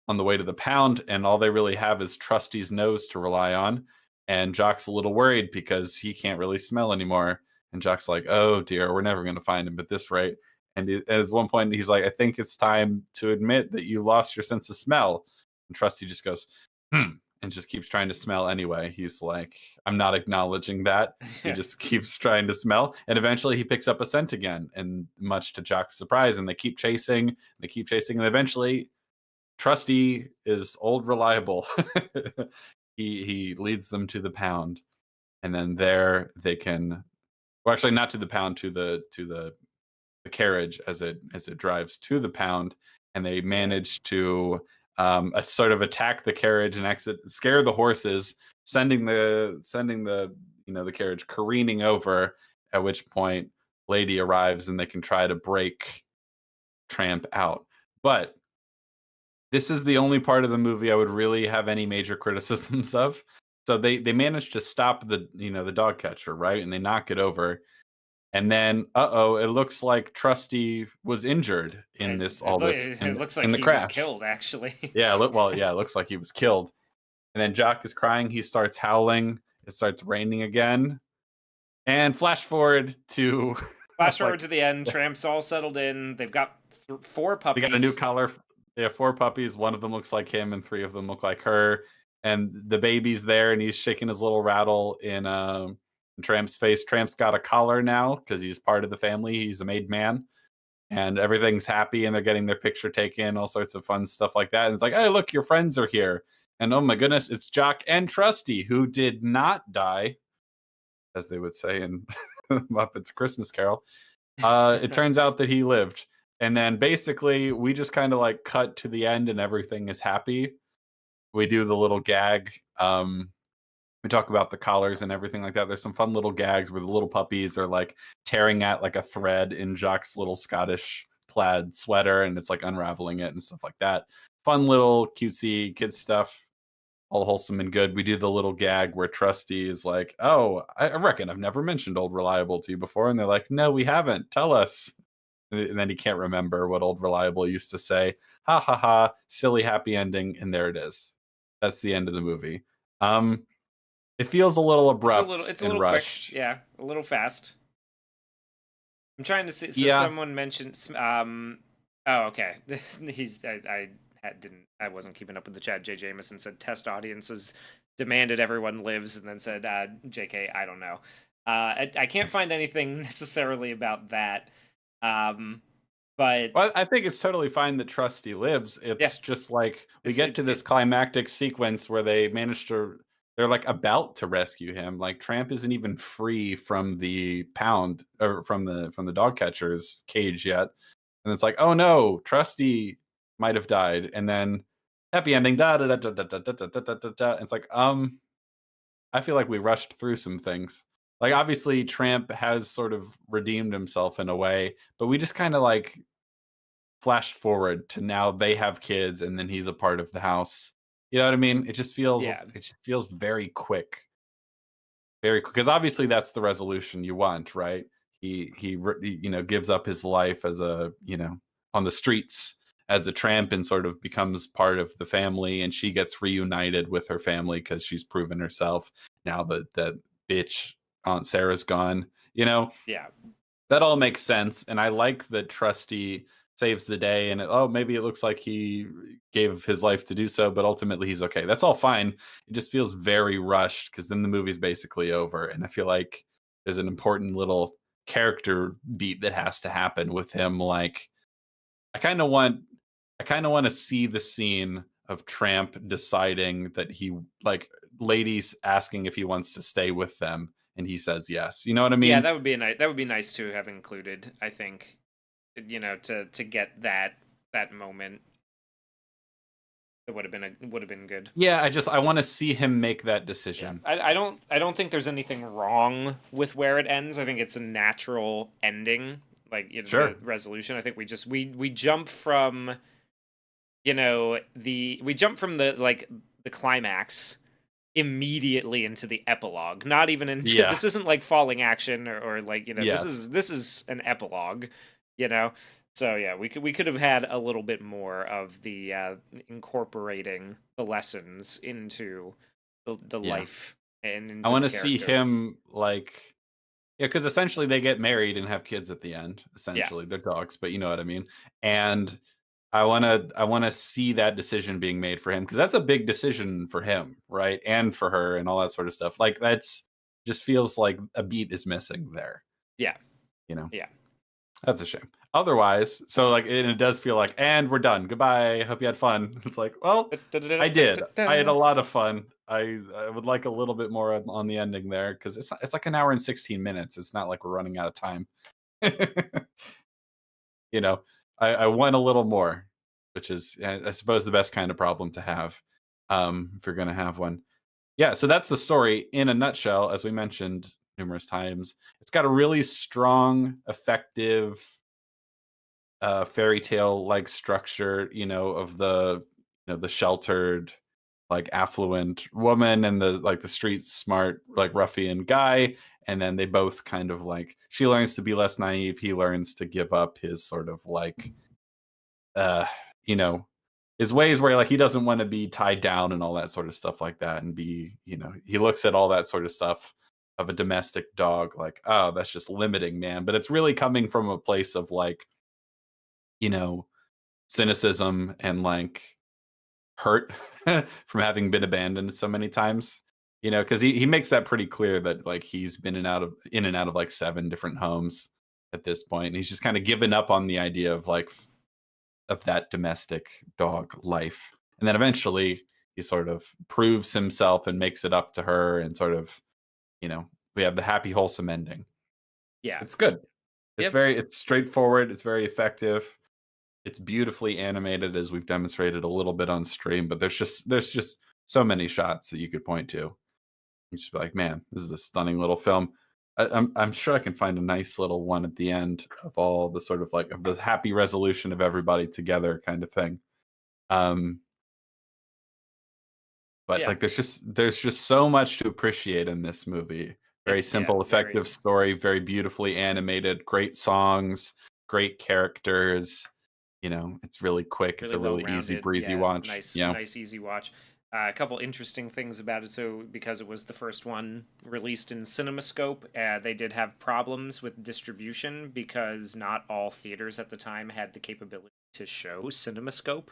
on the way to the pound, and all they really have is Trusty's nose to rely on. And Jock's a little worried because he can't really smell anymore. And Jock's like, "Oh dear, we're never going to find him at this rate." And at one point, he's like, "I think it's time to admit that you lost your sense of smell." And Trusty just goes, "Hmm," and just keeps trying to smell anyway. He's like, "I'm not acknowledging that." He just keeps trying to smell, and eventually he picks up a scent again. And much to Jock's surprise, and they keep chasing, and eventually Trusty is old reliable. He leads them to the pound, and then there they can, well, actually not to the pound, to the carriage as it drives to the pound, and they manage to sort of attack the carriage and scare the horses, sending the the carriage careening over. At which point, Lady arrives and they can try to break Tramp out, but this is the only part of the movie I would really have any major criticisms of. So they managed to stop the dog catcher, right? And they knock it over. And then it looks like Trusty was injured in It looks like in the he was crash. killed, actually. Yeah, it looks like he was killed. And then Jock is crying, he starts howling, it starts raining again. And flash forward to Flash forward to the end, Tramp's all settled in. They've got 4 puppies. They got a new collar. They have 4 puppies. One of them looks like him, and 3 of them look like her. And the baby's there, and he's shaking his little rattle in Tramp's face. Tramp's got a collar now because he's part of the family. He's a made man, and everything's happy. And they're getting their picture taken, all sorts of fun stuff like that. And it's like, hey, look, your friends are here. And oh my goodness, it's Jock and Trusty, who did not die, as they would say in Muppets Christmas Carol. It turns out that he lived. And then basically we just kind of like cut to the end and everything is happy. We do the little gag. We talk about the collars and everything like that. There's some fun little gags where the little puppies are like tearing at like a thread in Jock's little Scottish plaid sweater, and it's like unraveling it and stuff like that. Fun little cutesy kid stuff. All wholesome and good. We do the little gag where Trusty is like, "Oh, I reckon I've never mentioned Old Reliable to you before," and they're like, "No, we haven't. Tell us." And then he can't remember what Old Reliable used to say. Ha ha ha! Silly happy ending, and there it is. That's the end of the movie. It feels a little abrupt It's a and little rushed. quick, yeah, a little fast. I'm trying to see. So Yeah. someone mentioned. Oh, okay. I wasn't keeping up with the chat. J. Jameson said test audiences demanded everyone lives, and then said, "Jk, I don't know. I can't find anything necessarily about that." But Well, I think it's totally fine that Trusty lives. It's just like we get to this climactic sequence where they manage to. They're like about to rescue him. Like Tramp isn't even free from the pound or from the dog catcher's cage yet, and it's like, oh no, Trusty might have died, and then happy ending. Da da da da da da da da da da da. It's like, I feel like we rushed through some things. Like obviously Tramp has sort of redeemed himself in a way, but we just kind of like flashed forward to now they have kids and then he's a part of the house. You know what I mean? It just feels very quick. Very quick, because obviously that's the resolution you want, right? He gives up his life as a, on the streets as a tramp and sort of becomes part of the family, and she gets reunited with her family because she's proven herself now that that bitch Aunt Sarah's gone. You know, Yeah. that all makes sense, and I like that Trusty saves the day, and oh, maybe it looks like he gave his life to do so, but ultimately he's okay. That's all fine. It just feels very rushed because then the movie's basically over, and I feel like there's an important little character beat that has to happen with him. Like, I kind of want, I kind of want to see the scene of Tramp deciding that he like ladies asking if he wants to stay with them, and he says yes. You know what I Yeah, mean? that would be a nice. That would be nice to have included. I think, to get that moment, it would have been good. Yeah, I want to see him make that Yeah, decision. I don't think there's anything wrong with where it ends. I think it's a natural ending, like the Sure. resolution. I think we jump from we jump from the climax immediately into the epilogue. Not even into Yeah. this isn't like falling action or like Yes. this is an epilogue, you know. So yeah, we could have had a little bit more of the incorporating the lessons into the Yeah. life and I into want the to see character. him like yeah, because essentially they get married and have kids at the end. Yeah, Essentially, they're dogs, but you know what I mean. And I want to see that decision being made for him because that's a big decision for him, right? And for her and all that sort of stuff. Like that's just feels like a beat is missing there. yeah, You know. yeah. That's a shame. Otherwise, so like, and it does feel like, and we're done. Goodbye. Hope you had fun. It's like, well, I did. I had a lot of fun. I would like a little bit more on the ending there because it's like an hour and 16 minutes. It's not like we're running out of time. You know, I want a little more, which is I suppose the best kind of problem to have, if you're gonna have one. Yeah, so that's the story in a nutshell, as we mentioned numerous times. It's got a really strong, effective fairy tale like structure, you know, of the the sheltered, like affluent woman and the like the street smart like ruffian guy, and then they both kind of like she learns to be less naive, he learns to give up his sort of like uh you know his ways where like he doesn't want to be tied down and all that sort of stuff like that and be he looks at all that sort of stuff of a domestic dog like, oh, that's just limiting, man, but it's really coming from a place of like you know cynicism and like hurt from having been abandoned so many times. Because he makes that pretty clear that like he's been in and out of like 7 different homes at this point, and he's just kind of given up on the idea of like of that domestic dog life. And then eventually he sort of proves himself and makes it up to her, and sort of we have the happy wholesome ending. Yeah. It's good. Yep. It's straightforward. It's very effective. It's beautifully animated, as we've demonstrated a little bit on stream, but there's just so many shots that you could point to. You just be like, man, this is a stunning little film. I'm sure I can find a nice little one at the end of all the sort of like of the happy resolution of everybody together kind of thing. Um, but Yeah. like there's just so much to appreciate in this movie. Very It's yeah, simple, very effective story, very beautifully animated, great songs, great characters. It's really quick. It's really a well really easy, rounded. breezy Yeah, watch. nice, nice, easy watch. A couple interesting things about it. So, because it was the first one released in CinemaScope, they did have problems with distribution because not all theaters at the time had the capability to show CinemaScope.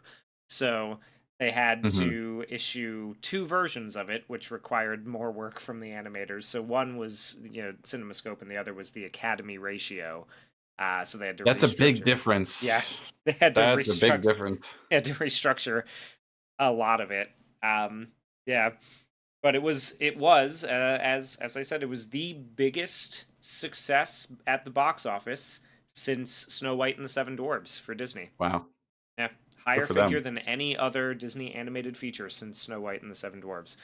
So, they had Hmm. to issue two versions of it, which required more work from the animators. So, one was CinemaScope, and the other was the Academy ratio. So they had to That's a big restructure. Yeah, difference. they had to That's a big restructure. difference. Had to restructure a lot of it. Um, yeah, but it was as I said, it was the biggest success at the box office since Snow White and the Seven Dwarfs for Disney. Wow. Yeah, Good higher for figure them. than any other Disney animated feature since Snow White and the Seven Dwarfs.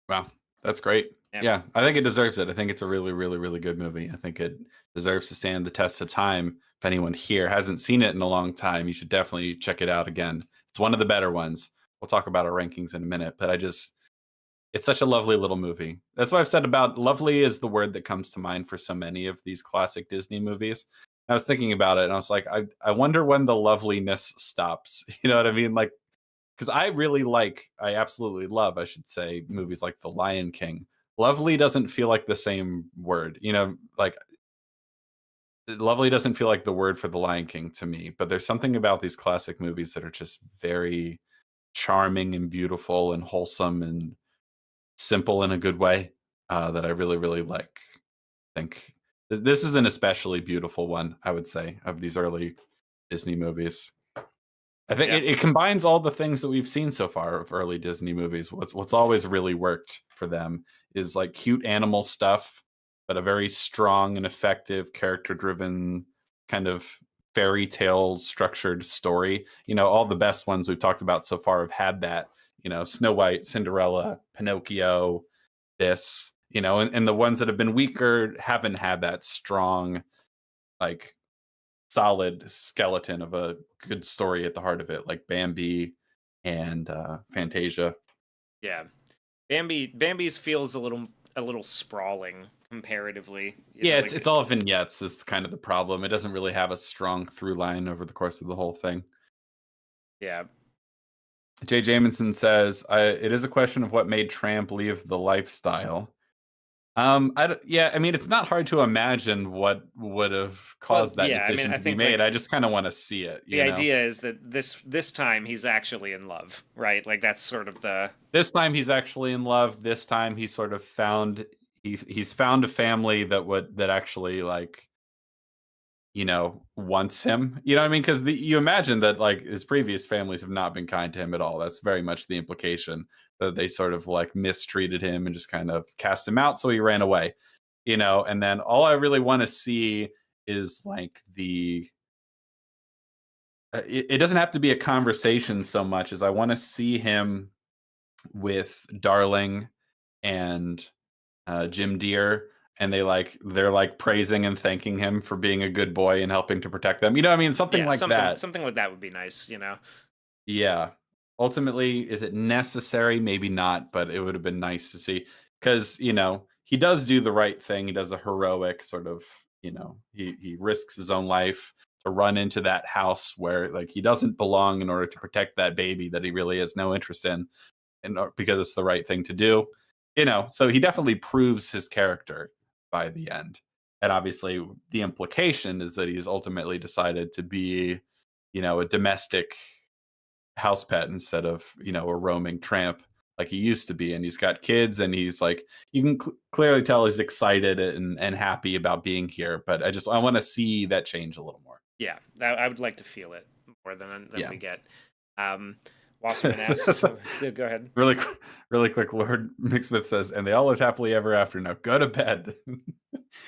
Wow. That's great. Yeah, Yeah, I think it deserves it. I think it's a really, really, really good movie. I think it deserves to stand the test of time. If anyone here hasn't seen it in a long time, you should definitely check it out again. It's one of the better ones. We'll talk about our rankings in a minute, but it's such a lovely little movie. That's what I've said about lovely is the word that comes to mind for so many of these classic Disney movies. I was thinking about it, and I was like, I wonder when the loveliness stops. You know what I mean? Like, because I absolutely love, I should say, movies like The Lion King. Lovely doesn't feel like the same word. Like lovely doesn't feel like the word for The Lion King to me. But there's something about these classic movies that are just very charming and beautiful and wholesome and simple in a good way, that I really, really like. Think this is an especially beautiful one, I would say, of these early Disney movies. I think Yeah. it combines all the things that we've seen so far of early Disney movies. What's always really worked for them is like cute animal stuff, but a very strong and effective character-driven kind of fairy tale structured story. All the best ones we've talked about so far have had that. Snow White, Cinderella, Pinocchio, this. And the ones that have been weaker haven't had that strong, like solid skeleton of a good story at the heart of it, like Bambi and Fantasia. Yeah. Bambi's feels a little sprawling comparatively. Yeah, Like it's all vignettes is kind of the problem. It doesn't really have a strong through line over the course of the whole thing. yeah. Jay Jamison says, "It is a question of what made Tramp leave the lifestyle." Yeah, I mean, it's not hard to imagine what would have Well, caused that yeah. I mean, decision I to be think made. like I just kind of want to see it. the idea is that this time he's actually in love, right? Like that's sort of the This time he's actually in love. This time he's sort of found he's found a family that actually like wants him. You know what I mean? Because you imagine that like his previous families have not been kind to him at all. That's very much the implication that they sort of like mistreated him and just kind of cast him out, so he ran away. And then all I really want to see is like it doesn't have to be a conversation so much as I want to see him with Darling and Jim Deere, and they're like praising and thanking him for being a good boy and helping to protect them. You know what I mean? Something yeah, like something that. something like that would be nice. Yeah. Ultimately, is it necessary? Maybe not, but it would have been nice to see because he does do the right thing. He does a heroic sort of he risks his own life to run into that house where like he doesn't belong in order to protect that baby that he really has no interest in, and because it's the right thing to do. So he definitely proves his character by the end. And obviously the implication is that he's ultimately decided to be a domestic house pet instead of a roaming tramp like he used to be. And he's got kids, and he's like, you can clearly tell he's excited and happy about being here, but I want to see that change a little more. Yeah, I would like to feel it more than Yeah. we get. Wasserman asks, so go ahead. Really quick, Lord McSmith says, and they all lived happily ever after. Now go to bed.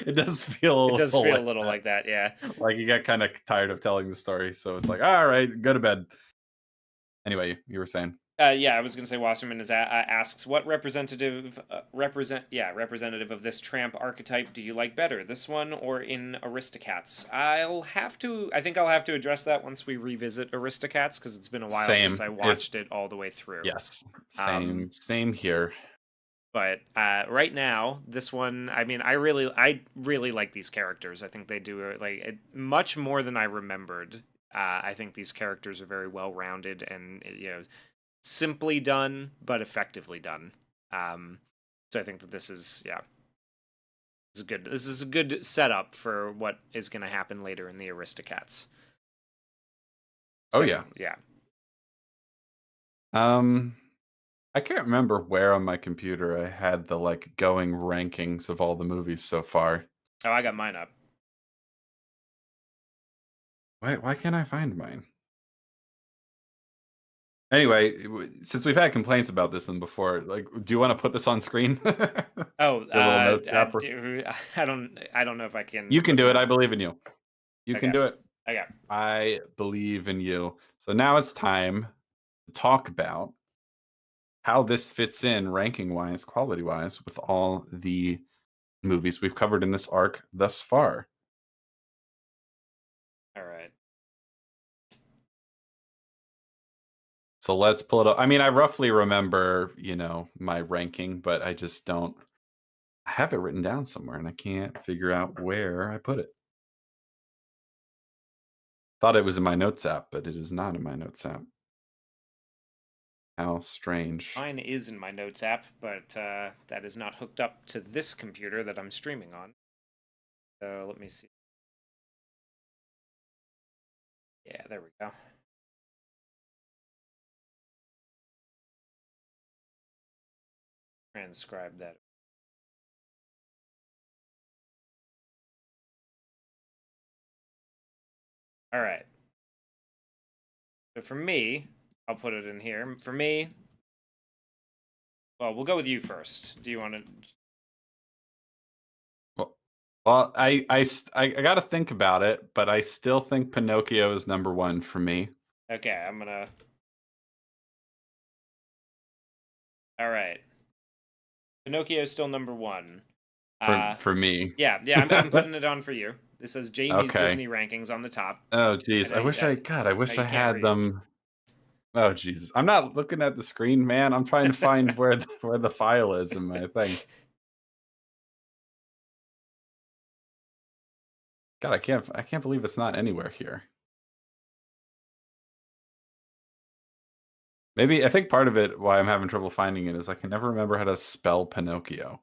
It does feel It does feel a like little that. like that, yeah. Like you got kind of tired of telling the story, so it's like, all right, go to bed. Anyway, you were saying. Yeah, I was gonna say Wasserman asks what representative of this tramp archetype do you like better, this one or in Aristocats? I think I'll have to address that once we revisit Aristocats because it's been a while Same. since I watched it all the way through. Yes, Um, same here. But right now, this one, I mean, I really like these characters. I think they do much more than I remembered. I think these characters are very well rounded and simply done but effectively done. So I think that this is good. This is a good setup for what is going to happen later in the Aristocats. Oh yeah. Yeah. I can't remember where on my computer I had the like going rankings of all the movies so far. Oh, I got mine up. Why can't I find mine? Anyway, since we've had complaints about this one before, like, do you want to put this on screen? Oh, Your little note dropper? I don't know if I can. You can do it. I believe in you. You can Okay. do it. Okay. I believe in you. So now it's time to talk about how this fits in ranking wise, quality wise, with all the movies we've covered in this arc thus far. All right. So let's pull it up. I mean, I roughly remember, my ranking, but I just don't. I have it written down somewhere and I can't figure out where I put it. Thought it was in my notes app, but it is not in my notes app. How strange. Mine is in my notes app, but that is not hooked up to this computer that I'm streaming on. So let me see. Yeah, there we go. Transcribe that. All right. So for me, I'll put it in here. For me, well, we'll go with you first. Do you want to? Well, I got to think about it, but I still think Pinocchio is number one for me. Okay, I'm gonna. All right. Pinocchio is still number one. For me. Yeah, I'm putting it on for you. This says Jamie's Okay. Disney rankings on the top. Oh, geez. And I wish I can't had read. them. Oh, Jesus. I'm not looking at the screen, man. I'm trying to find where the file is in my thing. God, I can't believe it's not anywhere here. Maybe I think part of it why I'm having trouble finding it is I can never remember how to spell Pinocchio.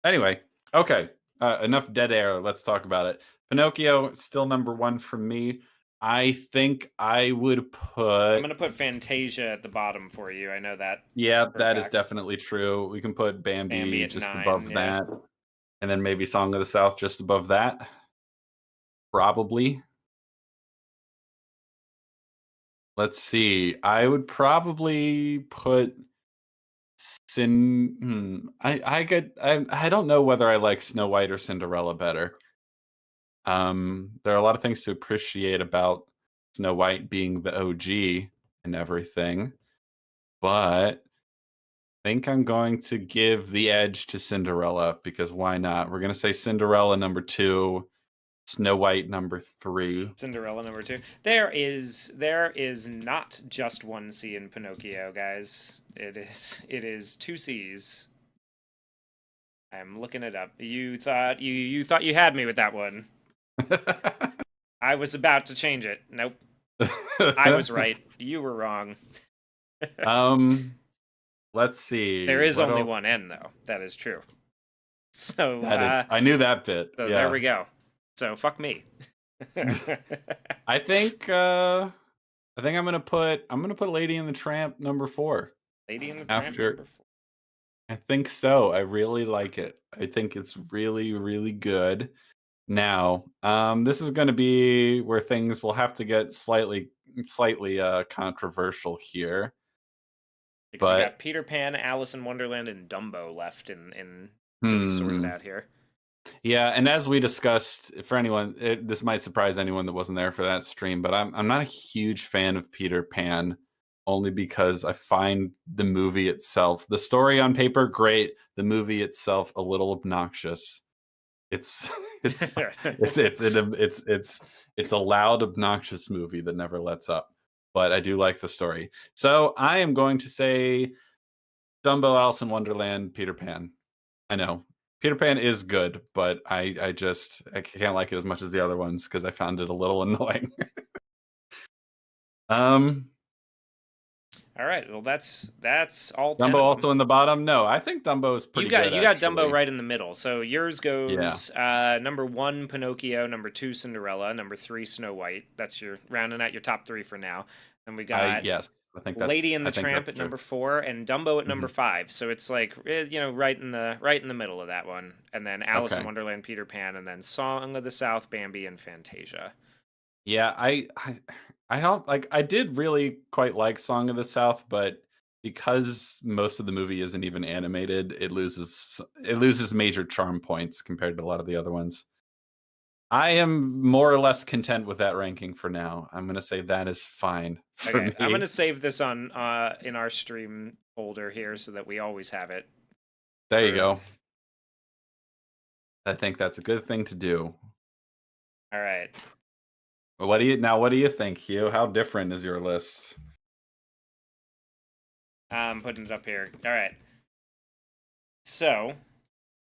Anyway, okay. Enough dead air. Let's talk about it. Pinocchio still number one for me. I think I would put. I'm gonna put Fantasia at the bottom for you. I know that. Yeah, for a that is fact. definitely true. We can put Bambi at just 9, above yeah. that, and then maybe Song of the South just above that. Probably. Let's see. I would probably put I don't know whether I like Snow White or Cinderella better. There are a lot of things to appreciate about Snow White being the OG and everything, but I think I'm going to give the edge to Cinderella because why not? We're going to say Cinderella number 2, Snow White number 3. Cinderella number 2. There is not just one C in Pinocchio, guys. It is 2 C's. I'm looking it up. You thought you thought you had me with that one. I was about to change it. Nope. I was right. You were wrong. Let's see. There is only one N though. That is true. So I knew that bit. So yeah. there we go. So fuck me. I think I'm gonna put Lady and the Tramp number 4. Lady and the Tramp number 4. I think so. I really like it. I think it's really, really good. Now, this is going to be where things will have to get slightly controversial here. Because you got Peter Pan, Alice in Wonderland, and Dumbo left in to be sorted out here. Yeah, and as we discussed, for anyone, this might surprise anyone that wasn't there for that stream, but I'm not a huge fan of Peter Pan, only because I find the movie itself, the story on paper, great. The movie itself, a little obnoxious. It's a loud, obnoxious movie that never lets up. But I do like the story, so I am going to say Dumbo, Alice in Wonderland, Peter Pan. I know Peter Pan is good, but I can't like it as much as the other ones because I found it a little annoying. All right, well that's all. Dumbo also in the bottom. No, I think Dumbo is pretty good. You got Dumbo right in the middle. So yours goes number 1 Pinocchio, number 2 Cinderella, number 3 Snow White. That's your rounding out your top 3 for now. And we got I think that's, Lady and the Tramp at number 4 and Dumbo at number 5. So it's like right in the middle of that one. And then Alice in Wonderland, Peter Pan, and then Song of the South, Bambi, and Fantasia. Yeah, I did really quite like Song of the South, but because most of the movie isn't even animated, it loses major charm points compared to a lot of the other ones. I am more or less content with that ranking for now. I'm gonna say that is fine for me. I'm gonna save this on in our stream folder here so that we always have it. There you go. I think that's a good thing to do. All right. What do you think, Hugh? How different is your list? I'm putting it up here. All right. So,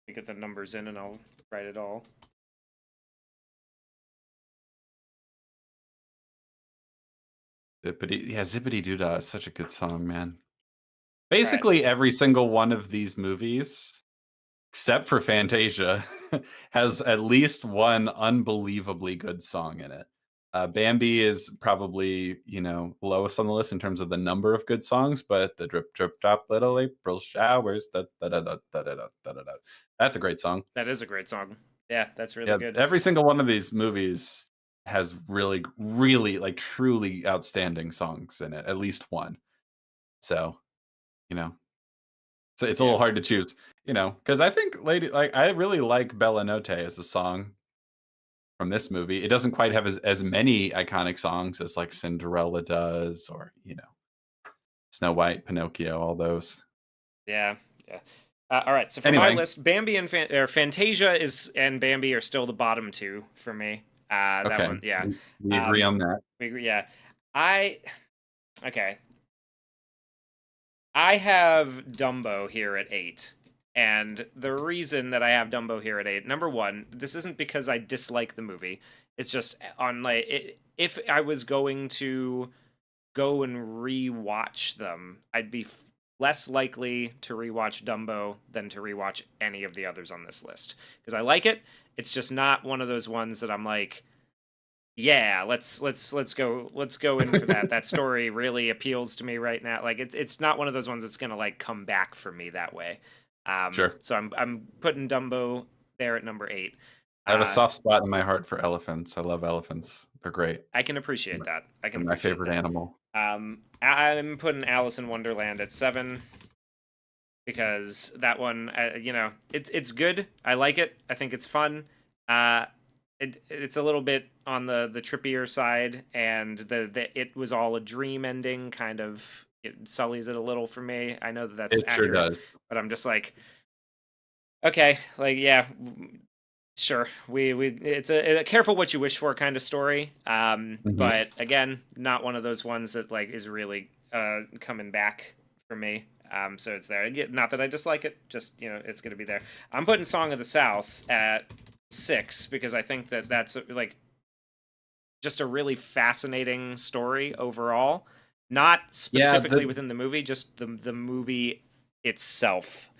we get the numbers in and I'll write it all. Zippity Doo Dah is such a good song, man. Right. Basically, every single one of these movies, except for Fantasia, has at least one unbelievably good song in it. Bambi is probably, lowest on the list in terms of the number of good songs, but the drip, drip, drop, little April showers, da, da, da, da, da, da, da, da, da, da. That's a great song. That is a great song. Yeah, that's really Yeah, good. every single one of these movies has really, really, like, truly outstanding songs in it, at least one. So, you know, so it's a Yeah. little hard to choose, because I think I really like Bella Notte as a song from this movie. It doesn't quite have as many iconic songs as like Cinderella does, or Snow White, Pinocchio, all those. Yeah. Yeah. All right. So for my Anyway, list, Bambi and Fantasia and Bambi are still the bottom two for me. That okay, one. Yeah. we agree Um, on that. we agree. Yeah. I okay. I have Dumbo here at 8. And the reason that I have Dumbo here at 8, number one, this isn't because I dislike the movie. It's just on if I was going to go and rewatch them, I'd be less likely to rewatch Dumbo than to rewatch any of the others on this list because I like it. It's just not one of those ones that I'm like, yeah, let's go in for that. That story really appeals to me right now. Like it's not one of those ones that's gonna like come back for me that way. Sure, So I'm putting Dumbo there at number 8. I have a Uh, soft spot in my heart for elephants. I love elephants. They're great. I can appreciate that. I can They're my appreciate favorite that. animal. I'm putting Alice in Wonderland at 7 because that one, it's good. I like it. I think it's fun. Uh, it's a little bit on the trippier side, and the it was all a dream ending kind of it sullies it a little for me. I know that that's It sure accurate, does. but I'm just like, okay, like yeah, sure. We it's a careful what you wish for kind of story. Mhm. But again, not one of those ones that like is really coming back for me. So it's there. Not that I dislike it, just it's gonna be there. I'm putting Song of the South at 6 because I think that that's like just a really fascinating story overall. Not Yeah, specifically within the movie, just the movie itself.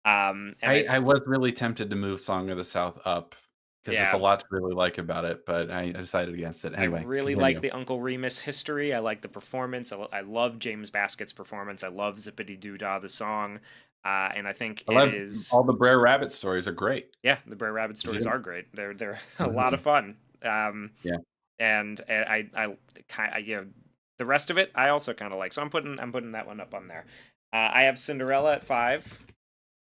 And I was really tempted to move Song of the South up because there's a yeah, lot to really like about it, but I decided against it. I Anyway, really like continue. the Uncle Remus history. I like the performance. I love James Baskett's performance. I love Zippity Doo Dah, the song. And I think I it love is, all the Brer Rabbit stories are great. yeah, the Brer Rabbit Is stories it? are great. They're a lot of Mhm. fun. Um, Yeah. and I kind of, the rest of it I also kind of like. So I'm putting that one up on there. I have Cinderella at 5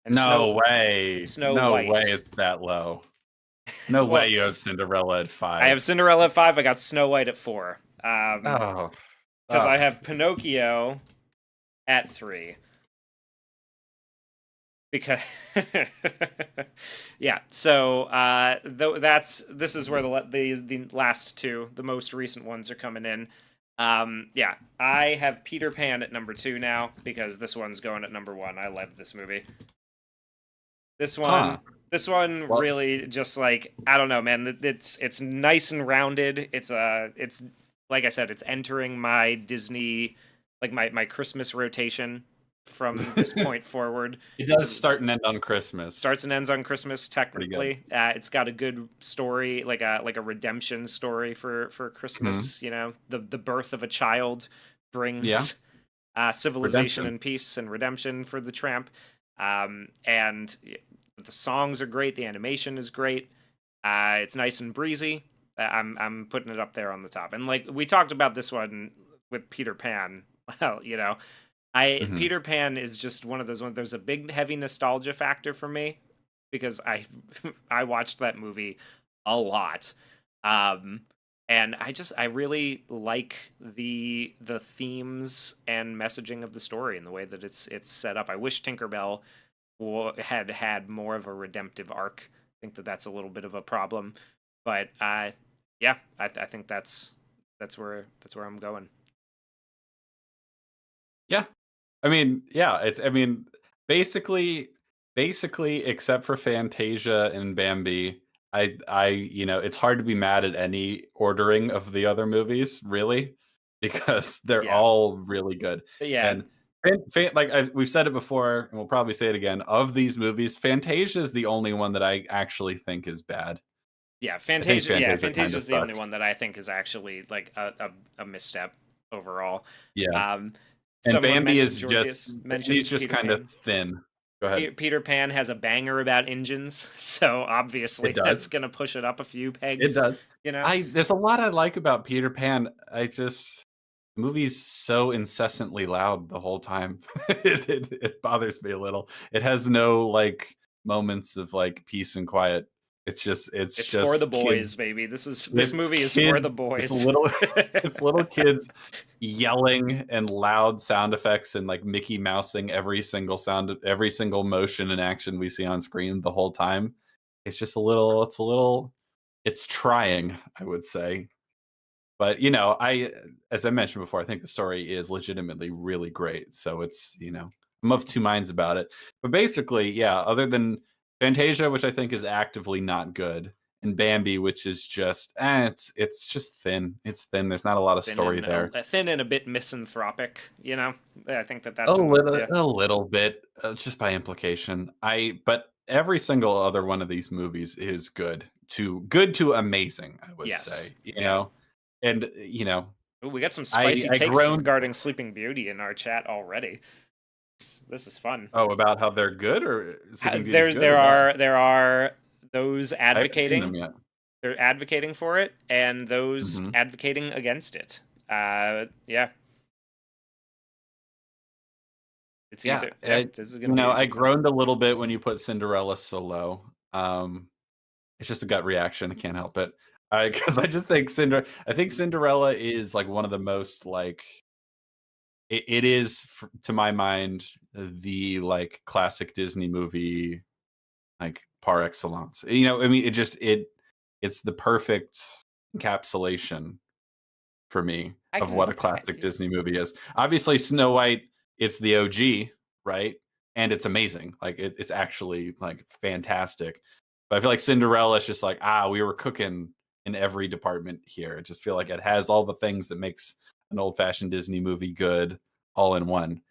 and No way. Snow No way White. it's that low. No way Well, you have Cinderella at I have 5. Cinderella at 5. I got Snow White at 4. Oh. Because I Ugh. have Pinocchio at 3. Because yeah, so this is where the last two, the most recent ones, are coming in. Yeah, I have Peter Pan at number 2 now because this one's going at number 1. I love this movie. This Huh. one, this one Well, really just like I don't know, man. It's nice and rounded. It's like I said, it's entering my Disney, like my Christmas rotation from this point forward. it does 'Cause start and end on Christmas. starts and ends on Christmas. Pretty good. Technically, it's got a good story, like a redemption story for Mhm. Christmas. The birth of a child Yeah. brings civilization Redemption. and peace and redemption for the tramp. And the songs are great. The animation is great. It's nice and breezy. I'm putting it up there on the top. And like we talked about this one with Peter Pan. Well, Mhm. Peter Pan is just one of those ones. There's a big heavy nostalgia factor for me because I I watched that movie a lot. Um and I really like the themes and messaging of the story and the way that it's set up. I wish Tinkerbell had more of a redemptive arc. I think that that's a little bit of a problem, but yeah, I think that's where I'm going. Yeah. I mean, yeah, basically basically except for Fantasia and Bambi, it's hard to be mad at any ordering of the other movies, really, because they're Yeah. all really good. Yeah. And like we've said it before, and we'll probably say it again. Of these movies, Fantasia is the only one that I actually think is bad. Yeah, I think Fantasia. Yeah, Fantasia kind Fantasia of is the only sucks. one that I think is actually like a misstep overall. Yeah, Um, and Someone mentioned Bambi's mentioned just Peter kind of Pan. thin. Go ahead. Peter Pan has a banger about engines, so It obviously that's does. gonna push it up a few It pegs. does. You know. I There's a lot I like about Peter Pan. The movie's so incessantly loud the whole time. It bothers me a little. It has no, like, moments of, like, peace and quiet. It's It's for the just boys, kids. baby. This It's movie is for the kids. It's boys. little it's little kids yelling and loud sound effects and, like, Mickey Mousing every single motion and action we see on screen the whole time. It's trying, I would say. But, as I mentioned before, I think the story is legitimately really great. So I'm of two minds about it. But basically, yeah, other than Fantasia, which I think is actively not good, and Bambi, which is just, it's just thin. It's thin. There's not a lot of story there. Thin and a bit misanthropic. You know, I think that's in the yeah. A little bit, just by implication. But every single other one of these movies is good to amazing, I would Yes, say. You yeah. know, and Ooh, we got some spicy I takes groaned. regarding Sleeping Beauty in our chat already. This is fun. Oh, about how they're good, or Sleeping Beauty's There's good or bad? there are those I haven't seen them advocating yet. they're advocating for it and those Mhm. advocating against it. Yeah, it's Yeah, either yeah. This is gonna I be groaned a little bit when you put Cinderella so low. It's just a gut reaction. I can't help it. Because I think Cinderella is like one of the most like it is to my mind the like classic Disney movie like par excellence. I mean, it's the perfect encapsulation for me I of what can a classic Disney movie is. Obviously, Snow White, it's the OG, right? And it's amazing. Like it's actually like fantastic. But I feel like Cinderella is just like, we were cooking in every department here. I just feel like it has all the things that makes an old-fashioned Disney movie good all in one.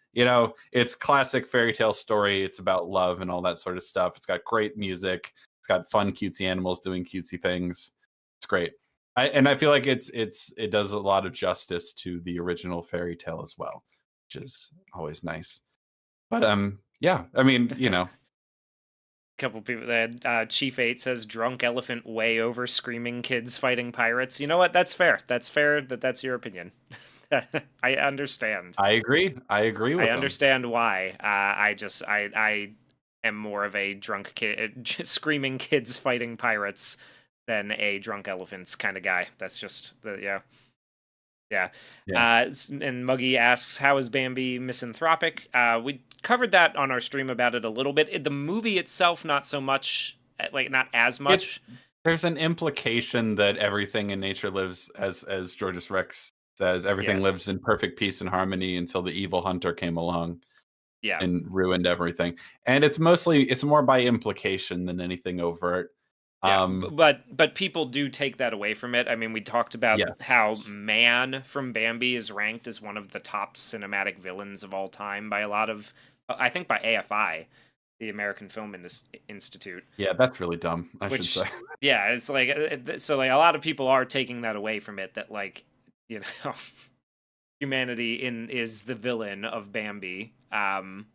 It's classic fairy tale story. It's about love and all that sort of stuff. It's got great music. It's got fun, cutesy animals doing cutesy things. It's great. I feel like it does a lot of justice to the original fairy tale as well, which is always nice. But yeah, I mean, couple people that Chief 8 says drunk elephant way over screaming kids fighting pirates. You know what? That's fair. That's fair that's your opinion. I understand. I agree. I agree I with them. understand why. I am more of a drunk kid screaming kids fighting pirates than a drunk elephants kind of guy. That's just the yeah. Yeah. Yeah. And Muggy asks, how is Bambi misanthropic? We covered that on our stream about it a little bit. The movie itself, not so much, like not as It's much. There's an implication that everything in nature lives, as Georges Rex says, Yeah. everything lives in perfect peace and harmony until the evil hunter came along Yeah. and ruined everything. And it's more by implication than anything overt. Yeah, Um, but people do take that away from it. I mean, we talked about yes. how Man from Bambi is ranked as one of the top cinematic villains of all time by a lot of, I think by AFI, the American Film Institute. Yeah, that's really dumb, I should say. Which, yeah, it's like so like a lot of people are taking that away from it. That like, you know, humanity is the villain of Bambi. And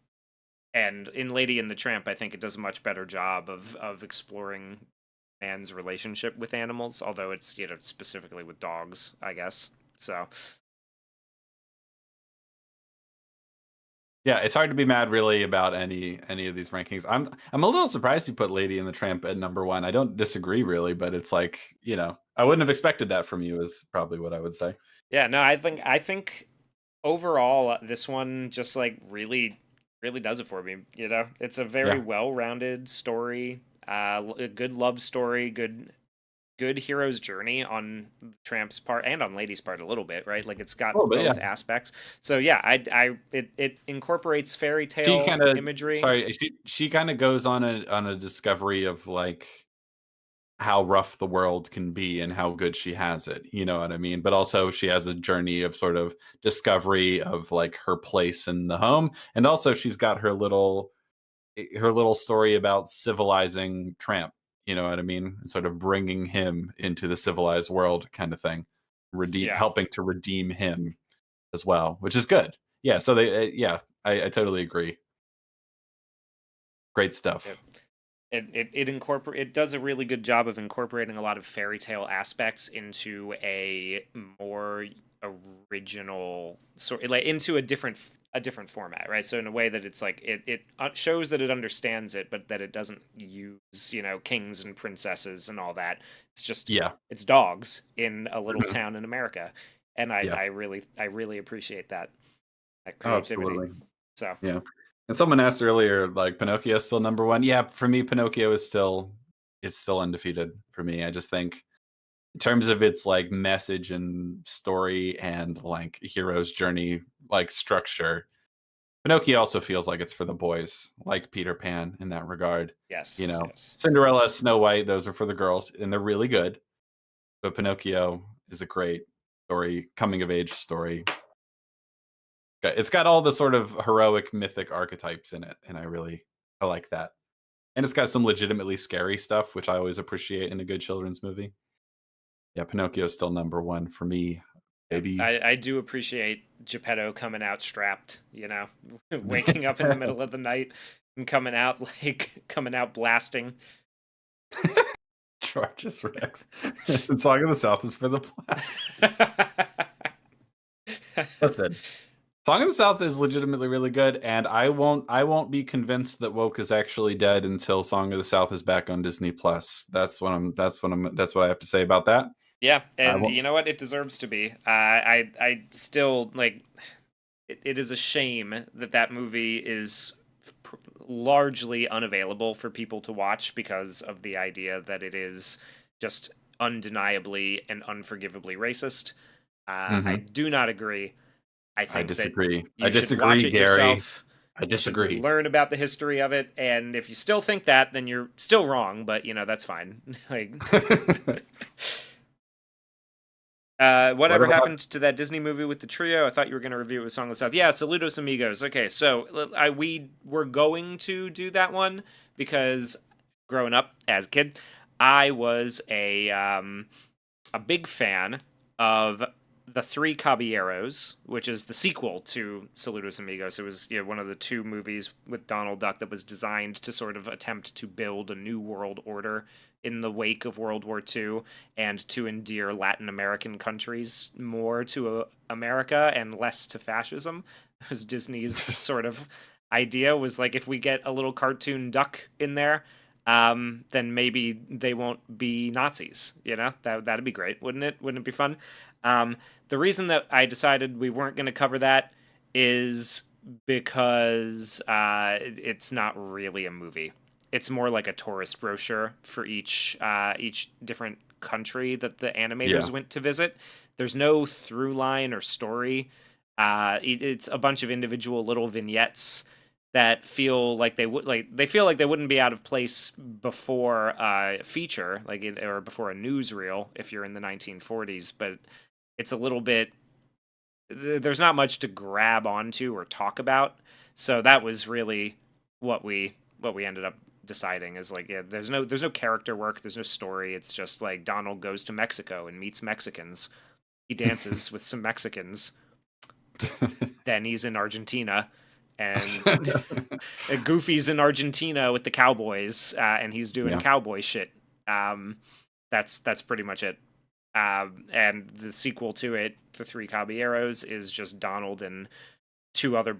in Lady and the Tramp, I think it does a much better job of exploring man's relationship with animals, although it's specifically with dogs, I guess. So Yeah, it's hard to be mad really about any of these rankings. I'm a little surprised you put Lady and the Tramp at number one. I don't disagree really, but it's like, I wouldn't have expected that from you is probably what I would say. yeah, no, I think overall this one just like really does it for me. It's a very Yeah. well-rounded story, a good love story, good hero's journey on Tramp's part and on Lady's part a little bit, right? Like it's got Oh, but both yeah. aspects. So yeah, it incorporates fairy She tale kind of imagery. sorry, she kind of goes on a discovery of like how rough the world can be and how good she has it. You know what I mean? But also she has a journey of sort of discovery of like her place in the home, and also she's got her little story about civilizing Tramp. You know what I mean? And sort of bringing him into the civilized world, kind of thing. Yeah. Helping to redeem him as well, which is good. Yeah. So yeah, I totally agree. Great stuff. It does a really good job of incorporating a lot of fairy tale aspects into a more original sort, like into a different format, right? So in a way that it's like it shows that it understands it, but that it doesn't use, kings and princesses and all that. It's just Yeah. it's dogs in a little Mhm. town in America, and I Yeah. I really I really appreciate that Oh, creativity. absolutely. So Yeah. And someone asked earlier, like Pinocchio's still number one. Yeah, for me, Pinocchio is still it's still undefeated for me. I just think in terms of its like message and story and like hero's journey, like structure, Pinocchio also feels like it's for the boys, like Peter Pan in that regard. You yes, know, yes. Cinderella, Snow White, those are for the girls, and they're really good. But Pinocchio is a great story, coming of age story. It's got all the sort of heroic mythic archetypes in it, and I like that. And it's got some legitimately scary stuff, which I always appreciate in a good children's movie. Yeah, Pinocchio is still number one for me, Yeah, baby. I do appreciate Geppetto coming out strapped, waking up in the middle of the night and coming out blasting. George's Rex. The Song of the South is for the blacks. Listen, Song of the South is legitimately really good, and I won't be convinced that woke is actually dead until Song of the South is back on Disney Plus. That's what I have to say about that. Yeah, I and won't. you know what? It deserves to be. I still like. It is a shame that that movie is largely unavailable for people to watch because of the idea that it is just undeniably and unforgivably racist. I Mhm. do not agree. I I think that disagree. I you should watch disagree, it Gary. yourself. I You should disagree. learn about the history of it, and if you still think that, then you're still wrong. But that's fine. Like, What whatever about happened to that Disney movie with the trio? I thought you were going to review it with Song of the South. Yeah, Saludos Amigos. Okay, so we were going to do that one because growing up as a kid, I was a big fan of the Three Caballeros, which is the sequel to Saludos Amigos. It was one of the two movies with Donald Duck that was designed to sort of attempt to build a new world order in the wake of World War II and to endear Latin American countries more to America and less to fascism. It was Disney's sort of idea was like, if we get a little cartoon duck in there, then maybe they won't be Nazis. That'd be great, wouldn't it? Wouldn't it be fun? The reason that I decided we weren't going to cover that is because it's not really a movie. It's more like a tourist brochure for each different country that the yeah. animators went to visit. There's no through line or story. It's a bunch of individual little vignettes that feel like they feel like they wouldn't be out of place before a feature or before a newsreel if you're in the 1940s, but it's a little bit there's not much to grab onto or talk about. So that was really what we ended up deciding is like, yeah, there's no character work, there's no story. It's just like Donald goes to Mexico and meets Mexicans. He dances with some Mexicans. Then he's in Argentina, and Goofy's in Argentina with the Cowboys, and he's doing yeah. cowboy shit. Um, that's pretty much it. And the sequel to it, The Three Caballeros, is just Donald and two other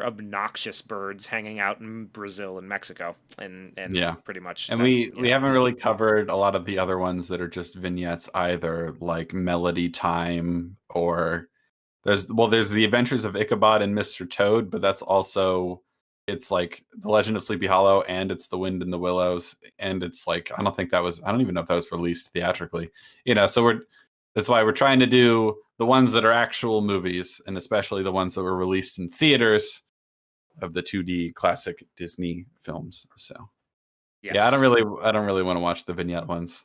obnoxious birds hanging out in Brazil and Mexico, and Yeah. pretty much And that. we haven't really covered a lot of the other ones that are just vignettes either, like Melody Time or there's the Adventures of Ichabod and Mr. Toad, but that's also it's like The Legend of Sleepy Hollow and it's The Wind in the Willows, and it's like I don't even know if that was released theatrically. So that's why we're trying to do the ones that are actual movies, and especially the ones that were released in theaters of the 2D classic Disney films. So Yeah, Yes. I don't really want to watch the vignette ones.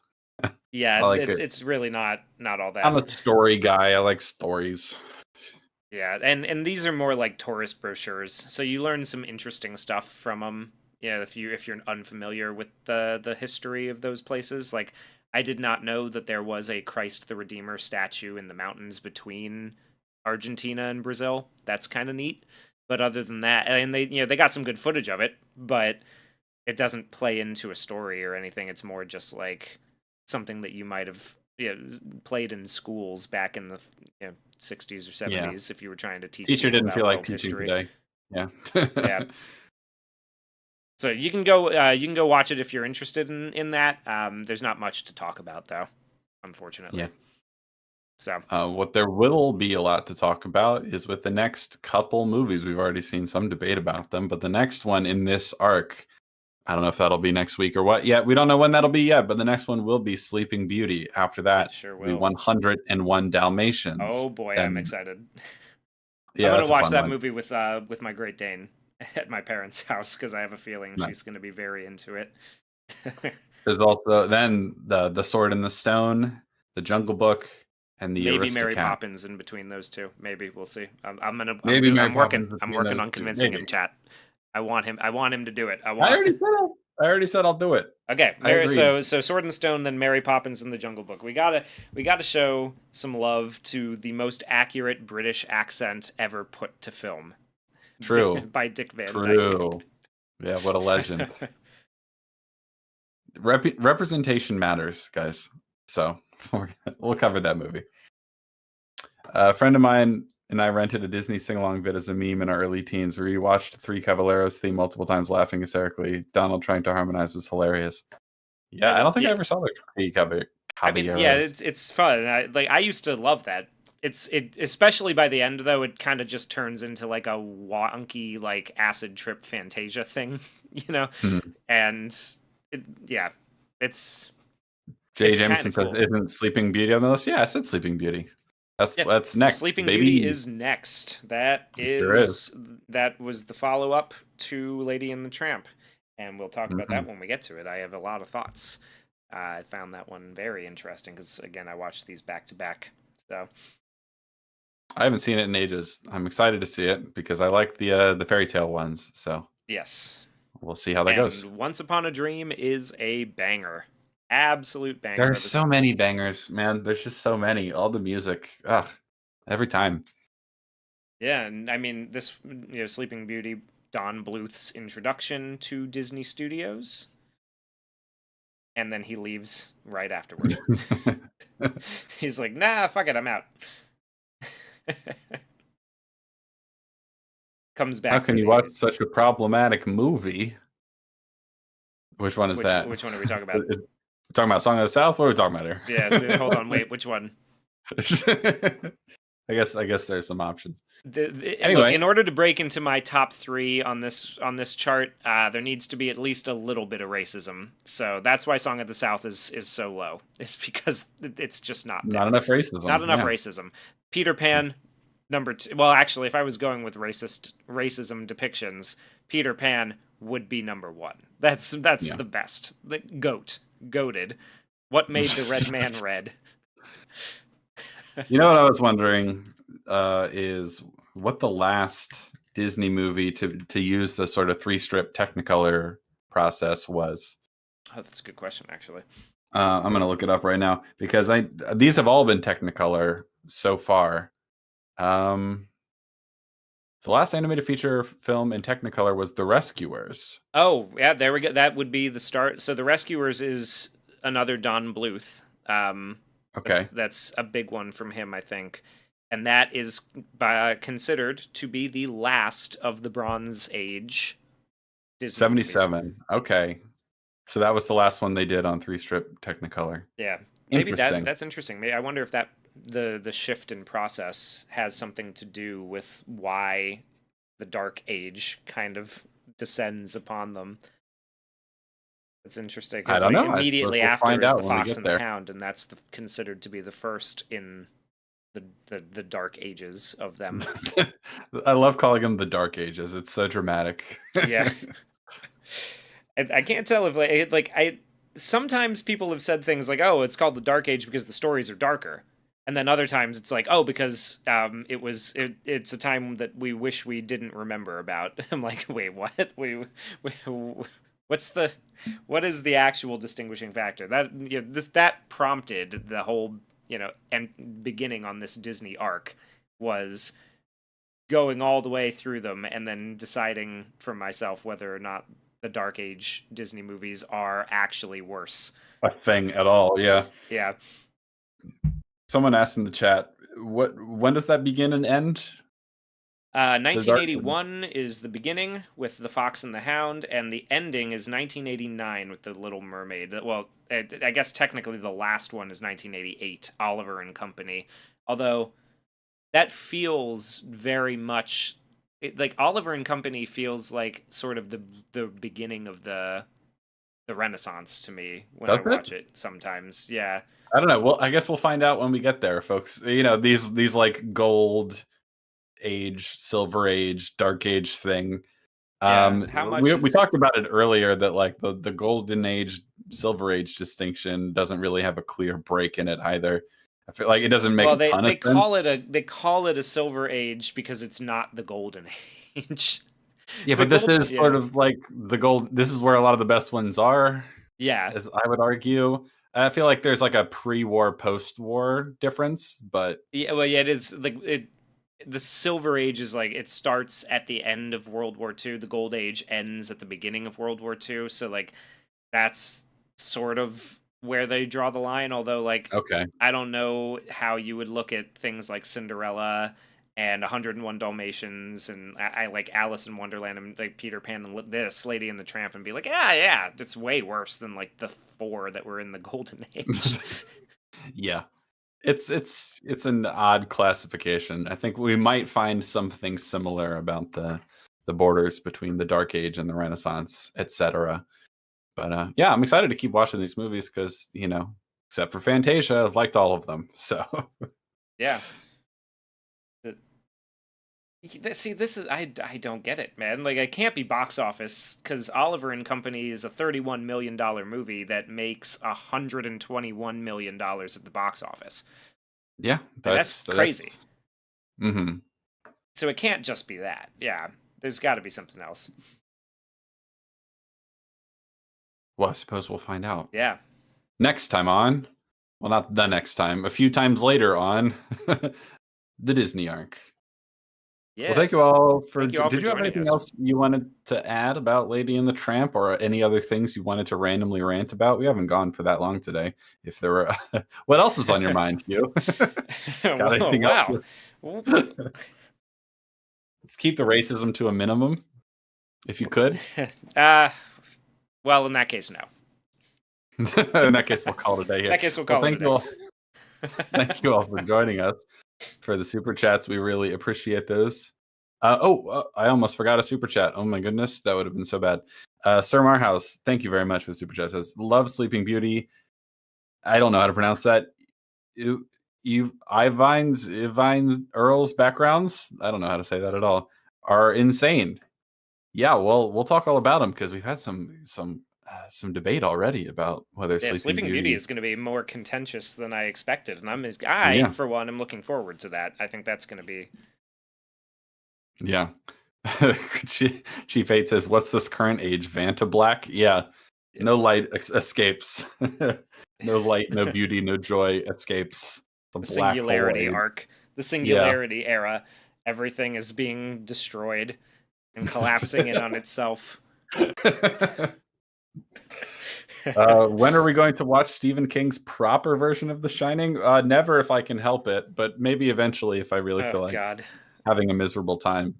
Yeah, I like it. it's really not all I'm that. a story guy. I like stories. Yeah, and these are more like tourist brochures, so you learn some interesting stuff from them. Yeah, if you're unfamiliar with the history of those places, like I did not know that there was a Christ the Redeemer statue in the mountains between Argentina and Brazil. That's kind of neat. But other than that, and they got some good footage of it, but it doesn't play into a story or anything. It's more just like something that you might have played in schools back in the 60s or Yeah. 70s if you were trying to teach Teacher people didn't about feel like world teaching history. today. Yeah. Yeah. So you can go watch it if you're interested in that. There's not much to talk about though, Yeah. unfortunately. So What there will be a lot to talk about is with the next couple movies. We've already seen some debate about them, but the next one in this arc, I don't know if that'll be next week or what yet. We don't know when that'll be yet, but the next one will be Sleeping Beauty. After it that, sure will be will. 101 Dalmatians. Oh boy, I'm Then, excited. I'm yeah, gonna that's a watch fun that one. movie with my Great Dane at my parents' house because I have a feeling Nice. she's gonna be very into it. There's also then the Sword in the Stone, the Jungle Book, and the Maybe Mary Aristocat. Poppins in between those two. Maybe we'll see. Maybe Mary I'm Poppins between working those on two. convincing Maybe. him. Chat. I want him to do it. I I want. already said it. I already said I'll do it. Okay, I Mary. agreed. So Sword and Stone, then Mary Poppins and the Jungle Book. We gotta show some love to the most accurate British accent ever put to film, True. by Dick Van Dyke. True. Yeah, what a legend. Representation matters, guys. So we'll cover that movie. A friend of mine and I rented a Disney sing-along vid as a meme in our early teens. We rewatched Three Caballeros theme multiple times, laughing hysterically. Donald trying to harmonize was hilarious. Yeah, That I don't is, think I yeah. ever saw the Three I mean, yeah, Caballeros. it's fun. I used to love that. It especially by the end though, it kind of just turns into like a wonky like acid trip Fantasia thing, you know. Hmm. And yeah, it's Jay it's kind Jameson of says, cool. "Isn't Sleeping Beauty on the list?" Yeah, I said Sleeping Beauty. Yeah, That's next, Sleeping Beauty baby. is next. It sure is. That was the follow up to Lady and the Tramp, and we'll talk about Mhm. that when we get to it. I have a lot of thoughts. I found that one very interesting because again, I watched these back to back. So I haven't seen it in ages. I'm excited to see it because I like the fairy tale ones. So yes, we'll see how that goes. and Once Upon a Dream is a banger, absolute banger. There's so many bangers, man. There's just so many. All the music, every time. Yeah, and I mean this, Sleeping Beauty, Don Bluth's introduction to Disney Studios, and then he leaves right afterward. He's like, "Nah, fuck it, I'm out." Comes How back can for you watch the such a problematic movie? Which one is that? which one are we talking about? Talking about Song of the South? What are we talking about Yeah, hold on, here? wait, which one? I guess there's some options. Look, Anyway, in order to break into my top three on this chart, there needs to be at least a little bit of racism. So that's why Song of the South is so low. It's because it's just not not there. enough racism. Not enough Yeah. racism. Peter Pan, number two. Well, actually, if I was going with racism depictions, Peter Pan would be number one. That's Yeah. the best. The goated. What made the red man red? You know what I was wondering is what the last Disney movie to use the sort of 3-strip Technicolor process was. Oh, that's a good question, actually. I'm gonna look it up right now because these have all been Technicolor so far. The last animated feature film in Technicolor was The Rescuers. Oh, yeah, there we go. That would be the start. So The Rescuers is another Don Bluth. Okay. That's a big one from him, I think. And that is considered to be the last of the Bronze Age Disney movies. 77. Okay. So that was the last one they did on 3-strip Technicolor. Yeah. Maybe Interesting. that's interesting. Maybe I wonder if that the shift in process has something to do with why the Dark Age kind of descends upon them. It's interesting I because don't like know. I suppose immediately we'll after find is out the when we Fox get and the there. Hound, and that's considered to be the first in the Dark Ages of them. I love calling them the Dark Ages. It's so dramatic. Yeah. I can't tell if I sometimes people have said things like, "Oh, it's called the Dark Age because the stories are darker," and then other times it's like, "Oh, because it's a time that we wish we didn't remember about." I'm like, "Wait, what? We what's the what is the actual distinguishing factor?" That prompted the whole and beginning on this Disney arc was going all the way through them and then deciding for myself whether or not the Dark Age Disney movies are actually worse. A thing at all. Yeah. Yeah. Someone asked in the chat, when does that begin and end? The Dark Side. 1981 is the beginning with The Fox and the Hound, and the ending is 1989 with The Little Mermaid. Well, I guess technically the last one is 1988, Oliver and Company. Although that feels very much like Oliver and Company feels like sort of the beginning of the Renaissance to me when Does I it? watch it sometimes. Yeah. I don't know. Well, I guess we'll find out when we get there, folks. These like gold age, silver age, dark age thing. Yeah. How much We is talked about it earlier that like the golden age, silver age distinction doesn't really have a clear break in it either. I feel like it doesn't make well a ton of sense. they call it a silver age because it's not the golden age. Yeah, The but this gold is sort of like the gold. This is where a lot of the best ones are, yeah. as I would argue. I feel like there's like a pre-war, post-war difference, but Yeah, well, yeah, it is like the Silver Age is like it starts at the end of World War II. The Gold Age ends at the beginning of World War II. So like that's sort of where they draw the line. Although like okay. I don't know how you would look at things like Cinderella and 101 Dalmatians and I like Alice in Wonderland and like Peter Pan and this Lady and the Tramp and be like, yeah, it's way worse than like the four that were in the Golden Age. Yeah. It's an odd classification. I think we might find something similar about the borders between the Dark Age and the Renaissance, etc. But yeah, I'm excited to keep watching these movies because except for Fantasia, I've liked all of them. So Yeah. See, this is I don't get it, man. Like, I can't be box office because Oliver and Company is a $31 million movie that makes $121 million at the box office. yeah, Like, that's crazy. Mm-hmm. So it can't just be that. Yeah, there's got to be something else. Well, I suppose we'll find out Yeah. next time on. Well, not the next time. A few times later on the Disney arc. Well, thank you Yes. all for. Thank you all for Did you have joining anything us. else you wanted to add about Lady and the Tramp, or any other things you wanted to randomly rant about? We haven't gone for that long today. If there were, what else is on your mind, Hugh? Got anything else? Wow. Let's keep the racism to a minimum, if you could. Well, in that case, no. In that case, we'll call it a day here. In that case, we'll call it a day. Thank you all for joining us for the super chats. We really appreciate those. I almost forgot a super chat. Oh my goodness, that would have been so bad. Sir Marhouse, thank you very much for the super chat. Says, love Sleeping Beauty. I don't know how to pronounce that. Ivine's Earl's backgrounds, I don't know how to say that at all, are insane. Yeah, well, we'll talk all about them because we've had some debate already about whether Sleeping Beauty is going to be more contentious than I expected, and for one, am looking forward to that. I think that's going to be. Yeah. Chief 8 says, what's this current age? Vanta Black? Yeah. No light escapes. No light, no beauty, no joy escapes. The singularity arc. The singularity era. Everything is being destroyed and collapsing in on itself. When are we going to watch Stephen King's proper version of The Shining? Never, if I can help it, but maybe eventually if I really feel like having a miserable time.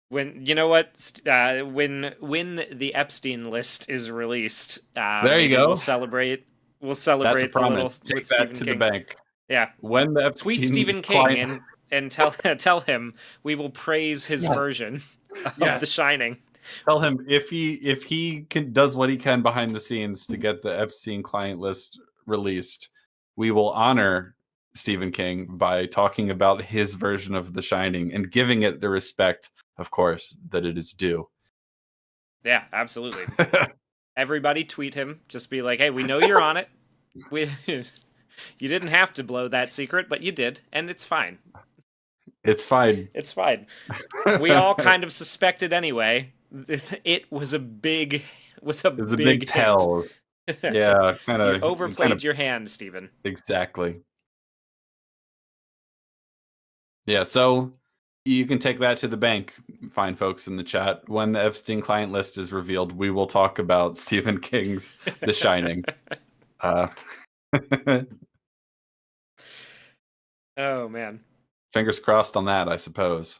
When you know what, when the Epstein list is released, there you go. We'll celebrate. That's a promise. Take that to the bank. Yeah. When the Epstein tweet Stephen King and tell him we will praise his version of The Shining. Tell him if he does what he can behind the scenes to get the Epstein client list released, we will honor Stephen King by talking about his version of The Shining and giving it the respect, of course, that it is due. Yeah, absolutely. Everybody tweet him. Just be like, hey, we know you're on it. We You didn't have to blow that secret, but you did, and it's fine. It's fine. It's fine. We all kind of suspected anyway. It was a big It's a big hit. tell. Yeah, You kind overplayed of your hand, Steven. exactly. Yeah, so you can take that to the bank, fine folks in the chat. When the Epstein client list is revealed, we will talk about Stephen King's The Shining. Oh man. Fingers crossed on that, I suppose.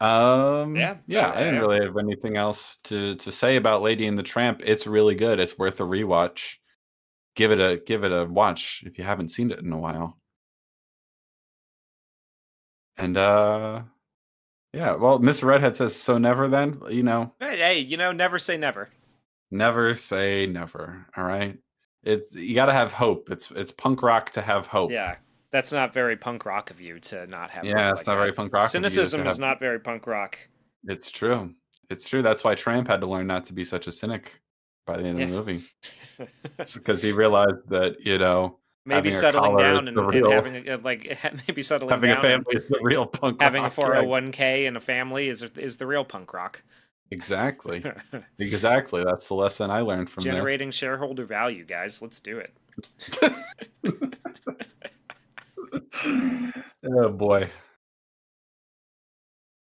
Yeah, I didn't really have anything else to say about Lady and the Tramp. It's really good. It's worth a rewatch. Give it a watch if you haven't seen it in a while. And yeah, well, Miss Redhead says so never then, Hey, never say never. Never say never, all right? You got to have hope. It's punk rock to have hope. Yeah. That's not very punk rock of you to not have Yeah, hope it's like not very that. punk rock of you to Cynicism is have. not very punk rock. It's true. It's true. That's why Tramp had to learn not to be such a cynic by the end of the movie. Because he realized that, maybe having a settling collar down is the and real, having maybe settling having a down and family is the real punk having a rock. Right? 401k and a family is the real punk rock. Exactly. Exactly. That's the lesson I learned from generating shareholder value, guys. Let's do it. Oh boy.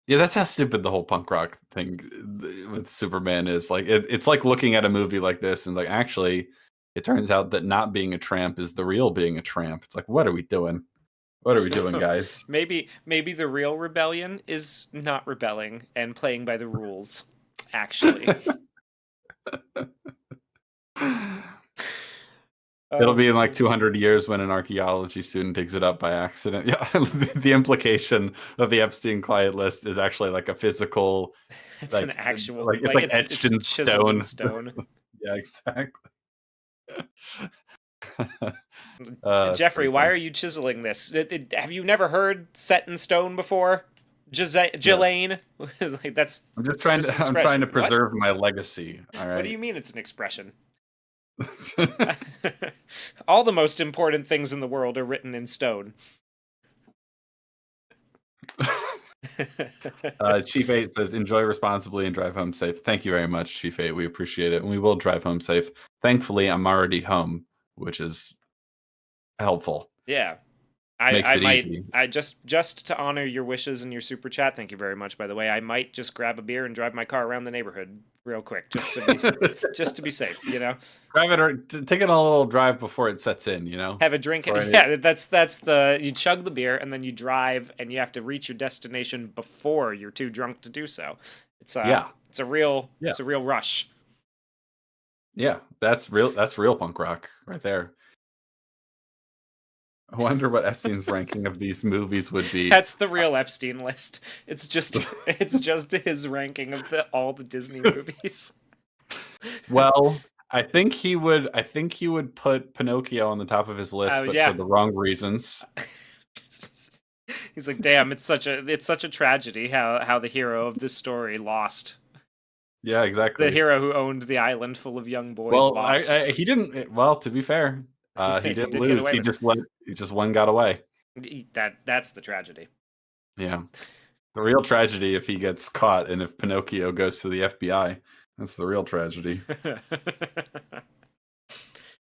Yeah, that's how stupid the whole punk rock thing with Superman is. Like, it's like looking at a movie like this and like, actually, it turns out that not being a tramp is the real being a tramp. It's like, what are we doing? What are we doing, guys? maybe the real rebellion is not rebelling and playing by the rules, actually. It'll be in like 200 years when an archaeology student digs it up by accident. Yeah, the implication of the Epstein client list is actually like a physical. It's like, an actual, like it's like etched in chiseled stone. in stone. Yeah, exactly. Jeffrey, why are you chiseling this? Have you never heard "set in stone" before? Jelaine, like that's. I'm just trying to. I'm trying to preserve my legacy. All right. What do you mean it's an expression? All the most important things in the world are written in stone. Chief 8 says, enjoy responsibly and drive home safe. Thank you very much, Chief 8. We appreciate it. And we will drive home safe. Thankfully, I'm already home, which is helpful. Yeah. I just to honor your wishes and your super chat. Thank you very much, by the way. I might just grab a beer and drive my car around the neighborhood real quick, just to be safe. Drive it or take it on a little drive before it sets in. Have a drink. Yeah, that's the you chug the beer and then you drive and you have to reach your destination before you're too drunk to do so. It's a real rush. Yeah, that's real punk rock right there. I wonder what Epstein's ranking of these movies would be. That's the real Epstein list. It's just his ranking of all the Disney movies. Well, I think he would put Pinocchio on the top of his list, but for the wrong reasons. He's like, damn, it's such a tragedy how the hero of this story lost. Yeah, exactly. The hero who owned the island full of young boys. Well, lost. He didn't. Well, to be fair, he didn't lose. He just one got away. That's the tragedy. Yeah, the real tragedy if he gets caught and if Pinocchio goes to the FBI. That's the real tragedy.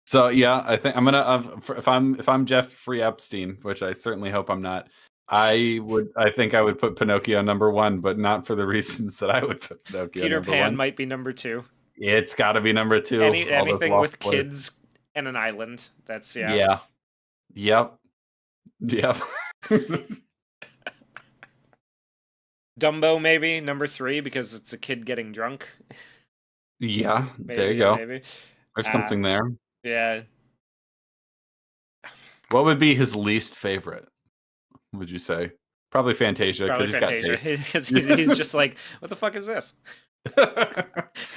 So yeah, I think I'm gonna if I'm Jeffrey Epstein, which I certainly hope I'm not. I think I would put Pinocchio number 1, but not for the reasons that I would put Pinocchio. Peter number Pan 1. might be number 2. It's got to be number 2. Anything with kids and an island. That's Yeah. Yep. Dumbo maybe number 3 because it's a kid getting drunk. Yeah, there you go. Maybe. There's something there. Yeah. What would be his least favorite? Would you say? Probably Fantasia because he's got taste. He's just like, what the fuck is this?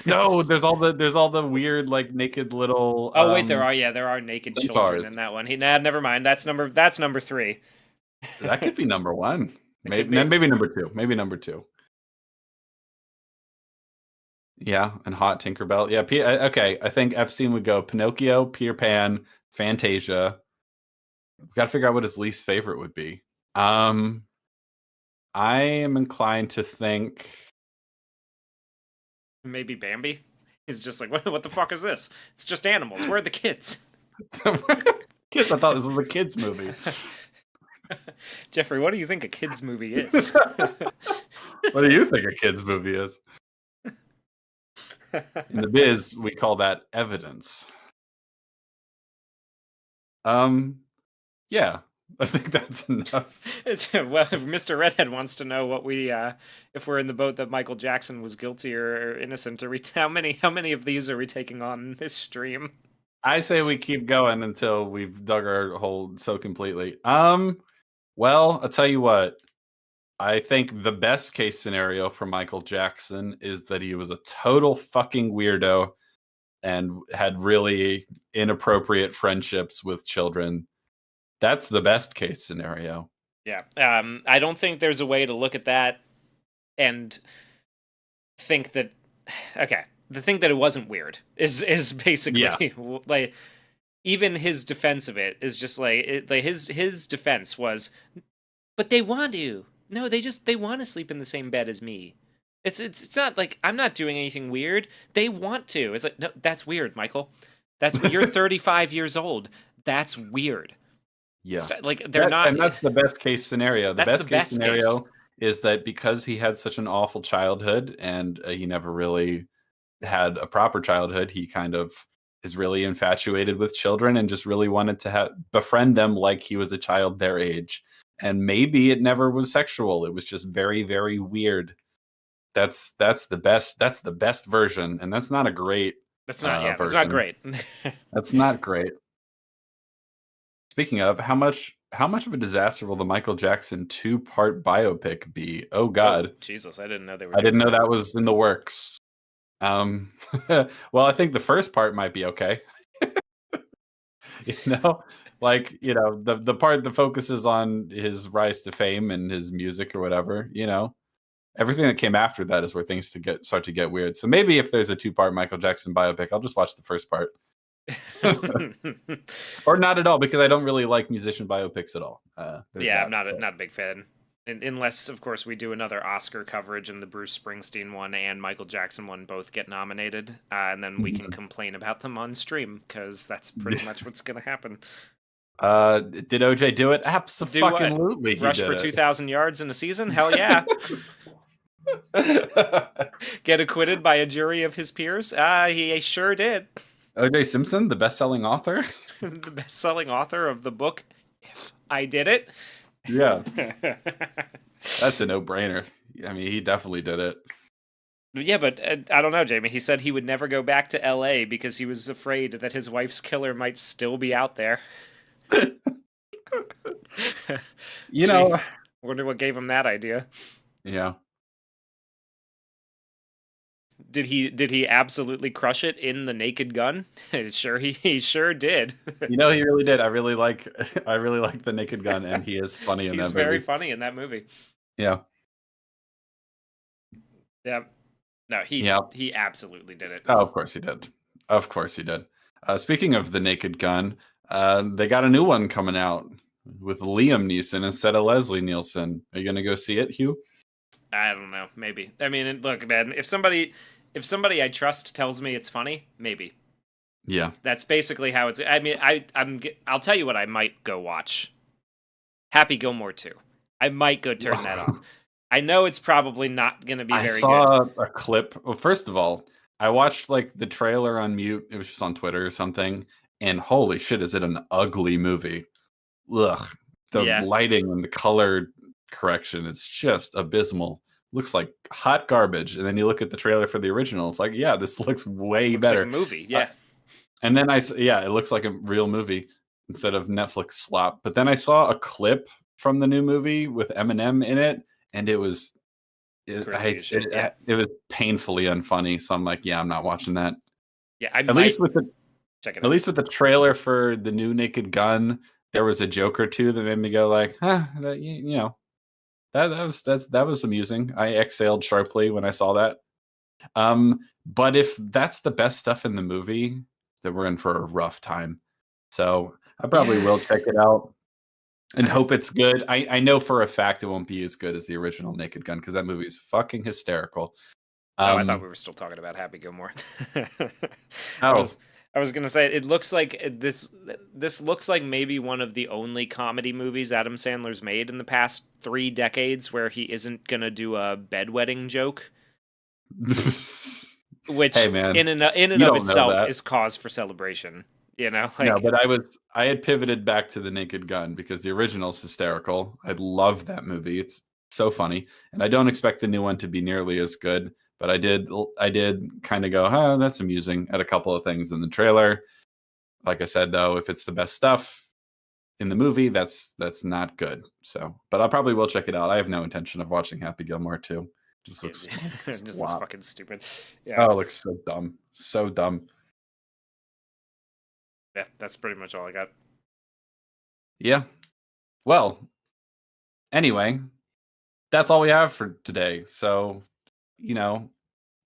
No, there's all the weird like naked little. Oh wait, there are naked children in that one. Never mind. That's number 3. That could be number 1. Maybe number 2. Maybe number 2. Yeah, and Hot Tinkerbell. Yeah, okay. I think Epstein would go Pinocchio, Peter Pan, Fantasia. We've got to figure out what his least favorite would be. I am inclined to think Maybe Bambi. He's just like, what the fuck is this? It's just animals. Where are the kids? kids. I thought this was a kids movie. Jeffrey, what do you think a kids movie is? What do you think a kids movie is? In the biz, we call that evidence. Yeah, I think that's enough. Well, if Mr. Redhead wants to know what we, if we're in the boat that Michael Jackson was guilty or innocent, how many of these are we taking on this stream? I say we keep going until we've dug our hole so completely. Well, I'll tell you what. I think the best case scenario for Michael Jackson is that he was a total fucking weirdo and had really inappropriate friendships with children. That's the best case scenario. Yeah. I don't think there's a way to look at that and think that okay, the thing that it wasn't weird is basically like even his defense of it is just like, his defense was, but they want to. No, they want to sleep in the same bed as me. It's not like I'm not doing anything weird. They want to. It's like, no, that's weird, Michael. That's you're 35 years old. That's weird. Yeah. Like they're not, and that's the best case scenario. The best case scenario is that because he had such an awful childhood and he never really had a proper childhood, he kind of is really infatuated with children and just really wanted to befriend them like he was a child their age. And maybe it never was sexual. It was just very, very weird. That's the best version, and that's not a great. That's not. Yeah, that's not great. That's not great. Speaking of, how much of a disaster will the Michael Jackson 2-part biopic be? Oh God, oh, Jesus! I didn't know they were. I didn't know that was in the works. Well, I think the first part might be okay. Like the part that focuses on his rise to fame and his music or whatever. Everything that came after that is where things start to get weird. So maybe if there's a 2-part Michael Jackson biopic, I'll just watch the first part. Or not at all, because I don't really like musician biopics at all. Yeah, I'm not a big fan. Unless, of course, we do another Oscar coverage and the Bruce Springsteen one and Michael Jackson one both get nominated, and then we can complain about them on stream, because that's pretty much what's going to happen. Did OJ do it? Absolutely. Rush for 2,000 yards in a season? Hell yeah. Get acquitted by a jury of his peers? He sure did. OJ Simpson, the best-selling author? The best-selling author of the book If I Did It? Yeah. That's a no-brainer. I mean, he definitely did it. Yeah, but I don't know, Jamie. He said he would never go back to LA because he was afraid that his wife's killer might still be out there. Wonder what gave him that idea. Yeah. Did he absolutely crush it in The Naked Gun? Sure, he sure did. He really did. I really like The Naked Gun, and he is funny in that movie. He's very funny in that movie. Yeah. Yeah. No, he absolutely did it. Oh, of course he did. Of course he did. Speaking of The Naked Gun, they got a new one coming out with Liam Neeson instead of Leslie Nielsen. Are you going to go see it, Hugh? I don't know. Maybe. I mean, look, man, if somebody I trust tells me it's funny, maybe. Yeah. That's basically how it's. I mean, I'll tell you what I might go watch. Happy Gilmore 2. I might go turn that on. I know it's probably not going to be very good. I saw a clip. Well, first of all, I watched like the trailer on mute. It was just on Twitter or something. And holy shit, is it an ugly movie? Ugh. The lighting and the color correction is just abysmal. Looks like hot garbage. And then you look at the trailer for the original. It's like, yeah, this looks way better. Like a movie, yeah. And then it looks like a real movie instead of Netflix slop. But then I saw a clip from the new movie with Eminem in it, and it was painfully unfunny. So I'm like, yeah, I'm not watching that. Yeah, at least with the trailer for the new Naked Gun, there was a joke or two that made me go like, that was amusing. I exhaled sharply when I saw that. But if that's the best stuff in the movie, then we're in for a rough time. So I probably will check it out and hope it's good. I know for a fact it won't be as good as the original Naked Gun because that movie is fucking hysterical. I thought we were still talking about Happy Gilmore. Oh, I was gonna say it looks like this looks like maybe one of the only comedy movies Adam Sandler's made in the past 3 decades where he isn't gonna do a bedwetting joke, which hey man, in and of itself is cause for celebration. You know, like, no, but I had pivoted back to the Naked Gun because the original's hysterical. I love that movie. It's so funny, and I don't expect the new one to be nearly as good. But I did kind of go, huh, that's amusing at a couple of things in the trailer. Like I said, though, if it's the best stuff in the movie, that's not good. So, but I probably will check it out. I have no intention of watching Happy Gilmore 2. Just looks just looks fucking stupid. Yeah. Oh, it looks so dumb. So dumb. Yeah, that's pretty much all I got. Yeah. Well, anyway, that's all we have for today. So,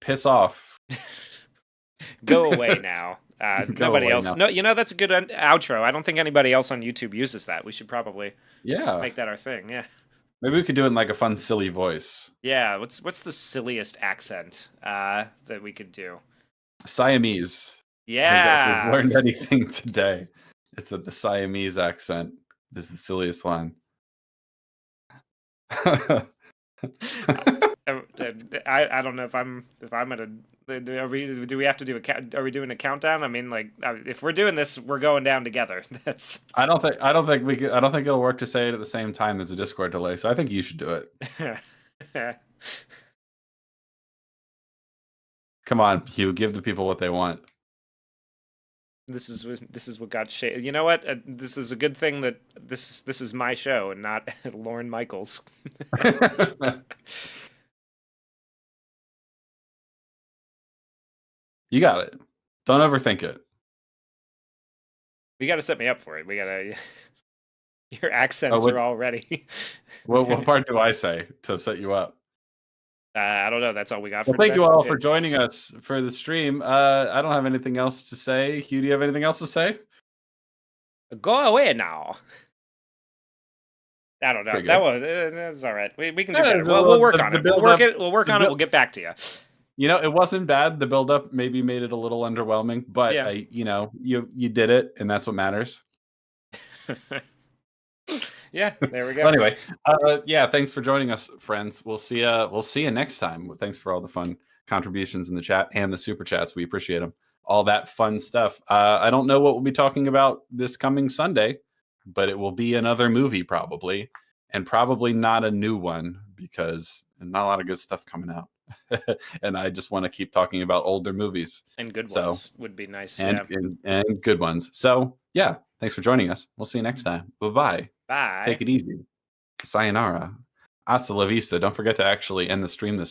piss off. Go away now. Nobody else. Now. No, that's a good outro. I don't think anybody else on YouTube uses that. We should probably make that our thing. Yeah. Maybe we could do it in like a fun, silly voice. Yeah. What's the silliest accent that we could do? Siamese. Yeah. If we've learned anything today, it's that the Siamese accent is the silliest one. I don't know if I'm gonna. Do we have to do are we doing a countdown? I mean, like, if we're doing this, we're going down together. That's. I don't think it'll work to say it at the same time. There's a Discord delay, so I think you should do it. Come on, Hugh, give the people what they want. This is what got shade. You know what? This is a good thing that this is my show and not Lorne Michaels. You got it. Don't overthink it. You got to set me up for it. We gotta. Your accents are all ready. What part do I say to set you up? I don't know. That's all we got. Well, thank you all for joining us for the stream. I don't have anything else to say. Hugh, do you have anything else to say? Go away now. I don't know. That was all right. We can do better. We'll work on it. We'll work on it. We'll get back to you. It wasn't bad. The build-up maybe made it a little underwhelming, but you did it, and that's what matters. Yeah, there we go. Anyway, thanks for joining us, friends. We'll see you next time. Thanks for all the fun contributions in the chat and the super chats. We appreciate them. All that fun stuff. I don't know what we'll be talking about this coming Sunday, but it will be another movie probably, and probably not a new one because not a lot of good stuff coming out. And I just want to keep talking about older movies. And good ones would be nice. And good ones. So, yeah, thanks for joining us. We'll see you next time. Bye-bye. Bye. Take it easy. Sayonara. Hasta la vista. Don't forget to actually end the stream this time.